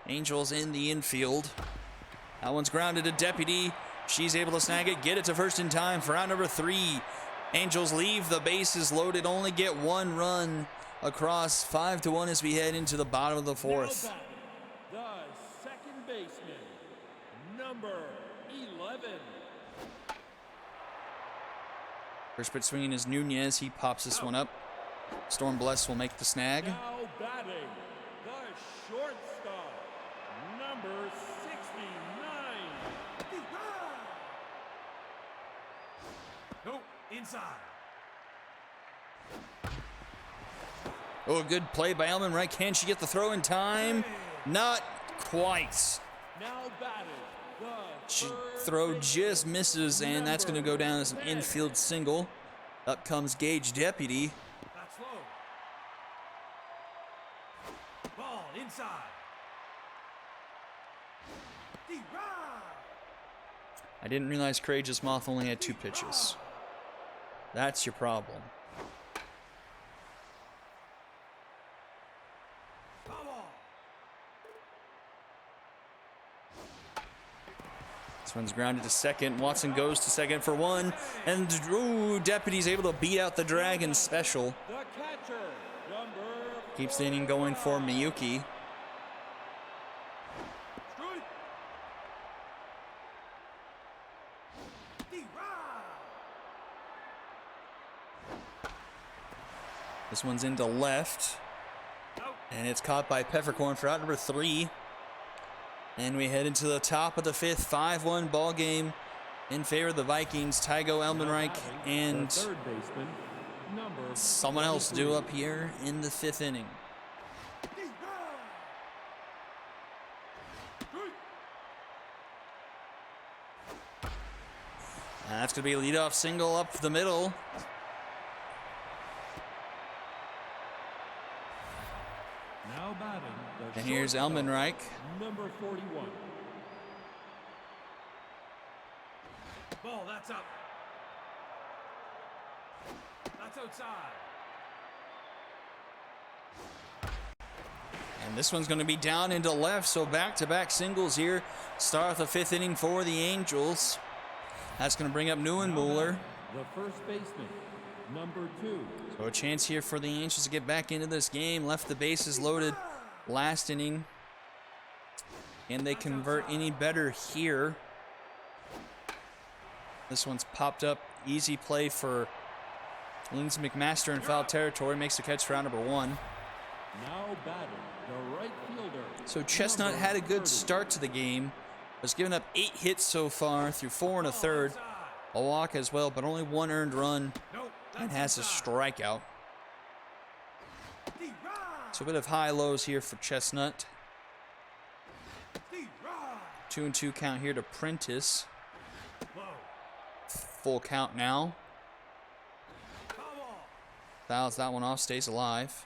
Angels in the infield. That one's grounded to Deputy. She's able to snag it, get it to first in time for out number 3. Angels leave the bases loaded, only get 1 run across. 5-1 as we head into the bottom of the 4th. Now batting, the second baseman, number 11. First pitch swinging is Nunez. He pops this one up. Storm Bless will make the snag. Now batting, the shortstop, number 69. No, inside. Oh, good play by Elman Wright. Can she get the throw in time? Not quite. Now batting, the She third throw baseman, just misses, and that's going to go down as an infield single. Up comes Gage Deputy. That's low. Ball inside. I didn't realize Courageous Moth only had 2 pitches. That's your problem. Foul ball. This one's grounded to second. Watson goes to second for 1. And ooh, Deputy's able to beat out the Dragon special. the catcher, number Keeps the inning going for Miyuki. Strike. This one's into left. Out. And it's caught by Peppercorn for out number 3. And we head into the top of the 5th. 5-1 ball game in favor of the Vikings. Tygo Elmenreich and the third baseman, number someone else due up here in the 5th inning. That's going to be a leadoff single up the middle. now batting, the And here's shortstop, Elmenreich. number 41. Ball, that's up. That's outside. And this one's going to be down into left, so back-to-back singles here. Start the 5th inning for the Angels. That's going to bring up Neuenmuller. The first baseman, number 2. So a chance here for the Angels to get back into this game. Left the bases loaded last inning. And they convert any better here. This one's popped up. Easy play for Lindsay McMaster in foul territory. Makes the catch for round number 1. Now batting the right fielder. So Chestnut had a good start to the game. Was giving up 8 hits so far through 4 1/3. A walk as well, but only 1 earned run and has a strikeout. So a bit of high-lows here for Chestnut. 2-2 count here to Prentice. Full count now. Fouls that one off, stays alive.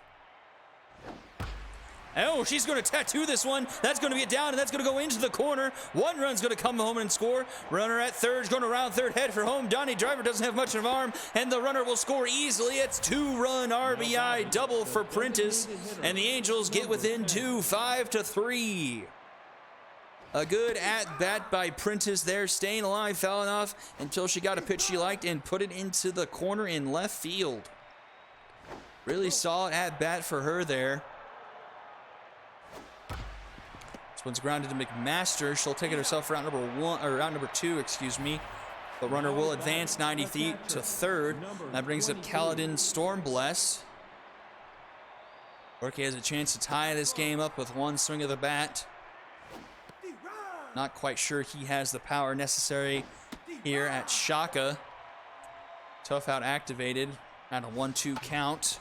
Oh, she's going to tattoo this one. That's going to get down, and that's going to go into the corner. 1 run's going to come home and score. Runner at third is going to round third, head for home. Donnie Driver doesn't have much of an arm, and the runner will score easily. It's 2-run RBI double for Prentice, and the Angels get within 2, 5-3. A good at-bat by Prentice there, staying alive, fouling off until she got a pitch she liked and put it into the corner in left field. Really solid at-bat for her there. This one's grounded to McMaster. She'll take it herself for round number 2, excuse me. The runner will advance 90 feet to third. That brings up Kaladin Stormbless. Orke has a chance to tie this game up with 1 swing of the bat. Not quite sure he has the power necessary here at Shaka. Tough out activated at a 1-2 count.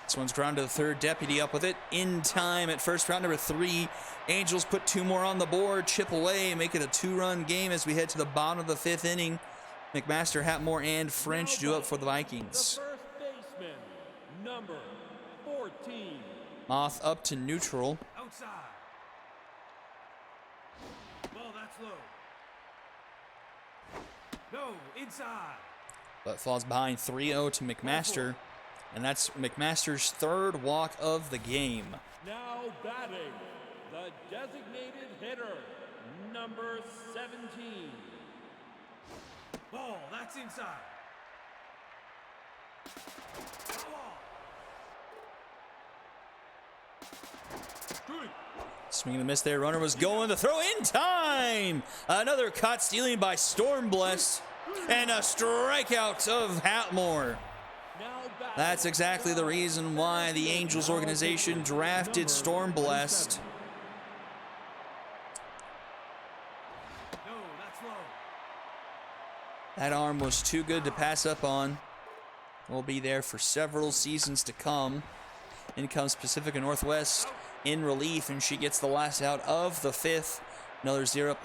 This one's ground to the third. Deputy up with it in time at first. Round number 3. Angels put 2 more on the board. Chip away, make it a 2-run game as we head to the bottom of the 5th inning. McMaster, Hatmore, and French due up for the Vikings. The first baseman, number 14. Moth up to neutral. Outside. Ball, that's low. No, inside. But falls behind 3-0 to McMaster. And that's McMaster's 3rd walk of the game. Now batting, the designated hitter, number 17. Ball, that's inside. Ball. Strike. Swing and a miss there. Runner was going to throw in time. Another caught stealing by Stormbless. And a strikeout of Hatmore. That's exactly the reason why the Angels organization drafted Stormblessed. No, that's low. That arm was too good to pass up on. Will be there for several seasons to come. In comes Pacifica Northwest in relief, and she gets the last out of the 5th. Another 0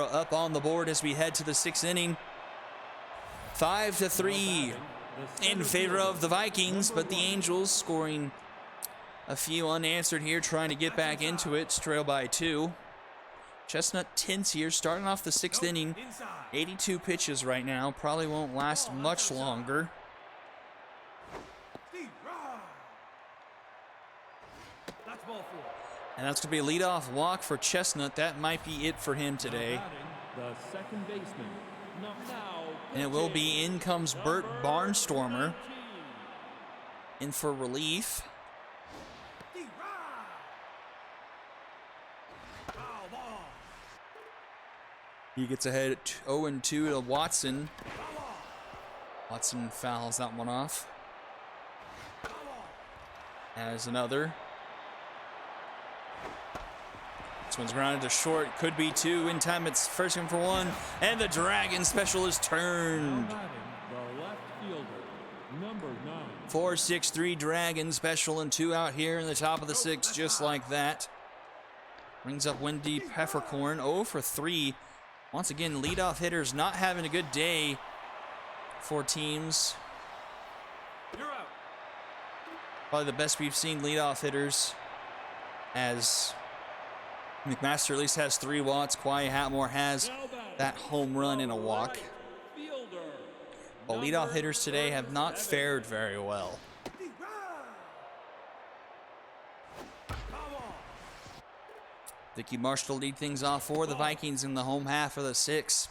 up on the board as we head to the 6th inning. 5-3 in favor of the Vikings, but the Angels scoring a few unanswered here, trying to get back into it. Trail by 2. Chestnut tense here, starting off the 6th inning. 82 pitches right now. Probably won't last much longer. That's ball 4. And that's going to be a leadoff walk for Chestnut. That might be it for him today. The second baseman, now And it will be in comes Bert Barnstormer in for relief. He gets ahead 0-2 to Watson. Watson fouls that one off. As another. This one's grounded to short. Could be 2. In time, it's first in for 1. And the Dragon special is turned. The left fielder, number 9. 4-6-3 Dragon special and 2 out here in the top of the 6th, just like that. Brings up Wendy Peppercorn. 0 for 3. Once again, leadoff hitters not having a good day for teams. You're out. Probably the best we've seen leadoff hitters, as McMaster at least has 3 walks. Kwai Hatmore has that home run and a walk. But leadoff hitters today have not fared very well. Vicky Marsh to lead things off for the Vikings in the home half of the 6th.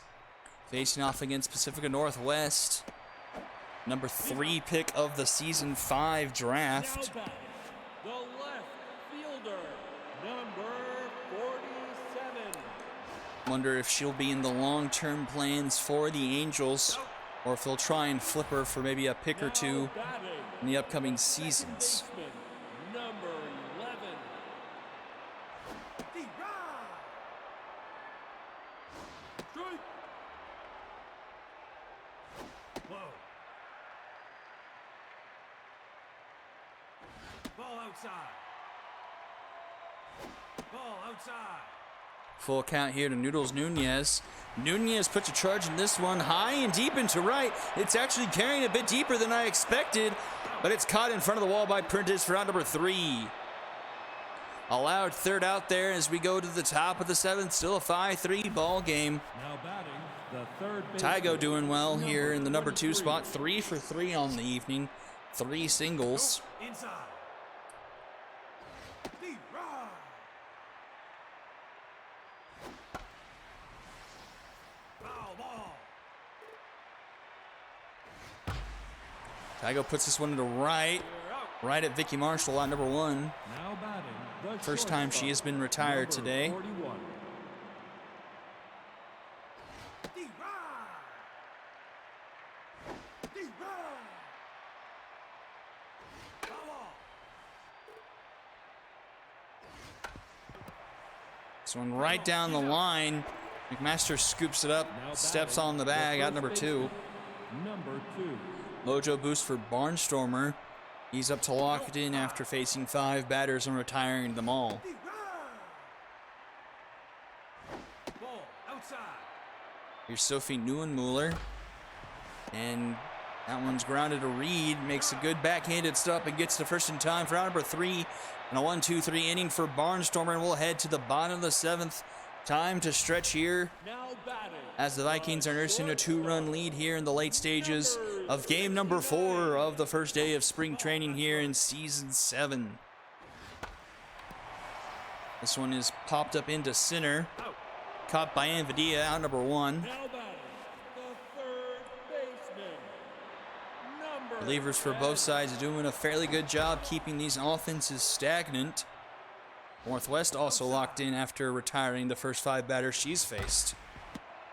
Facing off against Pacifica Northwest. Number 3 pick of the season 5 draft. The left fielder, number 47. Wonder if she'll be in the long-term plans for the Angels, or if they'll try and flip her for maybe a pick or two in the upcoming seasons. Number 11. Strike. Low. Ball outside. Ball outside. Full count here to Noodles Nunez. Nunez puts a charge in this one, high and deep into right. It's actually carrying a bit deeper than I expected, but it's caught in front of the wall by Prentice for out number 3. Allowed third out there as we go to the top of the 7th. Still a 5-3 ball game. Now batting, the third baseman. Tygo doing well here in the number 2 spot. 3 for 3 on the evening. 3 singles. Inside. Deep right. Foul ball. Tygo puts this one to the right. You're out. Right at Vicky Marshall on number 1. Now batting, the First time she has been retired shortstop, today. number 41. Deep right. Deep right. Foul ball. This one right down the line. McMaster scoops it up, Now steps batting, on the bag, out first number 2. baseman, Number 2. Mojo boost for Barnstormer. He's up to lock it in after facing 5 batters and retiring them all. Deep right. Ball outside. Here's Sophie Neuenmuller. And that one's grounded to Reed. Makes a good backhanded stop and gets to first in time for out number 3. And a 1-2-3 inning for Barnstormer. And we'll head to the bottom of the 7th. Time to stretch here Now batting, as the Vikings are nursing a 2-run lead here in the late stages of game number 4 of the first day of spring training here in season 7. This one is popped up into center. Caught by Anvadia, out number 1. now batting, the third baseman. Number Relievers for both sides are doing a fairly good job keeping these offenses stagnant. Northwest also locked in after retiring the first 5 batters she's faced.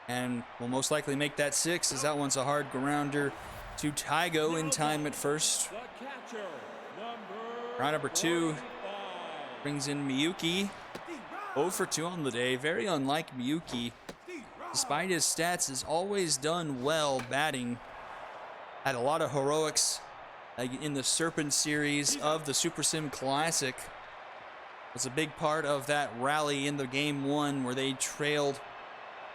And will most likely make that 6, as that one's a hard grounder to Tygo in time at first. the catcher, number Round number 2 45. brings in Miyuki. 0 for 2 on the day, very unlike Miyuki. Despite his stats, has always done well batting. Had a lot of heroics in the Serpent series of the Super Sim Classic. Was a big part of that rally in the game 1 where they trailed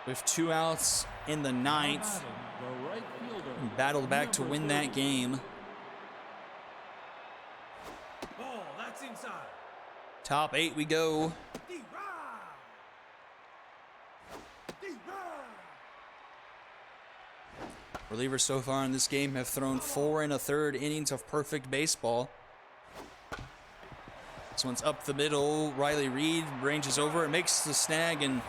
with 2 outs in the 9th Batting, the right fielder, and battled back to win that game. Ball, that's inside. Top 8 we go. Deep right. Deep right. Relievers so far in this game have thrown 4 1/3 innings of perfect baseball. This one's up the middle. Riley Reed ranges over and makes the snag and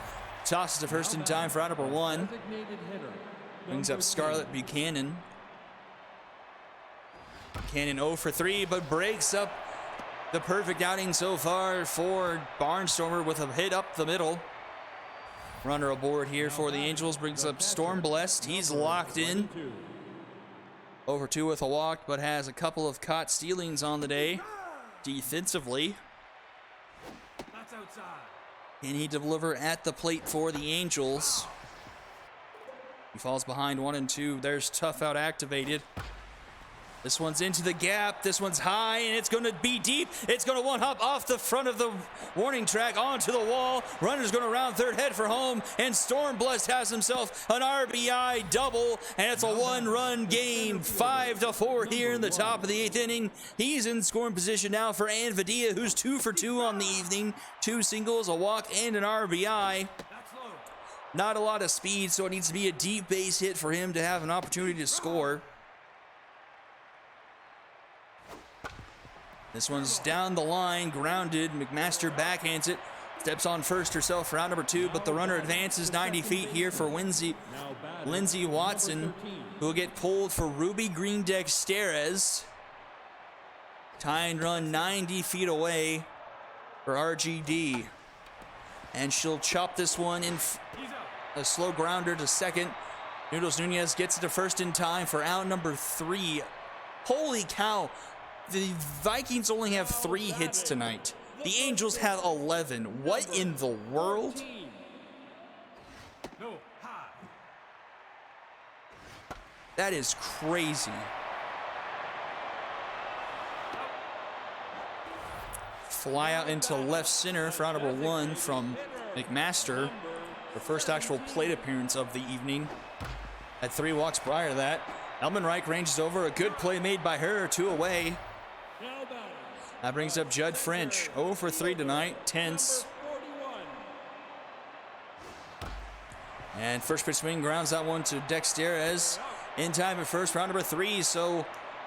tosses to first in time for out number 1. designated hitter, Brings number up Scarlett Buchanan. Buchanan 0 for 3, but breaks up the perfect outing so far for Barnstormer with a hit up the middle. Runner aboard here for the Angels brings up Storm Blessed. He's locked in. 22. Over 2 with a walk, but has a couple of caught stealings on the day defensively. That's outside. Can he deliver at the plate for the Angels? He falls behind 1 and 2. There's Tough Out activated. This one's into the gap. This one's high, and it's going to be deep. It's going to one-hop off the front of the warning track onto the wall. Runner's going to round third, head for home, and Storm Blessed has himself an RBI double, and it's a 1-run game. 5-4 here in the top of the 8th inning. He's in scoring position now for Anvadia, who's 2 for 2 on the evening. 2 singles, a walk, and an RBI. That's low. Not a lot of speed, so it needs to be a deep base hit for him to have an opportunity to score. This one's down the line, grounded. McMaster backhands it. Steps on first herself for out number 2, but the runner advances 90 feet here for Lindsay Watson, who will get pulled for Ruby Green Dexterez. Tying run 90 feet away for RGD. And she'll chop this one in. He's out. a slow grounder to second. Noodles Nunez gets it to first in time for out number 3. Holy cow. The Vikings only have 3 hits tonight. The Angels have 11. What in the world? No, high. That is crazy. Fly out into left center for out number 1 from McMaster. The first actual plate appearance of the evening. Had 3 walks prior to that. Elmenreich ranges over. A good play made by her. 2 away. That brings up Judd French. 0 for 3 tonight. Tense. And first pitch swing grounds that one to Dexterez. In time at first, round number 3. So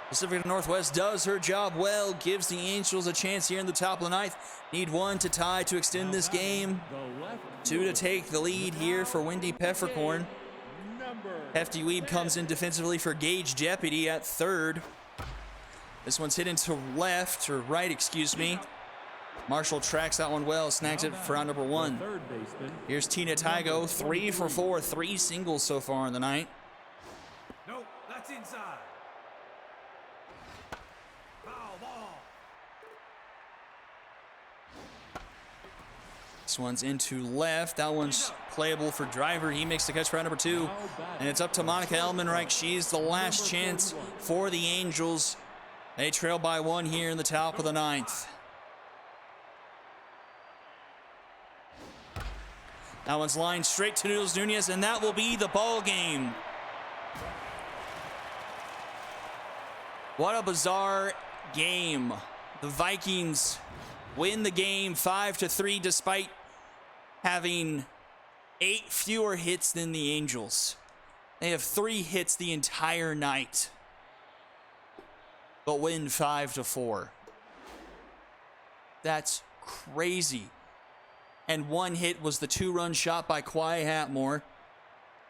Pacific Northwest does her job well. Gives the Angels a chance here in the top of the 9th. Need 1 to tie to extend this game. 2 to take the lead here for Wendy Peppercorn. Hefty Weeb comes in defensively for Gage Deputy at third. This one's hit into left, or right, excuse me. Marshall tracks that one well, snags it for out number 1. Here's Tina Tygo, 3 for 4, 3 singles so far in the night. No, that's inside. Foul ball. This one's into left. That one's playable for Driver. He makes the catch for out number 2. And it's up to Monica Elmenreich. She's the last chance for the Angels. They trail by 1 here in the top of the 9th. That one's lined straight to Noodles Nunez, and that will be the ball game. What a bizarre game. The Vikings win the game 5-3 despite having 8 fewer hits than the Angels. They have 3 hits the entire night, but win 5-4. That's crazy. And 1 hit was the 2-run shot by Kwai Hatmore.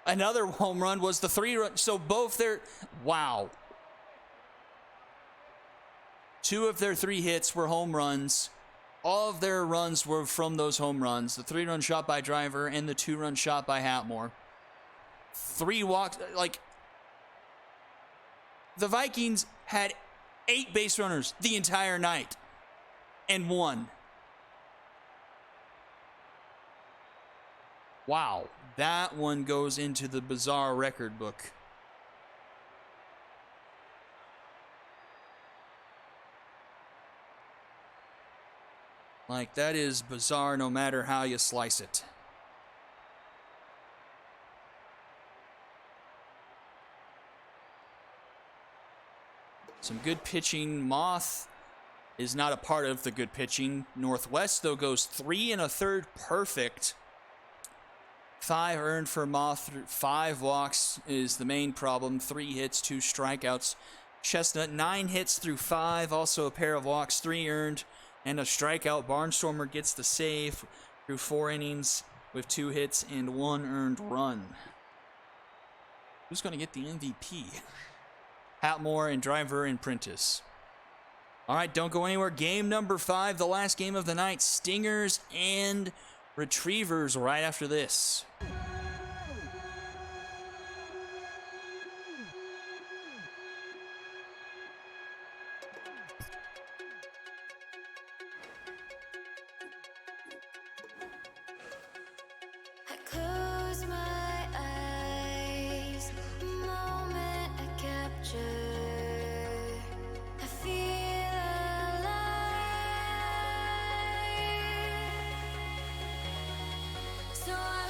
Another home run was the 3-run. So both their, wow. 2 of their 3 hits were home runs. All of their runs were from those home runs. The 3-run shot by Driver and the 2-run shot by Hatmore. 3 walks, like, the Vikings had 8 base runners the entire night and 1. Wow, that one goes into the bizarre record book. Like, that is bizarre no matter how you slice it. Some good pitching. Moth is not a part of the good pitching. Northwest, though, goes 3 1/3 perfect. 5 earned for Moth. 5 walks is the main problem. 3 hits, 2 strikeouts. Chestnut, 9 hits through 5. Also a pair of walks, 3 earned, and a strikeout. Barnstormer gets the save through 4 innings with 2 hits and 1 earned run. Who's going to get the MVP? Hatmore and Driver and Prentice. All right, don't go anywhere. Game number 5, the last game of the night. Stingers and Retrievers right after this. I close my eyes, the moment I capture, I feel alive. So I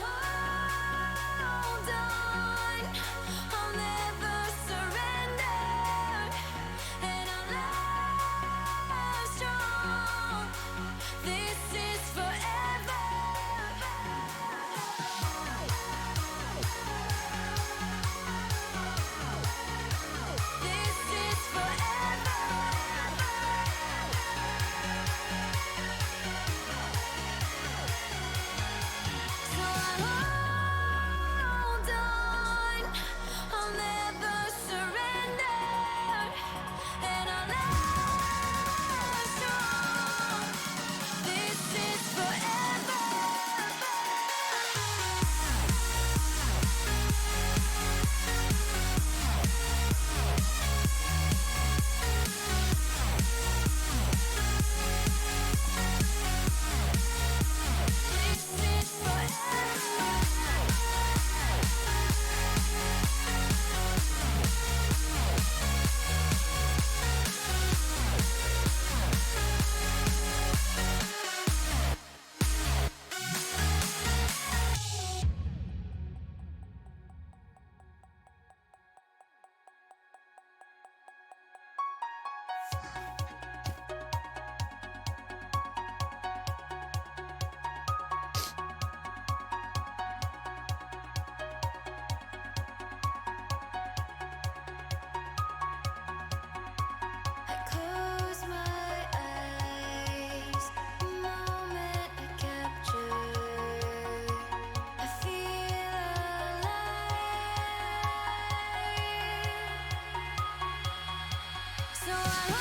So hold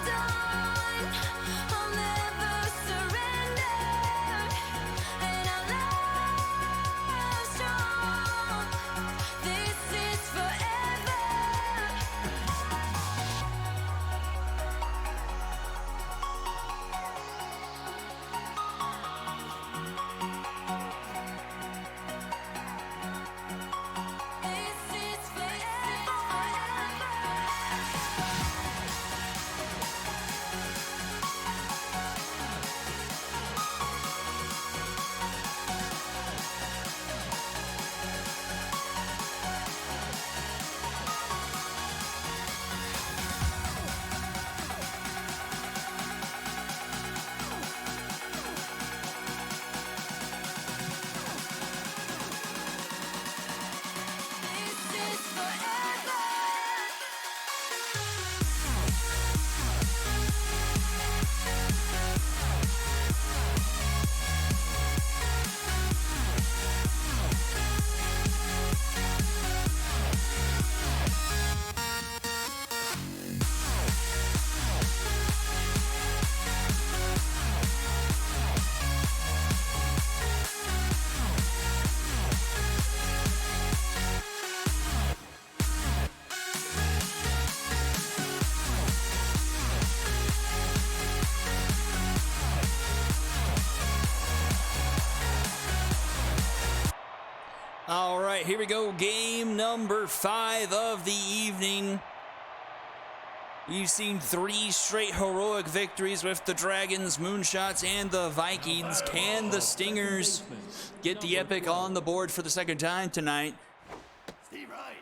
on, I'll never surrender, and our love strong. This is forever. This is forever. All right, here we go. Game number 5 of the evening. We've seen 3 straight heroic victories with the Dragons, Moonshots, and the Vikings. Can the Stingers get the epic on the board for the second time tonight? Steve Wright.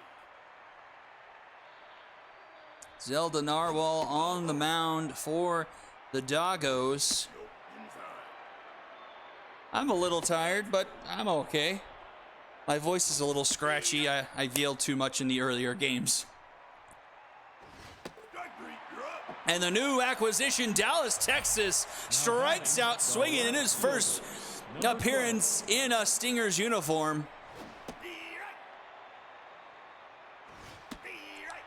Zelda Narwhal on the mound for the Doggos. I'm a little tired, but I'm okay. My voice is a little scratchy. I yelled too much in the earlier games. Strike three, you're up. And the new acquisition, Dallas, Texas, strikes out swinging in his first appearance in a Stingers uniform. Be right. Be right.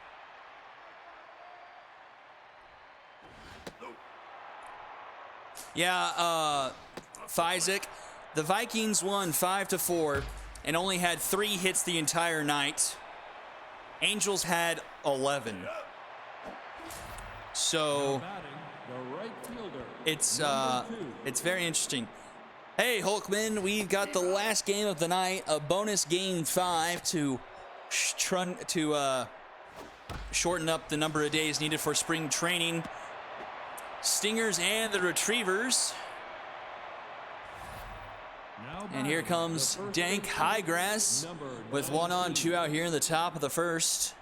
No. Yeah, Fizek, the Vikings won 5-4 and only had 3 hits the entire night. Angels had 11. So Batting, the right fielder. it's very interesting. Hey, Hulkman, we've got the last game of the night, a bonus game 5 to shorten up the number of days needed for spring training. Stingers and the Retrievers. Now And here batting, comes the first Dank baseman, Highgrass number with 1 on, 19. 2 out here in the top of the first.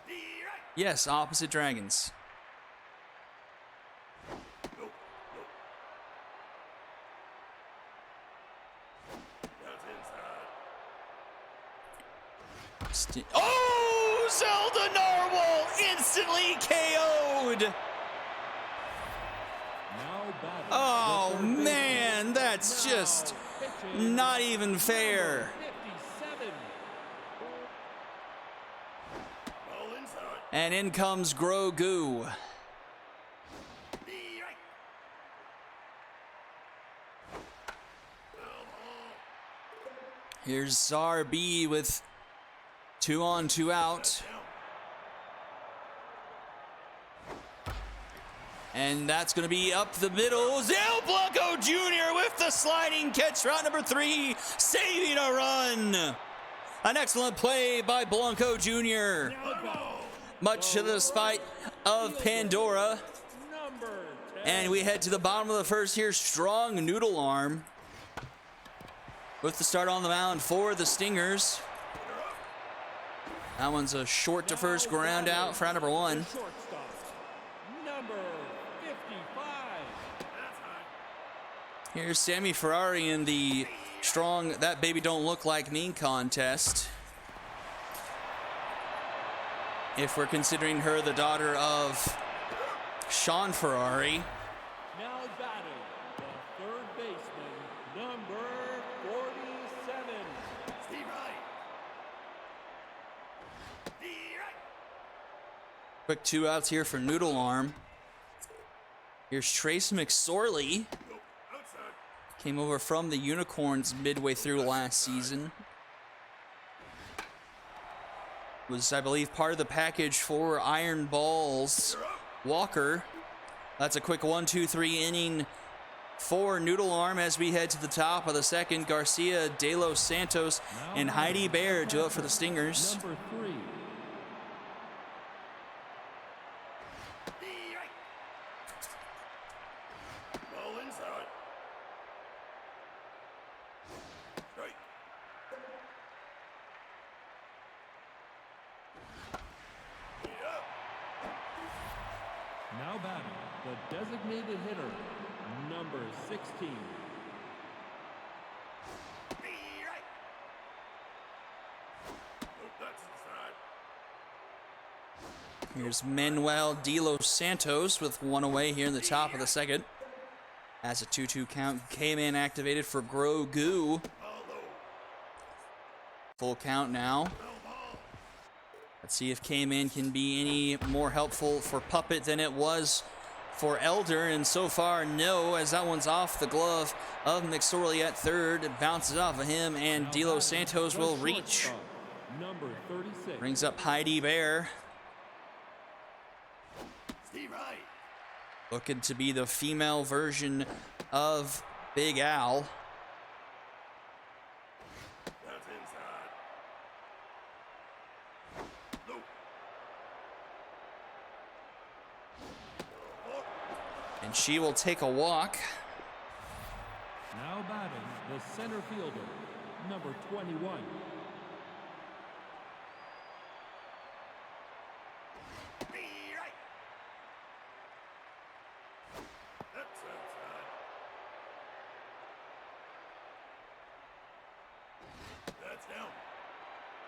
Be right. Yes, opposite Dragons. No. No. That's inside. Oh, Zelda Narwhal instantly KO'd. Now batting, Oh, the third baseman, man, that's now just pitching, not even fair. 57. Ball inside. And in comes Grogu. Be right. Here's Czar B with 2 on, 2 out. And that's going to be up the middle. Zale Blanco Jr. with the sliding catch, route number 3, saving a run. An excellent play by Blanco Jr. Much to the spite of Pandora. Number 10. And we head to the bottom of the first here. Strong noodle arm with the start on the mound for the Stingers. That one's a short to first ground out for round number 1. Shortstop, number 55. Here's Sammy Ferrari in the strong That Baby Don't Look Like Me contest. If we're considering her the daughter of Sean Ferrari. Now batting, the third baseman, number 47. Steve Wright. Be Quick 2 outs here for Noodle Arm. Here's Trace McSorley. Outside. Came over from the Unicorns midway through last season. Was, I believe, part of the package for Iron Balls. Walker. That's a quick 1-2-3 inning for Noodle Arm as we head to the top of the second. Garcia, De Los Santos, and Heidi Bear do it for the Stingers. Number 3. Strike. Ball inside. Strike. Now batting, the designated hitter, number 16. Strike. Nope, that's inside. Here's Manuel De Los Santos with one away here in the top of the second. As a 2-2 count came in activated for Grogu. Full count now. Let's see if K-Man can be any more helpful for Puppet than it was for Elder, and so far, no, as that one's off the glove of McSorley at third. It bounces off of him, and De Los Santos will reach. Number 36. Brings up Heidi Bear, Steve Wright. looking to be the female version of Big Al. That's inside. Nope. And she will take a walk. Now batting, the center fielder, number 21. Strike. That's outside. That's down.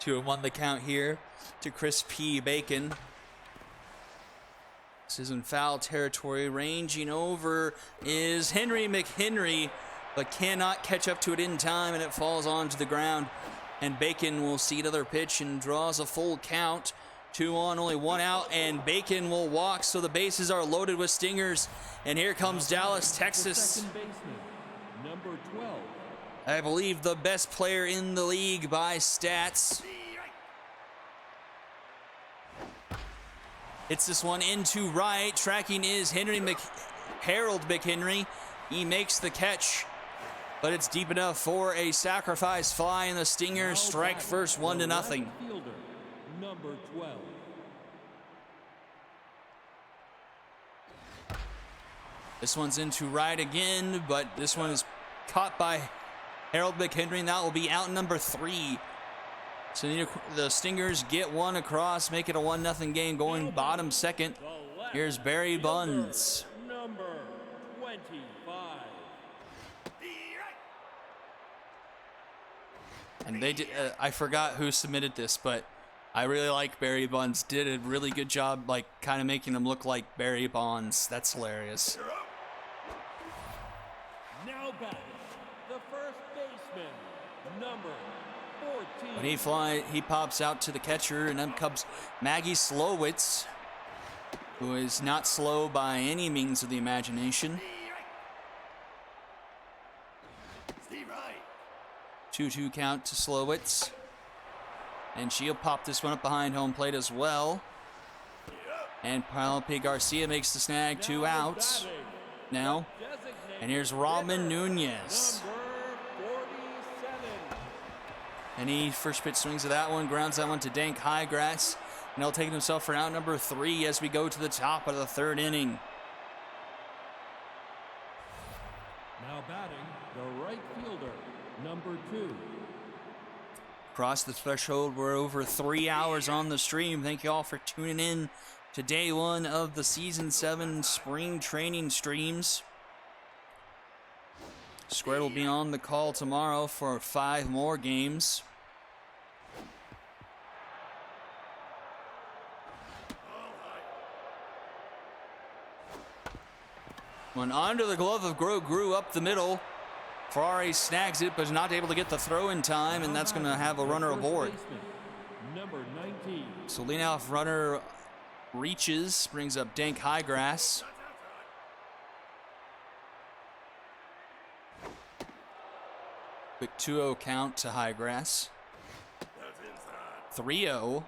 2-1 the count here to Chris P. Bacon. This is in foul territory. Ranging over is Henry McHenry, but cannot catch up to it in time, and it falls onto the ground. And Bacon will see another pitch and draws a full count. 2 on, only 1 out, and Bacon will walk, so the bases are loaded with Stingers. And here comes Dallas, The Texas. second baseman, number 12. I believe the best player in the league by stats. Strike. Hits this one into right. Tracking is Harold McHenry. He makes the catch, but it's deep enough for a sacrifice fly, and the Stingers Now strike batting, first, 1-0. the right fielder, number 12. This one's into right again, but this one is caught by Harold McHenry, and that will be out number 3. So the Stingers get one across, make it a 1-0 game going bottom second. The left Here's Barry fielder, Buns. Number 25. And they did, I forgot who submitted this, but I really like Barry Buns. Did a really good job, like, kind of making him look like Barry Bonds. That's hilarious. Now batting, the first baseman, number 14. When he pops out to the catcher, and then comes Maggie Slowitz, who is not slow by any means of the imagination. Steve Wright. 2-2 count to Slowitz. And she'll pop this one up behind home plate as well. And Penelope Garcia makes the snag, 2 outs now. And here's Robin Nunez. Number 47. And he first pitch swings of that one, grounds that one to Dank Highgrass. And he'll take himself for out number 3 as we go to the top of the third inning. Now batting, the right fielder, number 2. Across the threshold, we're over 3 hours on the stream. Thank you all for tuning in to day 1 of the Season 7 spring training streams. Square will be on the call tomorrow for 5 more games. One under the glove of Grogu up the middle. Ferrari snags it, but is not able to get the throw in time, and that's going to have a runner aboard. Number 19. So lead off runner reaches, brings up Dank Highgrass. Quick 2-0 count to Highgrass. That's inside. 3-0.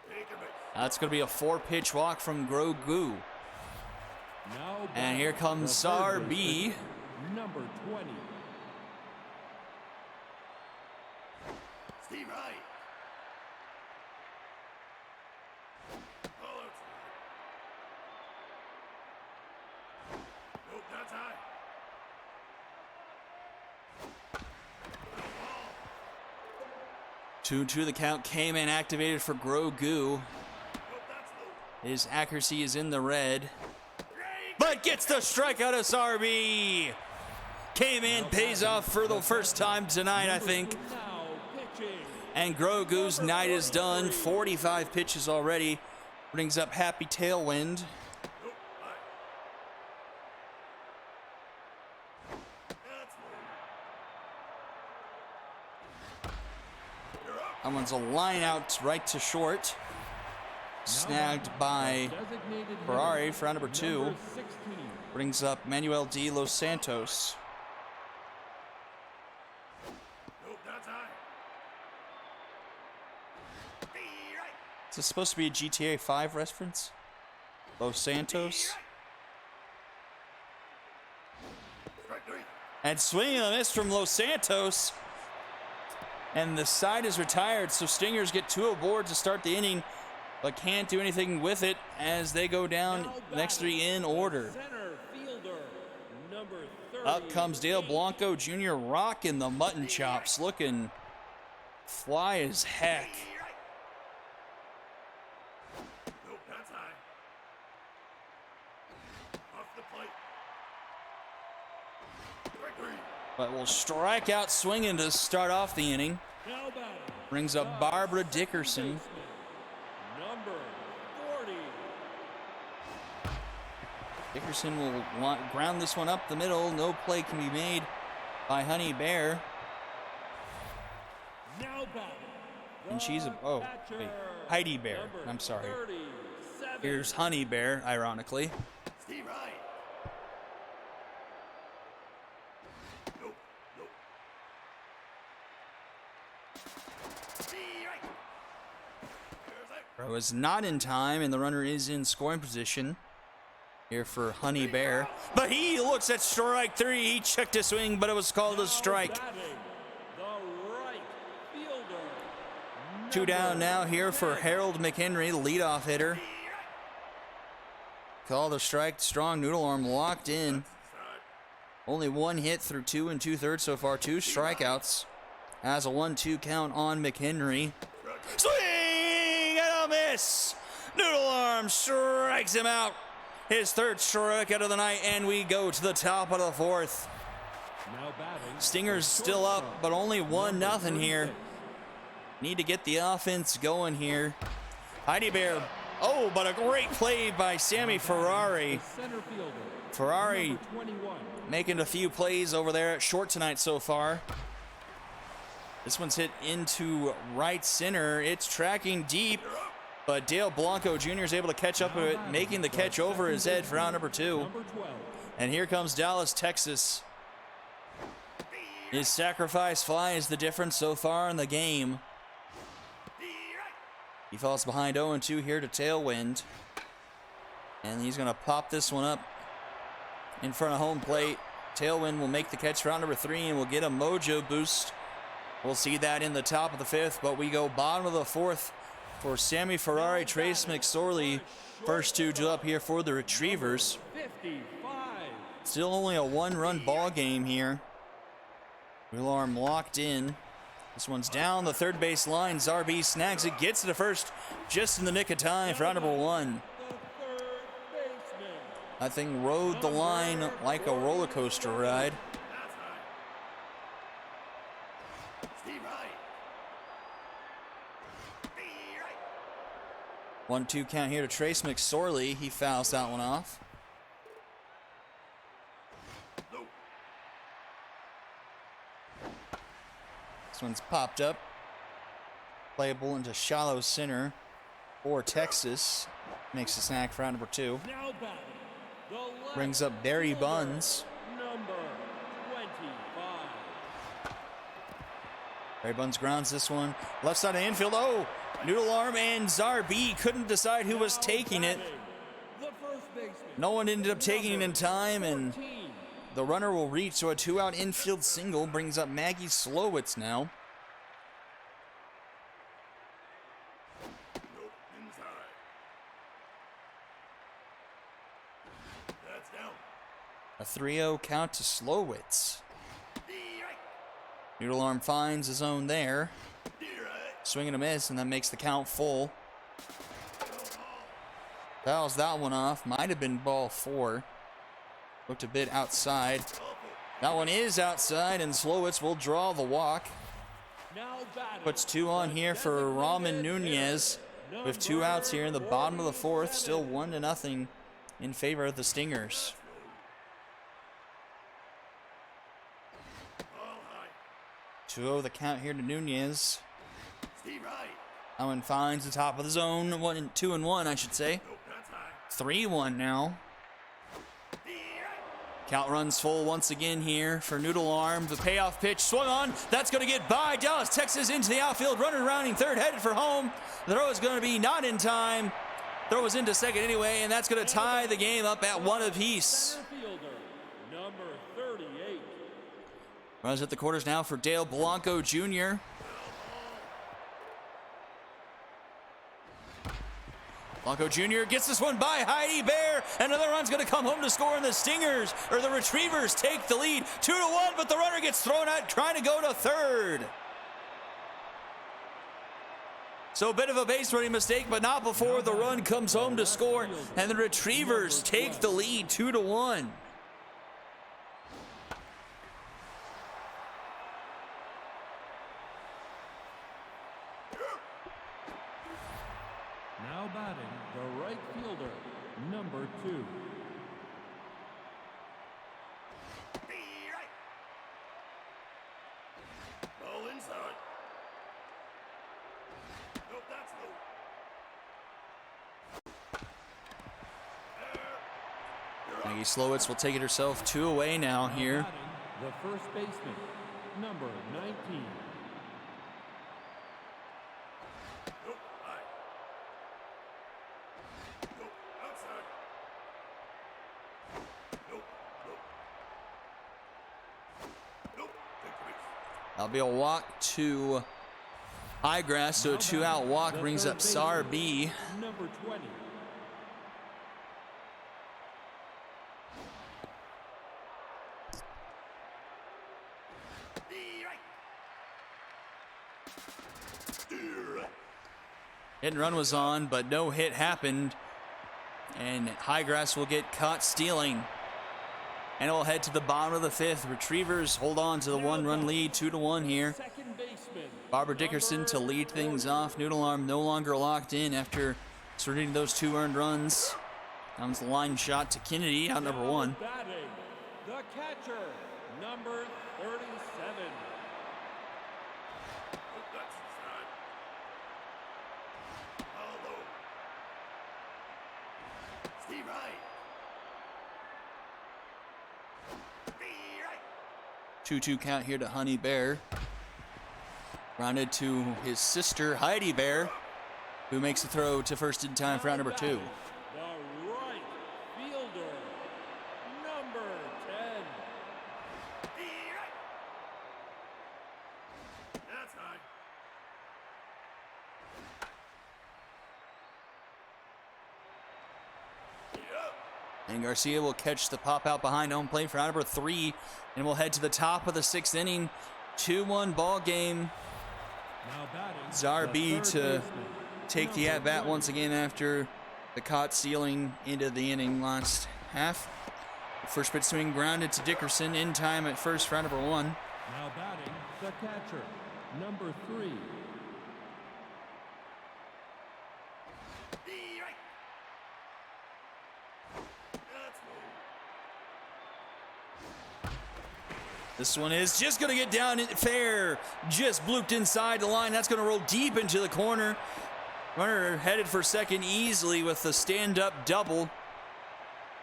Take a base. That's going to be a 4-pitch walk from Grogu. Now And here batting, comes the third RB. baseman, number 20. Steve Wright. All outside. Nope, that's high. 2-2 the count came in activated for Grogu. Nope, that's low. His accuracy is in the red. Great. But gets the strikeout as RB. Came in, pays off for the first time tonight, I think. Now pitching. And Grogu's night is done. 45 pitches already. Brings up Happy Tailwind. Nope, high. That's low. You're up. That one's a line out right to short. Snagged by Designated hitter, Ferrari for round number 2. number 16. Brings up Manuel D. Los Santos. Nope, that's high. Be right. Is this supposed to be a GTA 5 reference? Los Santos. Strike 3. And swinging a miss from Los Santos. And the side is retired, so Stingers get 2 aboard to start the inning, but can't do anything with it as they go down Now the next 3 in batting, order. Center fielder, number 30. Up comes Dale Blanco Jr. rocking the mutton chops, looking fly as heck. Be right. Nope, that's high. Off the plate. Strike 3. But will strike out swinging to start off the inning. Now batting, Brings up Barbara Dickerson. baseman, number 40. Dickerson will ground this one up the middle. No play can be made by Honey Bear. Now batting, And she's a, the oh, catcher, wait, Heidi Bear. number I'm sorry. 37. Here's Honey Bear, ironically. Steve Wright. Nope, nope. Be right. Here's that. Throw is not in time, and the runner is in scoring position. Here for Honey Bear. But he looks at strike 3. He checked a swing, but it was called a Now strike. batting, the right fielder, 2 down number now here for 10. Harold McHenry, the leadoff hitter. Called a strike, strong noodle arm locked in. Only 1 hit through 2 2/3 so far, 2 strikeouts. Has a 1-2 count on McHenry. Swing and a miss. Noodle arm strikes him out. His 3rd strikeout of the night, and we go to the top of the 4th. Now batting, Stinger's the still up, shortstop, but only 1-0 number here. 36. Need to get the offense going here. Heidi Bear. Oh, but a great play by Sammy Ferrari. The center fielder, Ferrari number 21. making a few plays over there at short tonight so far. This one's hit into right center. It's tracking deep, but Dale Blanco Jr. is able to catch up with it, making the catch over his head for round number 2. Number 12. And here comes Dallas, Texas. His sacrifice fly is the difference so far in the game. He falls behind 0-2 here to Tailwind. And he's going to pop this one up in front of home plate. Tailwind will make the catch for round number 3 and will get a mojo boost. We'll see that in the top of the 5th, but we go bottom of the 4th for Sammy Ferrari, Trace McSorley. First 2 up here for the Retrievers. 55. Still only a 1-run ball game here. Wheel arm locked in. This one's down the third base line. Zarbi snags it, gets to the first just in the nick of time for round number 1. The third baseman, That thing rode the line like a roller coaster ride. That's high. Steve Wright. Be right. 1-2 count here to Trace McSorley. He fouls that one off. Nope. This one's popped up. Playable into shallow center for Texas. Makes a snack for round number 2. Now batting, the left Brings up Barry fielder, Buns. Number 25. Barry Buns grounds this one. Left side of the infield. Oh, Noodle Arm and Zarbi couldn't decide who was taking it. The first baseman. No one ended up taking it in time, and 14. the runner will reach. So a 2-out infield single brings up Maggie Slowitz now. Nope, inside. That's down. A 3-0 count to Slowitz. Right. Noodle Arm finds his own there. Right. Swing and a miss, and that makes the count full. Fouls that one off. Might have been ball 4. Looked a bit outside. That one is outside, and Slowitz will draw the walk. Now batting, Puts 2 on here for Raman Nunez. With 2 outs here in the bottom of the 4th. Still 1-0 in favor of the Stingers. All high. 2-0 the count here to Nunez. Steve Wright. That one finds the top of the zone. 2-1, I should say. Nope, that's high. 3-1 now. Count runs full once again here for Noodle Arm. The payoff pitch swung on. That's going to get by. Dallas, Texas into the outfield. Runner rounding third, headed for home. The throw is going to be not in time. Throw was into second anyway, and that's going to tie the game up at 1 apiece. center fielder, number 38. Runs at the quarters now for Dale Blanco Jr. Blanco Jr. gets this one by Heidi Bear. Another run's going to come home to score, and the Stingers, or the Retrievers, take the lead 2-1, but the runner gets thrown out trying to go to third. So a bit of a base running mistake, but not before the run comes home to score, and the Retrievers take the lead 2-1. Now batting, the right fielder, number 2. Right. Ball inside. Nope, that's low. Maggie Slowitz will take it herself. 2 away now here. Batting, the first baseman, number 19. Nope, high. Nope, outside. Nope, nope. Nope, take the base. That'll be a walk to Highgrass, so a 2-out walk The brings third up Sar baseman, B. Number 20. Right. Hit and run was on, but no hit happened. And Highgrass will get caught stealing. And it will head to the bottom of the 5th. Retrievers hold on to the 1-run lead, 2-1 here. Second baseman, Barbara Dickerson to lead things off. Noodle Arm no longer locked in after surrendering those 2 earned runs. Comes the line shot to Kennedy, out number 1. batting, the catcher, number 37. Nope, that's inside. Ball low. Steve Wright. Right. 2-2 count here to Honey Bear. Rounded to his sister, Heidi Bear, who makes the throw to first in time for round number 2. The right fielder, number 10. Right. That's high. Yep. And Garcia will catch the pop out behind home plate for round number 3, and we'll head to the top of the 6th inning. 2-1 ball game. Now batting, Zarbi the third to baseman, take the number at-bat 20. once again after the caught stealing into the inning last half. First pitch swing grounded to Dickerson in time at first for round number 1. Now batting, the catcher, number 3. Right. That's low. This one is just going to get down fair. Just blooped inside the line. That's going to roll deep into the corner. Runner headed for second easily with the stand-up double.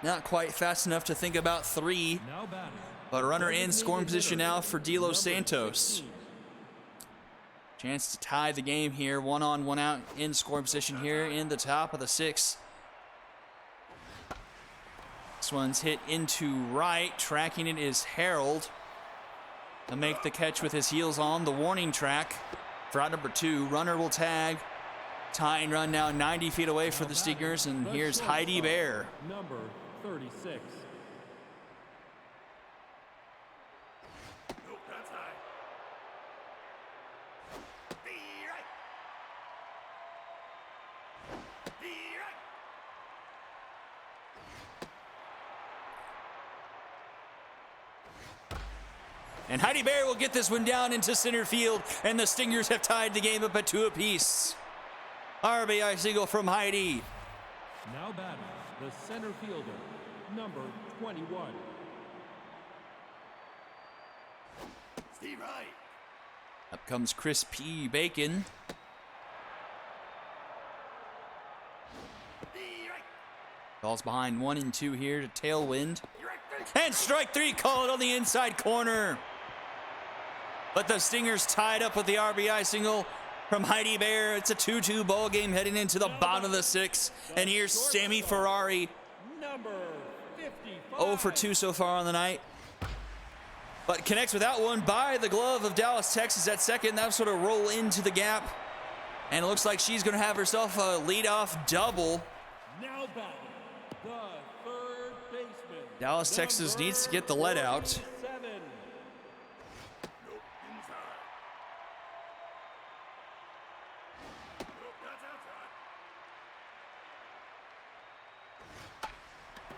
Not quite fast enough to think about 3, Now batting. but runner in scoring position now for De Los Santos. Chance to tie the game here. 1 on, 1 out in scoring position here in the top of the 6th. This one's hit into right. Tracking it is Harold. He'll make the catch with his heels on the warning track. For out number 2, runner will tag. Tying run now 90 feet away for the Stingers, and here's Heidi Bear. Number 36. Nope, that's high. Be right. Be right. And Heidi Bear will get this one down into center field, and the Stingers have tied the game up at 2 apiece. RBI single from Heidi. Now batting, the center fielder, number 21. Steve Wright. Up comes Chris P. Bacon. Be right. Falls behind 1 and 2 here to Tailwind. You're right. And strike 3 called on the inside corner. But the Stingers tied up with the RBI single from Heidi Bear. It's a 2-2 ball game heading into the bottom of the 6th. And here's Sammy Ferrari. Number 55. 0 for 2 so far on the night. But connects with that one by the glove of Dallas, Texas at second. That'll sort of roll into the gap. And it looks like she's going to have herself a leadoff double. Now batting, the third baseman. Dallas, Texas needs to get the lead out. 7. Nope, inside. Nope, that's outside.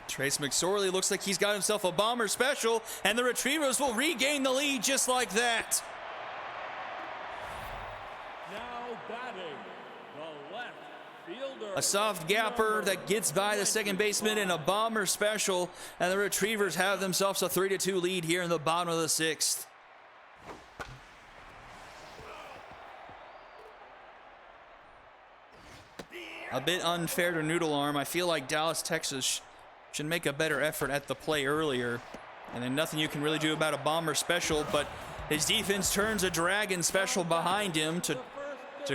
Trace McSorley looks like he's got himself a bomber special, and the Retrievers will regain the lead just like that. Now batting, the left fielder. A soft gapper number that gets by the second baseman in a bomber special, and the Retrievers have themselves a 3-2 lead here in the bottom of the 6th. A bit unfair to Noodle Arm. I feel like Dallas, Texas should make a better effort at the play earlier. And then nothing you can really do about a bomber special, but his defense turns a dragon special behind him to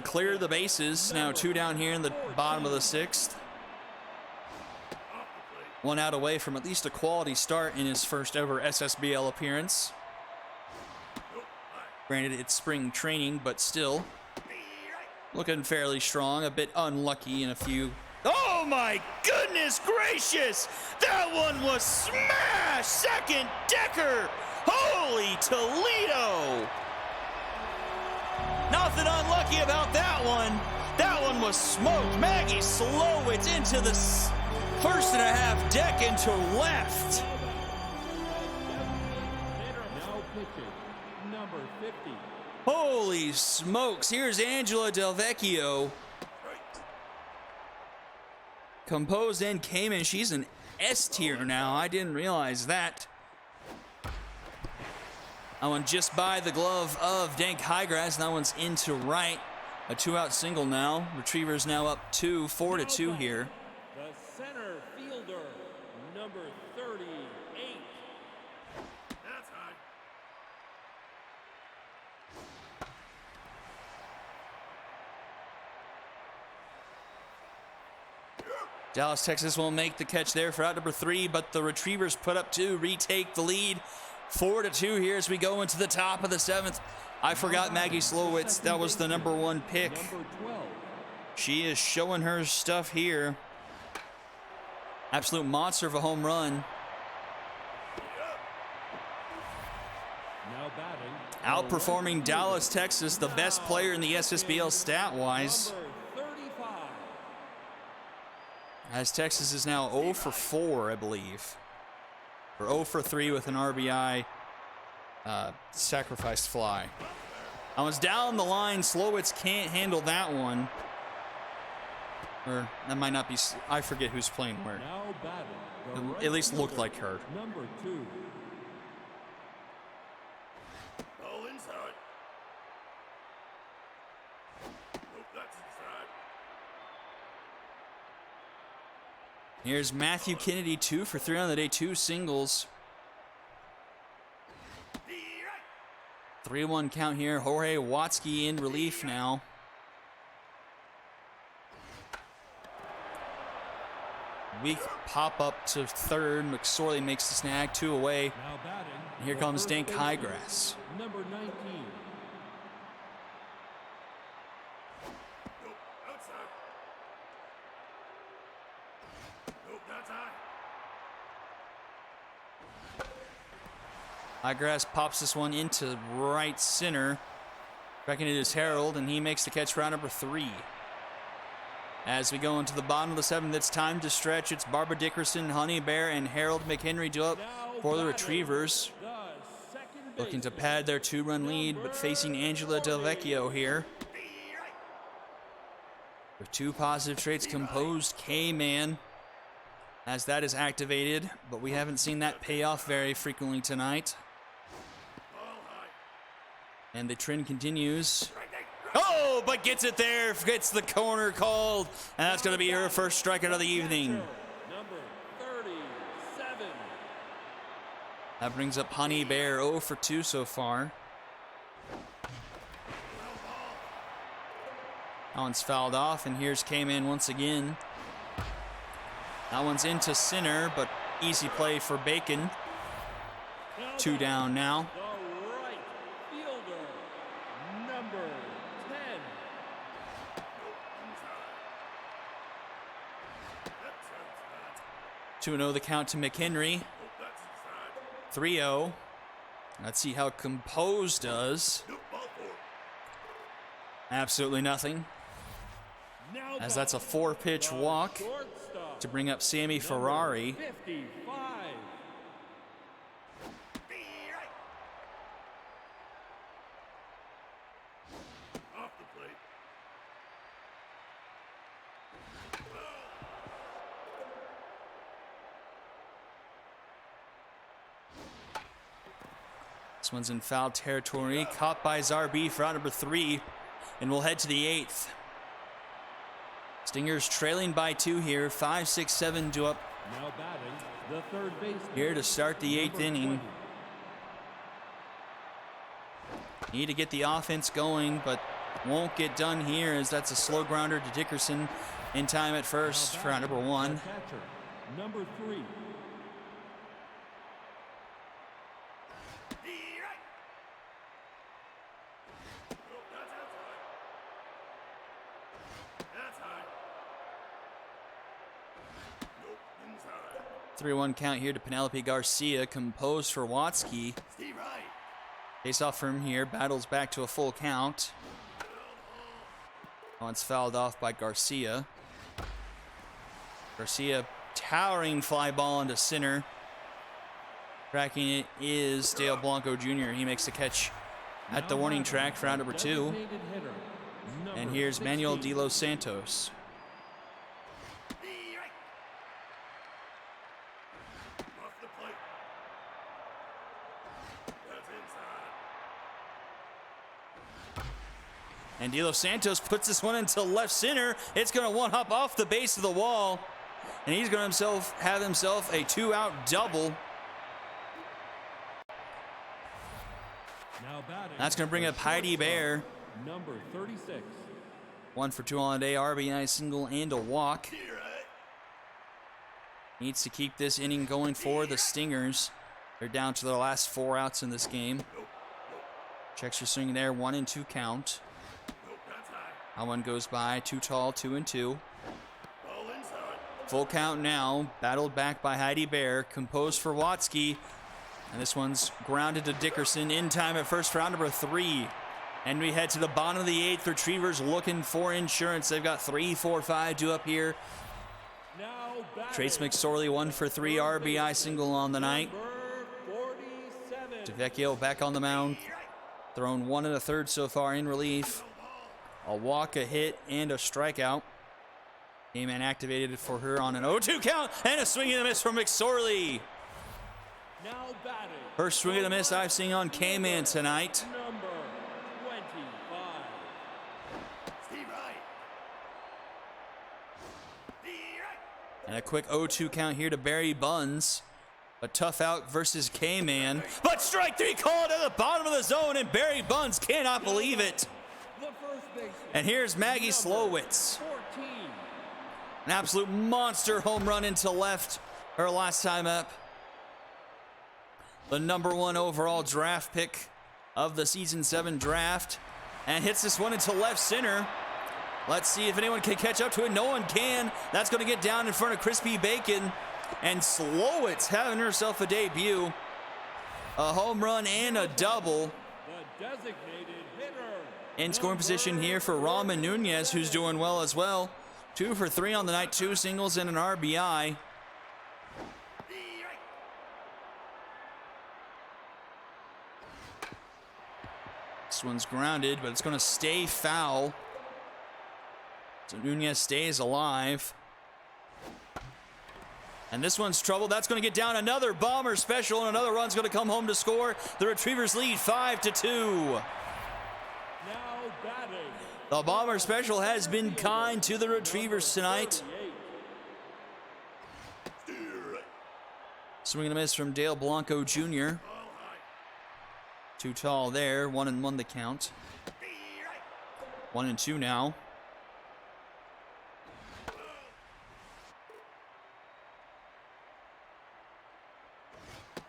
clear the bases. Now 2 down here in the bottom of the 6th. 1 out away from at least a quality start in his first ever SSBL appearance. Granted, it's spring training, but still looking fairly strong. A bit unlucky in a few. Oh my goodness gracious! That one was smashed! Second decker! Holy Toledo! Nothing unlucky about that one. That one was smoked. Maggie Slowitz into the first and a half deck into left. Now pitching, number 50. Holy smokes. Here's Angela Del Vecchio. Composed and came in. She's an S tier now. I didn't realize that. That one just by the glove of Dank Highgrass. That one's into right. A 2-out single now. Retrievers now up 4-2 here. The center fielder, number 38. That's high. Dallas, Texas will make the catch there for out number 3, but the Retrievers put up 2, retake the lead. 4-2 here as we go into the top of the 7th. I forgot Maggie Slowitz. That was the number 1 pick. Number 12. She is showing her stuff here. Absolute monster of a home run. Now batting. Outperforming Dallas, Texas, the best player in the SSBL stat-wise. Number 35. As Texas is now 0 for 4, I believe. Or 0 for 3 with an RBI sacrificed fly. I was down the line. Slowitz can't handle that one. Or that might not be. I forget who's playing where. Now batting. the At right least looked fielder, like her. Number 2. Ball inside. Nope, that's inside. Here's Matthew Kennedy, 2 for 3 on the day, 2 singles. 3-1 count here. Jorge Watzke in relief now. Weak pop up to third. McSorley makes the snag, 2 away. Now batting. And here the comes first Dank baseman, Highgrass. Number 19. Nope, outside. Nope, that's high. Highgrass pops this one into right center. Back into his Harold, and he makes the catch for out number 3. As we go into the bottom of the 7th, it's time to stretch. It's Barbara Dickerson, Honey Bear, and Harold McHenry do up for the Retrievers. The second Looking to baseman, pad their 2-run lead, but facing Angela Del Vecchio here. With 2 positive traits composed, K-Man, as that is activated, but we haven't seen that pay off very frequently tonight. And the trend continues. Oh, but gets it there, gets the corner called, and that's going to be her first strikeout of the evening. number 37. That brings up Honey Bear, 0 for 2 so far. That one's fouled off, and here's K-Man once again. That one's into center, but easy play for Bacon. 2 down now. The right fielder, number 10. 2-0 the count to McHenry. 3-0. Let's see how Composed does. Absolutely nothing, Now as that's a batting, 4-pitch the walk shortstop, to bring up Sammy number Ferrari. 55. Off the plate. This one's in foul territory, caught by Zarbi for out number 3, and we'll head to the 8th. Stingers trailing by 2 here, 5, 6, 7 to up Now batting, the third baseman, here to start the 8th number inning. 20. Need to get the offense going, but won't get done here, as that's a slow grounder to Dickerson in time at first Now for out batting, number 1. the catcher, number 3. That's high. Nope, inside. 3-1 count here to Penelope Garcia, composed for Watzke. Steve right. Face off from here, battles back to a full count. Once fouled off by Garcia. Garcia towering fly ball into center. Tracking it is Dale Blanco Jr. He makes the catch at the Now warning batting, track for round number 2. designated hitter, And number here's Manuel 16. De Los Santos. Off the plate. That's inside. And De Los Santos puts this one into left center. It's going to one-hop off the base of the wall. And he's going to have himself a 2-out double. Now batting, That's going to bring the up Heidi shortstop, Bear. number 36. 1 for 2 on the day, RBI single and a walk. You're right. Needs to keep this inning going for the Stingers. They're down to their last 4 outs in this game. Checks your swing there, 1 and 2 count. Nope, that's high. That one goes by, 2 tall, 2 and 2. Ball inside. Full count now, battled back by Heidi Bear, composed for Watzke. And this one's grounded to Dickerson in time at first for round number 3. And we head to the bottom of the 8th. Retrievers looking for insurance. They've got 3, 4, 5 due up here. Now batting, Trace McSorley 1 for 3 RBI single on the night. number 47. DeVecchio back on the mound. Thrown 1 1/3 so far in relief. A walk, a hit, and a strikeout. K-Man activated for her on an 0-2 count, and a swing and a miss from McSorley. Now batting, First swing and a miss I've seen on K-Man tonight. number 25. Steve right. Steve right. And a quick 0-2 count here to Barry Buns. A tough out versus K-Man. But strike three called at the bottom of the zone, and Barry Buns cannot believe it. The first baseman, And here's Maggie number Slowitz. 14. An absolute monster home run into left her last time up. The number 1 overall draft pick of the season 7 draft. And hits this one into left center. Let's see if anyone can catch up to it. No one can. That's going to get down in front of Crispy Bacon. And Slowitz having herself a debut. A home run and a double. The designated hitter. In scoring position here for Raman Nunez, who's doing well as well. 2 for 3 on the night, 2 singles and an RBI. This one's grounded, but it's going to stay foul. So Nunez stays alive. And this one's trouble. That's going to get down another bomber special, and another run's going to come home to score. The Retrievers lead 5-2. Now batting. The bomber special has been kind to the Retrievers tonight. 38. Swing and a miss from Dale Blanco Jr. Too tall there. 1-1 the count. 1-2 now.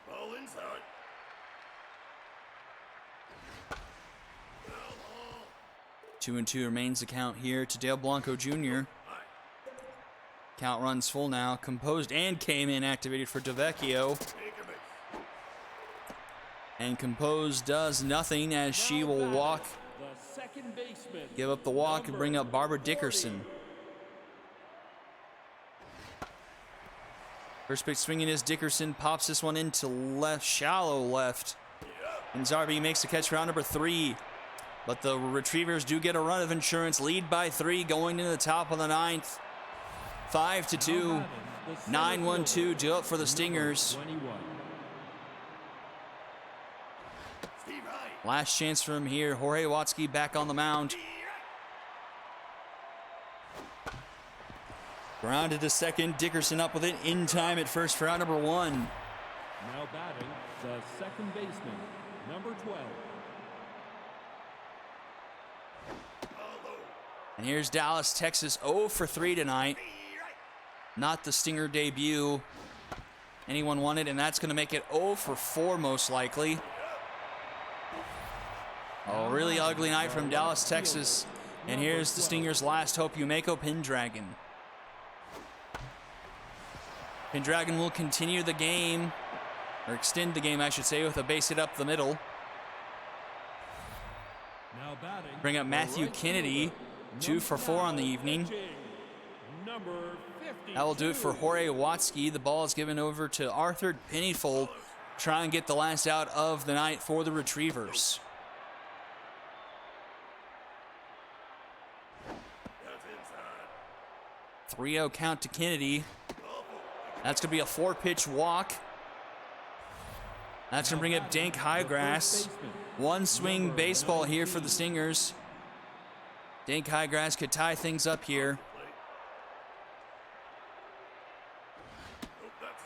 Ball inside. 2-2 remains the count here to Dale Blanco Jr. Count runs full now. Composed and came in activated for DeVecchio. Take a base. And Composed does nothing as she will walk, The second baseman. give up the walk, and bring up Barbara Dickerson. First pitch swinging is Dickerson, pops this one into left, shallow left. And Zarbi makes the catch for round number 3. But the Retrievers do get a run of insurance, lead by 3 going into the top of the 9th. 5-2, 9-1-2 to up for the Stingers. 21. Steve High. Last chance for him here. Jorge Watsky back on the mound. Grounded to second. Dickerson up with it in time at first for out number 1. Now batting, the second baseman, number 12. And here's Dallas, Texas, 0 for 3 tonight. Not the Stinger debut anyone wanted, and that's going to make it 0 for 4 most likely. A really ugly night from Dallas, Texas. And here's the Stingers' last hope, Yumeko Pendragon. Pendragon will continue the game, or extend the game, I should say, with a base hit up the middle. Now batting, Bring up Matthew the right Kennedy, fielder, 2 for 4 on the evening. Number 52. That will do it for Jorge Watsky. The ball is given over to Arthur Pennyfold. Try and get the last out of the night for the Retrievers. That's inside. 3-0 count to Kennedy. That's going to be a 4-pitch walk. That's going to bring up Dank Highgrass. One swing baseball here for the Stingers. Dank Highgrass could tie things up here. Nope, that's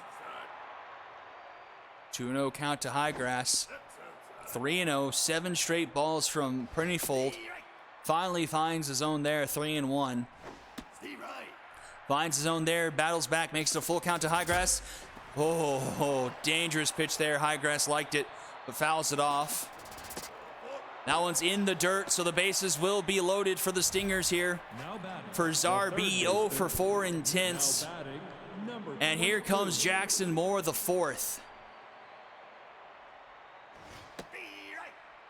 inside. 2-0 count to Highgrass. That's 3-0, 7 straight balls from Pennyfold. Finally finds the zone there, 3-1. Steve High. Finds his own there, battles back, makes it a full count to Highgrass. Oh, dangerous pitch there. Highgrass liked it, but fouls it off. That one's in the dirt, so the bases will be loaded for the Stingers here. Now batting, For Zarbi, 0 for 4 intense. now batting, number And here comes Jackson Moore, the 4th.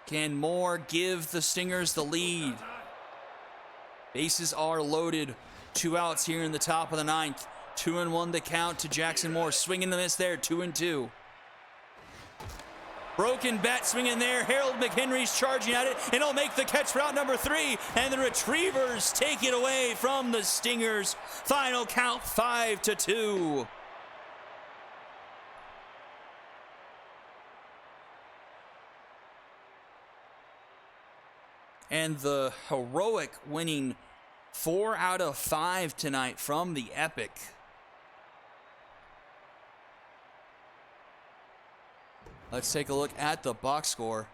Can Moore give the Stingers the lead? Bases are loaded. 2 outs here in the top of the 9th. 2-1 the count to Jackson Moore. Swinging the miss there, 2-2. Broken bat swinging there. Harold McHenry's charging at it, and he'll make the catch for out number 3. And the Retrievers take it away from the Stingers. Final count 5-2. And the heroic winning 4 out of 5 tonight from the Epic. Let's take a look at the box score.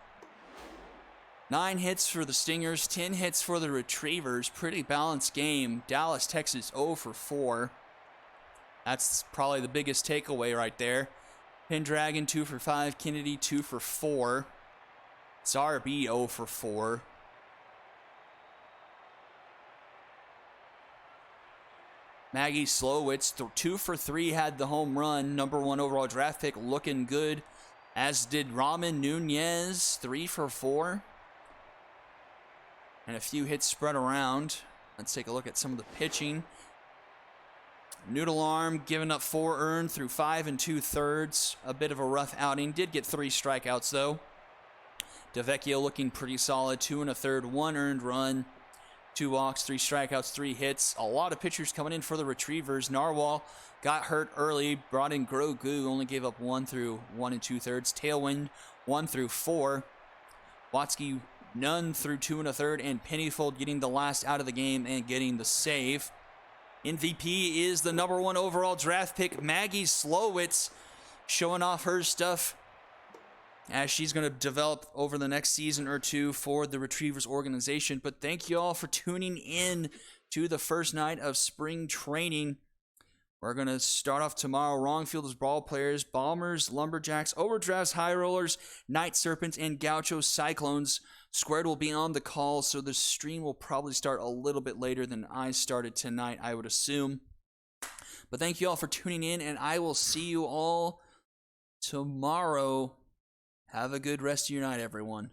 9 hits for the Stingers, 10 hits for the Retrievers. Pretty balanced game. Dallas, Texas 0 for 4. That's probably the biggest takeaway right there. Pendragon 2 for 5, Kennedy 2 for 4. Zarby 0 for 4. Maggie Slowitz 2 for 3 had the home run. Number 1 overall draft pick looking good. As did Ramen Nunez 3 for 4. And a few hits spread around. Let's take a look at some of the pitching. Noodle Arm giving up 4 earned through 5 2/3. A bit of a rough outing. Did get 3 strikeouts though. DeVecchio looking pretty solid. 2 1/3, 1 earned run. 2 walks, 3 strikeouts, 3 hits. A lot of pitchers coming in for the Retrievers. Narwhal got hurt early. Brought in Grogu. Only gave up 1 through 1 2/3. Tailwind 1 through 4. Watsky none through 2 1/3, and Pennyfold getting the last out of the game and getting the save. MVP is the number 1 overall draft pick, Maggie Slowitz, showing off her stuff as she's going to develop over the next season or 2 for the Retrievers organization. But thank you all for tuning in to the first night of spring training. We're going to start off tomorrow. Wrongfield's ball players, Bombers, Lumberjacks, Overdrafts, High Rollers, Night Serpents, and Gaucho Cyclones. Squared will be on the call, so the stream will probably start a little bit later than I started tonight, I would assume. But thank you all for tuning in, and I will see you all tomorrow. Have a good rest of your night, everyone.